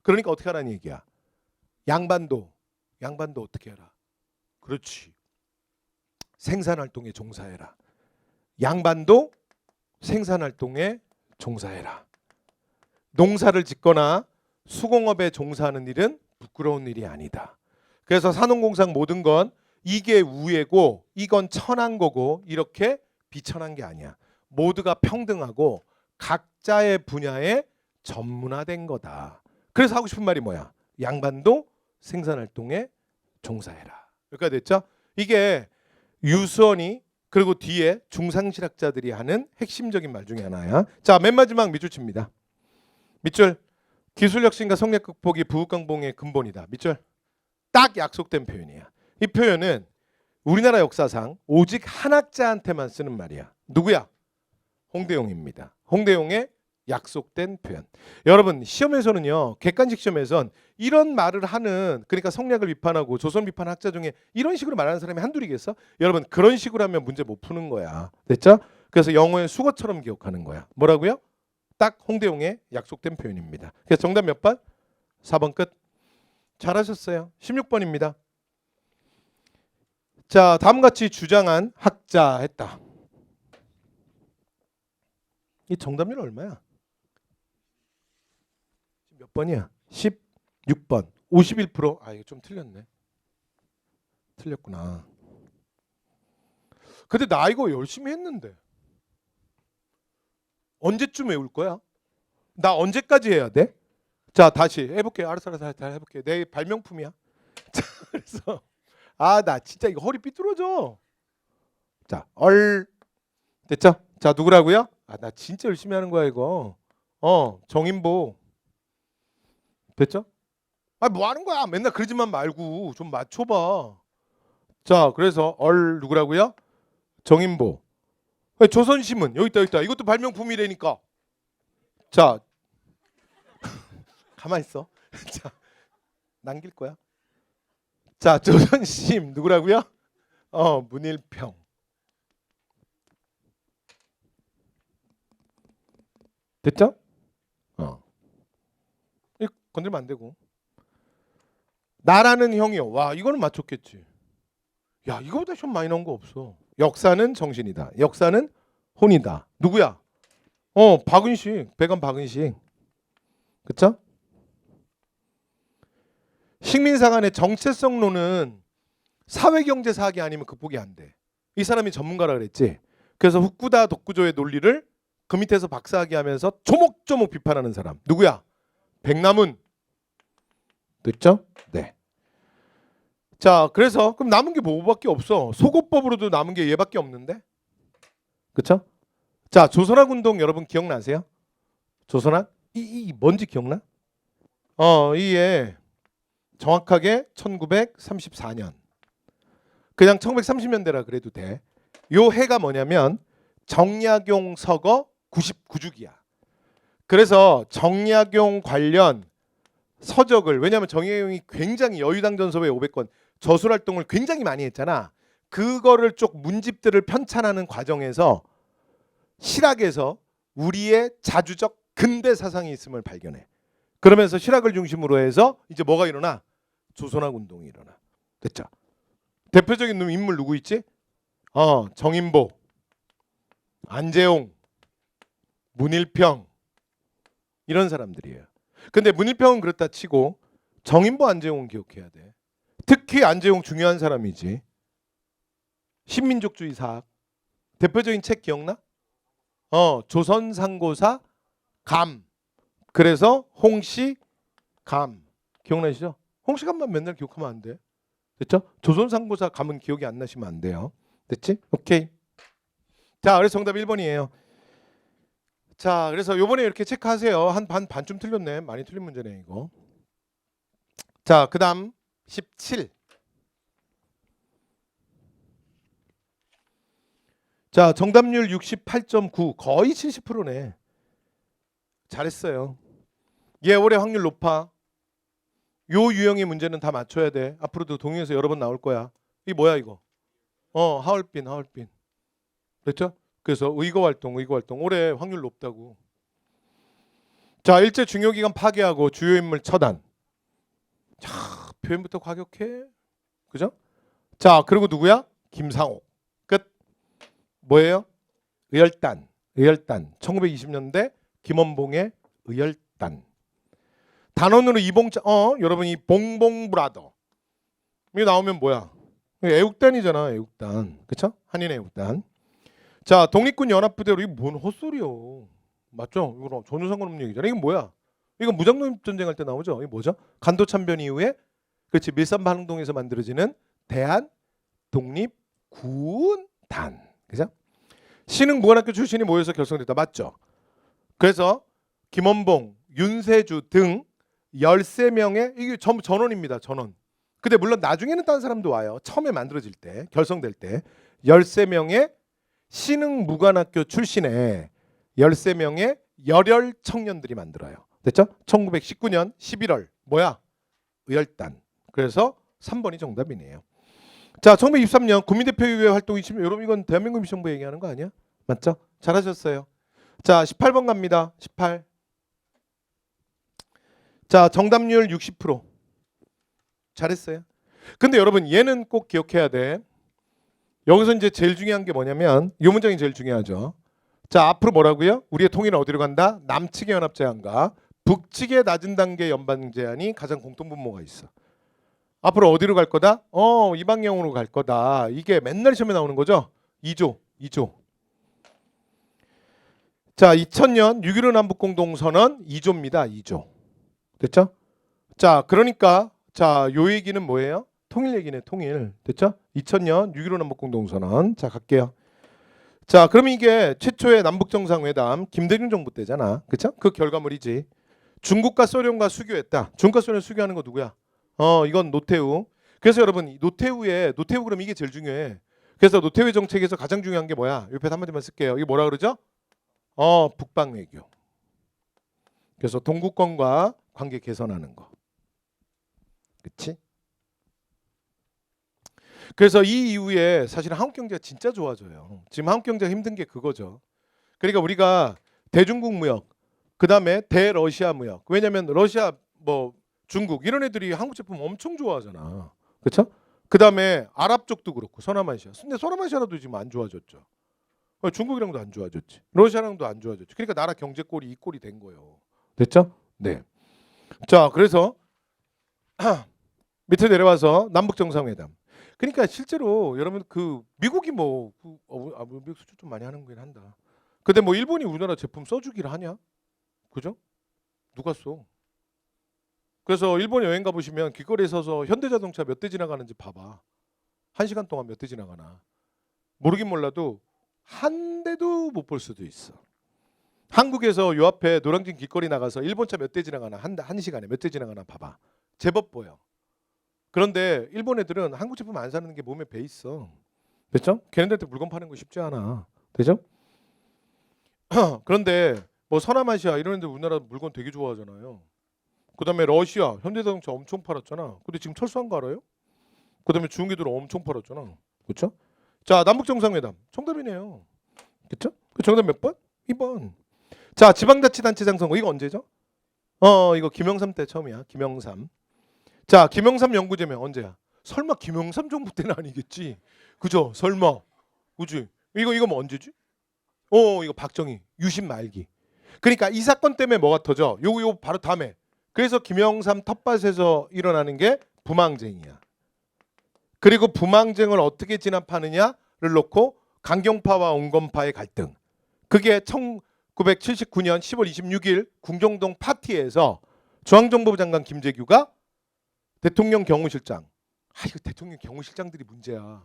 그러니까 어떻게 하라는 얘기야? 양반도 어떻게 해라? 그렇지. 생산활동에 종사해라. 양반도 생산활동에 종사해라. 농사를 짓거나 수공업에 종사하는 일은 부끄러운 일이 아니다. 그래서 산업공상 모든 건 이게 우애고 이건 천한 거고 이렇게 비천한 게 아니야. 모두가 평등하고 각자의 분야에 전문화된 거다. 그래서 하고 싶은 말이 뭐야? 양반도 생산활동에 종사해라. 여기까지 됐죠? 이게 유수원이 그리고 뒤에 중상실학자들이 하는 핵심적인 말 중에 하나야. 자, 맨 마지막 밑줄 칩니다. 밑줄. 기술혁신과 성략 극복이 부국강봉의 근본이다. 밑줄. 딱 약속된 표현이야. 이 표현은 우리나라 역사상 오직 한 학자한테만 쓰는 말이야. 누구야? 홍대용입니다. 홍대용의 약속된 표현. 여러분 시험에서는요, 객관식 시험에선 이런 말을 하는, 그러니까 성리학을 비판하고 조선 비판 학자 중에 이런 식으로 말하는 사람이 한둘이겠어? 여러분 그런 식으로 하면 문제 못 푸는 거야. 됐죠? 그래서 영어의 수거처럼 기억하는 거야. 뭐라고요? 딱 홍대용의 약속된 표현입니다. 그래서 정답 몇 번? 4번 끝. 잘하셨어요. 16번입니다. 자, 다음같이 주장한 학자 했다. 이 정답률 얼마야? 몇 번이야? 16번. 51%. 아, 이거 좀 틀렸네. 틀렸구나. 근데 나 이거 열심히 했는데. 언제쯤 외울 거야? 나 언제까지 해야 돼? 자, 다시 해볼게요. 알았어. 해볼게요. 내 발명품이야. 자, 그래서 나 진짜 이거 허리 삐뚤어져. 자, 됐죠? 자, 누구라고요? 나 진짜 열심히 하는 거야 이거. 정인보. 됐죠? 뭐 하는 거야? 맨날 그러지만 말고 좀 맞춰봐. 자, 그래서 누구라고요? 정인보. 조선신문 여기 있다. 이것도 발명품이라니까. 자, 가만 있어. 자, 남길 거야. 자, 조선심 누구라고요? 문일평. 됐죠? 이거 건들면 안 되고. 나라는 형이요. 와, 이거는 맞췄겠지. 야, 이거보다 좀 많이 나온 거 없어. 역사는 정신이다. 역사는 혼이다. 누구야? 박은식. 배관 박은식. 그쵸? 식민사관의 정체성론은 사회경제사학이 아니면 극복이 안 돼. 이 사람이 전문가라 그랬지. 그래서 후쿠다 독구조의 논리를 그 밑에서 박사학위 하면서 조목조목 비판하는 사람. 누구야? 백남훈. 됐죠? 네. 자, 그래서 그럼 남은 게 뭐밖에 없어. 소고법으로도 남은 게 얘밖에 없는데. 그쵸? 자, 조선학 운동 여러분 기억나세요? 조선학? 이 뭔지 기억나? 이게 정확하게 1934년. 그냥 1930년대라 그래도 돼. 요 해가 뭐냐면 정약용 서거 99주기야. 그래서 정약용 관련 서적을, 왜냐하면 정약용이 굉장히 여유당전서회 500권 저술활동을 굉장히 많이 했잖아. 그거를 쭉 문집들을 편찬하는 과정에서 실학에서 우리의 자주적 근대 사상이 있음을 발견해. 그러면서 실학을 중심으로 해서 이제 뭐가 일어나? 조선학 운동이 일어나. 됐죠? 대표적인 인물 누구 있지? 정인보, 안재홍, 문일평, 이런 사람들이에요. 근데 문일평은 그렇다 치고 정인보, 안재홍은 기억해야 돼. 특히 안재홍 중요한 사람이지. 신민족주의 사학. 대표적인 책 기억나? 조선상고사 감. 그래서 홍씨 감. 기억나시죠? 홍씨 감만 맨날 기억하면 안 돼. 됐죠? 조선상고사 감은 기억이 안 나시면 안 돼요. 됐지? 오케이. 자, 그래서 정답 1번이에요. 자, 그래서 요번에 이렇게 체크하세요. 한 반쯤 틀렸네. 많이 틀린 문제네 이거. 자, 그 다음 17. 자, 정답률 68.9. 거의 70%네. 잘했어요. 얘 올해 확률 높아. 요 유형의 문제는 다 맞춰야 돼. 앞으로도 동의해서 여러 번 나올 거야. 이게 뭐야 이거? 하얼빈. 됐죠? 그래서 의거활동 올해 확률 높다고. 자, 일제 중요기관 파괴하고 주요 인물 처단. 자, 표현부터 과격해. 그죠? 자, 그리고 누구야? 김상옥. 끝. 뭐예요? 의열단. 1920년대 김원봉의 의열단. 단원으로 이봉자. 여러분 이 봉봉브라더. 이거 나오면 뭐야? 애국단이잖아. 애국단. 그쵸? 한인 애국단. 자, 독립군 연합부대로. 이게 뭔 헛소리요. 맞죠? 이거 전혀 상관없는 얘기잖아. 이건 뭐야? 이거 무장독립전쟁 할 때 나오죠? 이게 뭐죠? 간도 참변 이후에 그렇지, 밀산 반응동에서 만들어지는 대한 독립군단. 그죠? 신흥 무관학교 출신이 모여서 결성됐다. 맞죠? 그래서 김원봉, 윤세주 등 13명의, 이게 전부 전원입니다. 전원. 근데 물론 나중에는 다른 사람도 와요. 처음에 만들어질 때, 결성될 때 13명의 신흥무관학교 출신의 13명의 열혈 청년들이 만들어요. 됐죠? 1919년 11월 뭐야? 의열단. 그래서 3번이 정답이네요. 자, 1923년 국민대표의회 활동이 여러분 이건 대한민국 미션부 얘기하는 거 아니야? 맞죠? 잘하셨어요. 자, 18번 갑니다. 18. 자, 정답률 60%. 잘했어요. 근데 여러분 얘는 꼭 기억해야 돼. 여기서 이제 제일 중요한 게 뭐냐면 이 문장이 제일 중요하죠. 자, 앞으로 뭐라고요? 우리의 통일은 어디로 간다? 남측의 연합 제한과 북측의 낮은 단계 연방 제한이 가장 공통 분모가 있어. 앞으로 어디로 갈 거다? 이 방향으로 갈 거다. 이게 맨날 시험에 나오는 거죠. 2조. 자, 2000년 6.15 남북공동선언 2조입니다. 2조. 됐죠? 자, 그러니까 자, 요 얘기는 뭐예요? 통일 얘기네, 통일. 됐죠? 2000년 6.15 남북공동선언. 자, 갈게요. 자, 그럼 이게 최초의 남북정상회담 김대중 정부 때잖아. 그쵸? 그 결과물이지. 중국과 소련과 수교했다. 중국과 소련 수교하는 거 누구야? 이건 노태우. 그래서 여러분 노태우 그럼 이게 제일 중요해. 그래서 노태우 정책에서 가장 중요한 게 뭐야? 옆에 한마디만 쓸게요. 이게 뭐라 그러죠? 북방 외교. 그래서 동구권과 관계 개선하는 거. 그치? 그래서 이 이후에 사실 한국 경제가 진짜 좋아져요. 지금 한국 경제가 힘든 게 그거죠. 그러니까 우리가 대중국 무역, 그 다음에 대러시아 무역. 왜냐면 러시아, 중국 이런 애들이 한국 제품 엄청 좋아하잖아. 그렇죠? 그 다음에 아랍 쪽도 그렇고 서남아시아. 근데 서남아시아도 지금 안 좋아졌죠. 중국이랑도 안 좋아졌지. 러시아랑도 안 좋아졌지. 그러니까 나라 경제 꼴이 이 꼴이 된 거예요. 됐죠? 네. 자, 그래서 밑에 내려와서 남북 정상회담. 그러니까 실제로 여러분 그 미국이 미국 수출 좀 많이 하는 거긴 한다. 근데 일본이 우리나라 제품 써주기를 하냐? 그죠? 누가 써? 그래서 일본 여행 가보시면 길거리에 서서 현대자동차 몇 대 지나가는지 봐봐. 1시간 동안 몇 대 지나가나. 모르긴 몰라도 한 대도 못 볼 수도 있어. 한국에서 요 앞에 노량진 길거리 나가서 일본 차 몇 대 지나가나 한 시간에 몇 대 지나가나 봐봐. 제법 보여. 그런데 일본 애들은 한국 제품 안 사는 게 몸에 배 있어. 됐죠? 걔네들한테 물건 파는 거 쉽지 않아. 되죠? 그런데 서남아시아 이런 애들 우리나라 물건 되게 좋아하잖아요. 그다음에 러시아 현대자동차 엄청 팔았잖아. 근데 지금 철수한 거 알아요? 그다음에 중국애들 엄청 팔았잖아. 그렇죠? 자, 남북 정상회담 정답이네요. 그렇죠? 그 정답 몇 번? 2번. 자, 지방자치단체장 선거 이거 언제죠? 이거 김영삼 때 처음이야. 김영삼. 자, 김영삼 연구제명 언제야? 설마 김영삼 정부 때는 아니겠지? 그죠? 설마. 그지? 이거 뭐 언제지? 이거 박정희 유신 말기. 그러니까 이 사건 때문에 뭐가 터져? 요거 바로 다음에. 그래서 김영삼 텃밭에서 일어나는 게 부망쟁이야. 그리고 부망쟁을 어떻게 진압하느냐를 놓고 강경파와 온건파의 갈등. 그게 1979년 10월 26일 궁정동 파티에서 중앙정보부 장관 김재규가 대통령 경호실장. 이거 대통령 경호실장들이 문제야.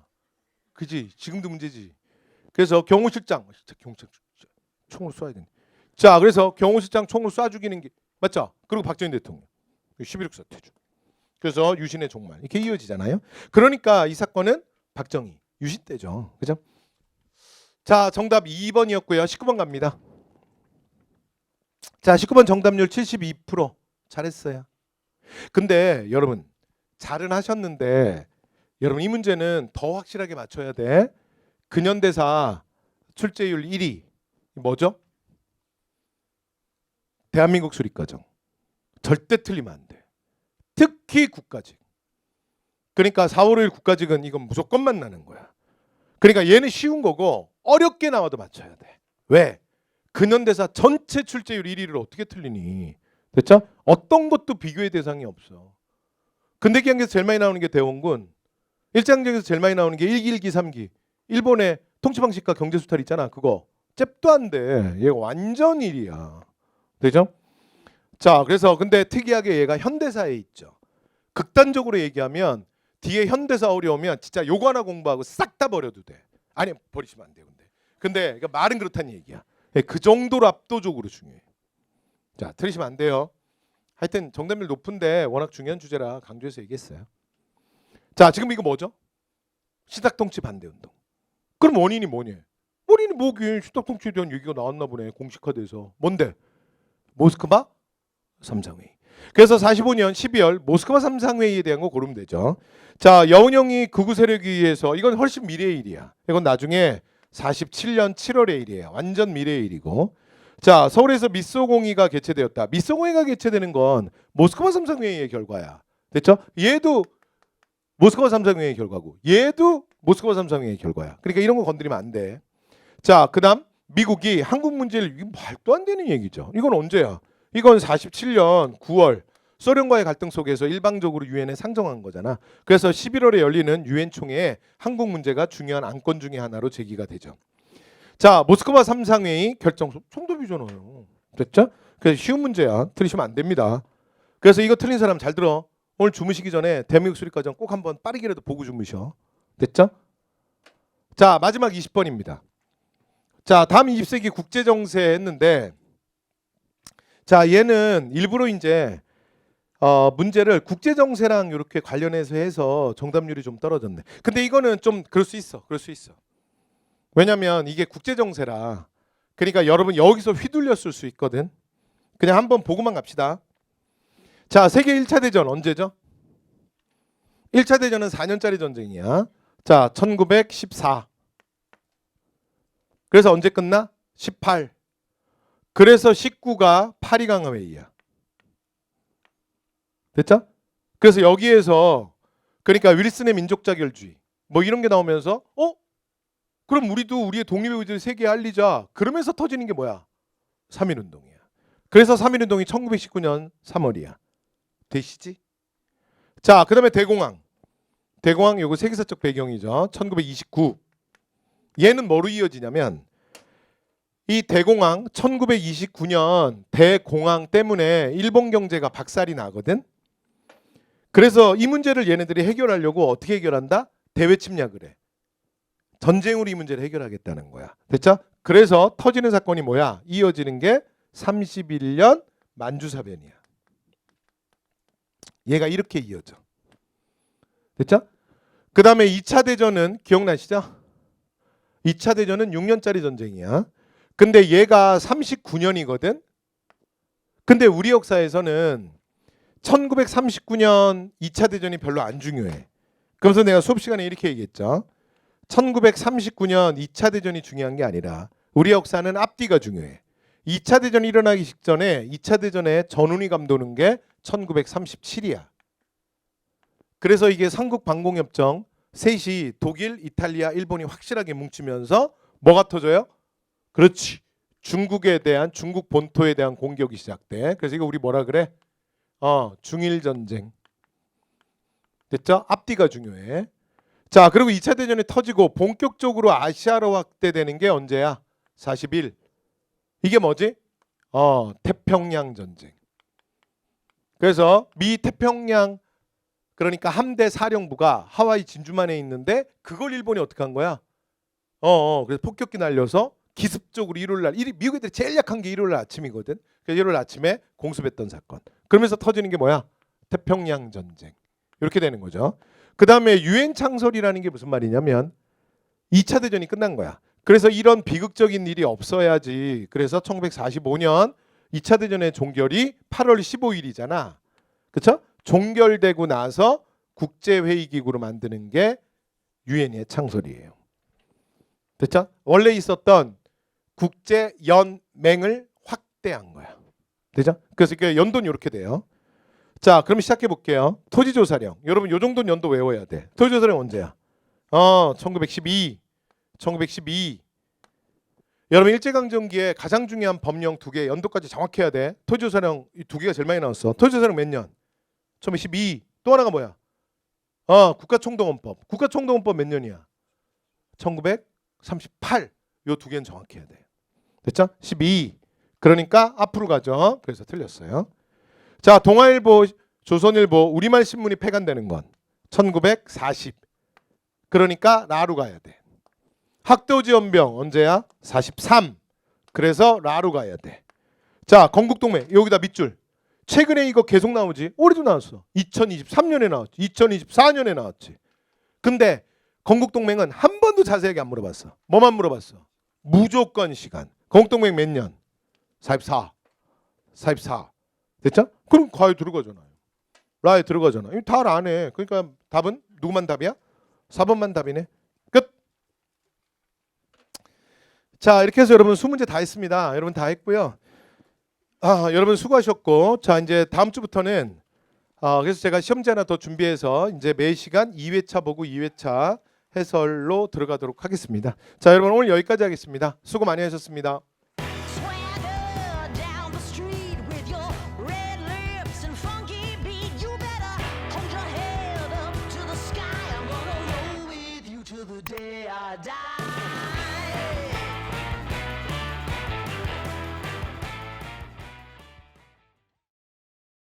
그지? 지금도 문제지. 그래서 경호실장 진짜 경호실장 총으로 쏴야 되네. 자, 그래서 경호실장 총으로 쏴 죽이는 게 맞죠? 그리고 박정희 대통령 11.6 사태죠. 그래서 유신의 종말 이렇게 이어지잖아요. 그러니까 이 사건은 박정희 유신 때죠. 그죠? 자, 정답 2번이었고요. 19번 갑니다. 자, 19번 정답률 72%. 잘했어요. 근데 여러분 잘은 하셨는데 여러분 이 문제는 더 확실하게 맞춰야 돼. 근현대사 출제율 1위 뭐죠? 대한민국 수리과정. 절대 틀리면 안 돼. 특히 국가직. 그러니까 4월 5일 국가직은 이건 무조건 만나는 거야. 그러니까 얘는 쉬운 거고 어렵게 나와도 맞춰야 돼. 왜? 근현대사 전체 출제율 1위를 어떻게 틀리니? 됐죠? 어떤 것도 비교의 대상이 없어. 근대기항에서 제일 많이 나오는 게 대원군. 일장정에서 제일 많이 나오는 게 1기, 1기, 3기. 일본의 통치방식과 경제수탈 있잖아. 그거. 잽도 안 돼. 얘가 완전 1위야. 되죠? 자, 그래서 근데 특이하게 얘가 현대사에 있죠. 극단적으로 얘기하면 뒤에 현대사 어려우면 진짜 요거 하나 공부하고 싹 다 버려도 돼. 아니 버리시면 안 돼요. 근데 그러니까 말은 그렇다는 얘기야. 그 정도로 압도적으로 중요해. 자, 틀리시면 안 돼요. 하여튼 정답률 높은데 워낙 중요한 주제라 강조해서 얘기했어요. 자, 지금 이거 뭐죠? 시닥통치 반대운동. 그럼 원인이 뭐니? 원인이 뭐긴 시닥통치에 대한 얘기가 나왔나 보네. 공식화돼서. 뭔데? 모스크바 3상회의. 그래서 45년 12월 모스크바 3상회의에 대한 거 고르면 되죠. 자, 여운형이 극우 세력에 의해서 이건 훨씬 미래의 일이야. 이건 나중에 47년 7월의 일이에요. 완전 미래의 일이고. 자, 서울에서 미소공의가 개최되었다. 미소공의가 개최되는 건 모스크바 3상회의의 결과야. 됐죠? 얘도 모스크바 3상회의의 결과고 얘도 모스크바 3상회의의 결과야. 그러니까 이런 거 건드리면 안 돼. 자, 그다음 미국이 한국 문제를 이게 말도 안 되는 얘기죠. 이건 언제야? 이건 47년 9월 소련과의 갈등 속에서 일방적으로 유엔에 상정한 거잖아. 그래서 11월에 열리는 유엔 총회에 한국 문제가 중요한 안건 중에 하나로 제기가 되죠. 자, 모스크바 3상회의 결정 총답이잖아요. 됐죠? 그래서 쉬운 문제야. 틀리시면 안 됩니다. 그래서 이거 틀린 사람 잘 들어. 오늘 주무시기 전에 대한민국 수리과정 꼭 한번 빠르게라도 보고 주무셔. 됐죠? 자, 마지막 20번입니다. 자, 다음 20세기 국제정세 했는데 자, 얘는 일부러 이제 문제를 국제정세랑 이렇게 관련해서 해서 정답률이 좀 떨어졌네. 근데 이거는 좀 그럴 수 있어. 그럴 수 있어. 왜냐면 이게 국제정세라. 그러니까 여러분 여기서 휘둘렸을 수 있거든. 그냥 한번 보고만 갑시다. 자, 세계 1차 대전 언제죠? 1차 대전은 4년짜리 전쟁이야. 자, 1914. 그래서 언제 끝나? 18. 그래서 19가 파리강화회의야. 됐죠? 그래서 여기에서 그러니까 윌슨의 민족 자결주의 뭐 이런 게 나오면서 그럼 우리도 우리의 독립의 의지를 세계에 알리자. 그러면서 터지는 게 뭐야? 3.1운동이야. 그래서 3.1운동이 1919년 3월이야. 되시지? 자, 그 다음에 대공황. 대공황 요거 세계사적 배경이죠. 1929. 얘는 뭐로 이어지냐면 이 대공황 1929년 대공황 때문에 일본 경제가 박살이 나거든. 그래서 이 문제를 얘네들이 해결하려고 어떻게 해결한다? 대외 침략을 해. 전쟁으로 이 문제를 해결하겠다는 거야. 됐죠? 그래서 터지는 사건이 뭐야? 이어지는 게 31년 만주사변이야. 얘가 이렇게 이어져. 됐죠? 그 다음에 2차 대전은 기억나시죠? 2차 대전은 6년짜리 전쟁이야. 근데 얘가 39년이거든. 근데 우리 역사에서는 1939년 2차 대전이 별로 안 중요해. 그래서 내가 수업 시간에 이렇게 얘기했죠. 1939년 2차 대전이 중요한 게 아니라 우리 역사는 앞뒤가 중요해. 2차 대전이 일어나기 직전에 2차 대전에 전운이 감도는 게 1937이야. 그래서 이게 삼국 방공협정 셋이 독일, 이탈리아, 일본이 확실하게 뭉치면서 뭐가 터져요? 그렇지. 중국에 대한 중국 본토에 대한 공격이 시작돼. 그래서 이거 우리 뭐라 그래? 중일 전쟁. 됐죠? 앞뒤가 중요해. 자, 그리고 2차 대전이 터지고 본격적으로 아시아로 확대되는 게 언제야? 41. 이게 뭐지? 태평양 전쟁. 그래서 미 태평양 그러니까 함대 사령부가 하와이 진주만에 있는데 그걸 일본이 어떻게 한 거야? 그래서 폭격기 날려서 기습적으로 일요일 날 미국 애들이 제일 약한 게 일요일 아침이거든. 그래서 일요일 아침에 공습했던 사건. 그러면서 터지는 게 뭐야? 태평양 전쟁. 이렇게 되는 거죠. 그 다음에 유엔 창설이라는 게 무슨 말이냐면 2차 대전이 끝난 거야. 그래서 이런 비극적인 일이 없어야지. 그래서 1945년 2차 대전의 종결이 8월 15일이잖아. 그렇죠? 종결되고 나서 국제회의기구로 만드는 게 유엔의 창설이에요. 됐죠? 원래 있었던 국제연맹을 확대한 거야. 되죠? 그래서 이게 연도는 이렇게 돼요. 자, 그럼 시작해 볼게요. 토지조사령. 여러분 요 정도는 연도 외워야 돼. 토지조사령 언제야? 1912. 여러분 일제강점기에 가장 중요한 법령 2개 연도까지 정확해야 돼. 토지조사령 이 2개가 제일 많이 나왔어. 토지조사령 몇 년? 1912. 또 하나가 뭐야? 국가총동원법. 국가총동원법 몇 년이야? 1938. 요 2개는 정확해야 돼. 됐죠? 12. 그러니까 앞으로 가죠. 그래서 틀렸어요. 자, 동아일보, 조선일보, 우리말 신문이 폐간되는 건 1940. 그러니까 라로 가야 돼. 학도지연병 언제야? 43. 그래서 라로 가야 돼. 자, 건국동맹 여기다 밑줄. 최근에 이거 계속 나오지? 올해도 나왔어. 2023년에 나왔지. 2024년에 나왔지. 근데 건국동맹은 한 번도 자세하게 안 물어봤어. 뭐만 물어봤어? 무조건 시간. 건국동맹 몇 년? 44. 44. 됐죠? 그럼 과외 들어가잖아요. 라에 들어가잖아. 이거 다 안 해. 그러니까 답은 누구만 답이야? 4번만 답이네. 끝. 자, 이렇게 해서 여러분 20문제 다 했습니다. 여러분 다 했고요. 여러분 수고하셨고, 자 이제 다음 주부터는 그래서 제가 시험지 하나 더 준비해서 이제 매 시간 2회차 보고 2회차 해설로 들어가도록 하겠습니다. 자, 여러분 오늘 여기까지 하겠습니다. 수고 많이 하셨습니다. Swagger down the street with your red lips and funky beat. You better hold your head up to the sky. I'm gonna roll with you till the day I die.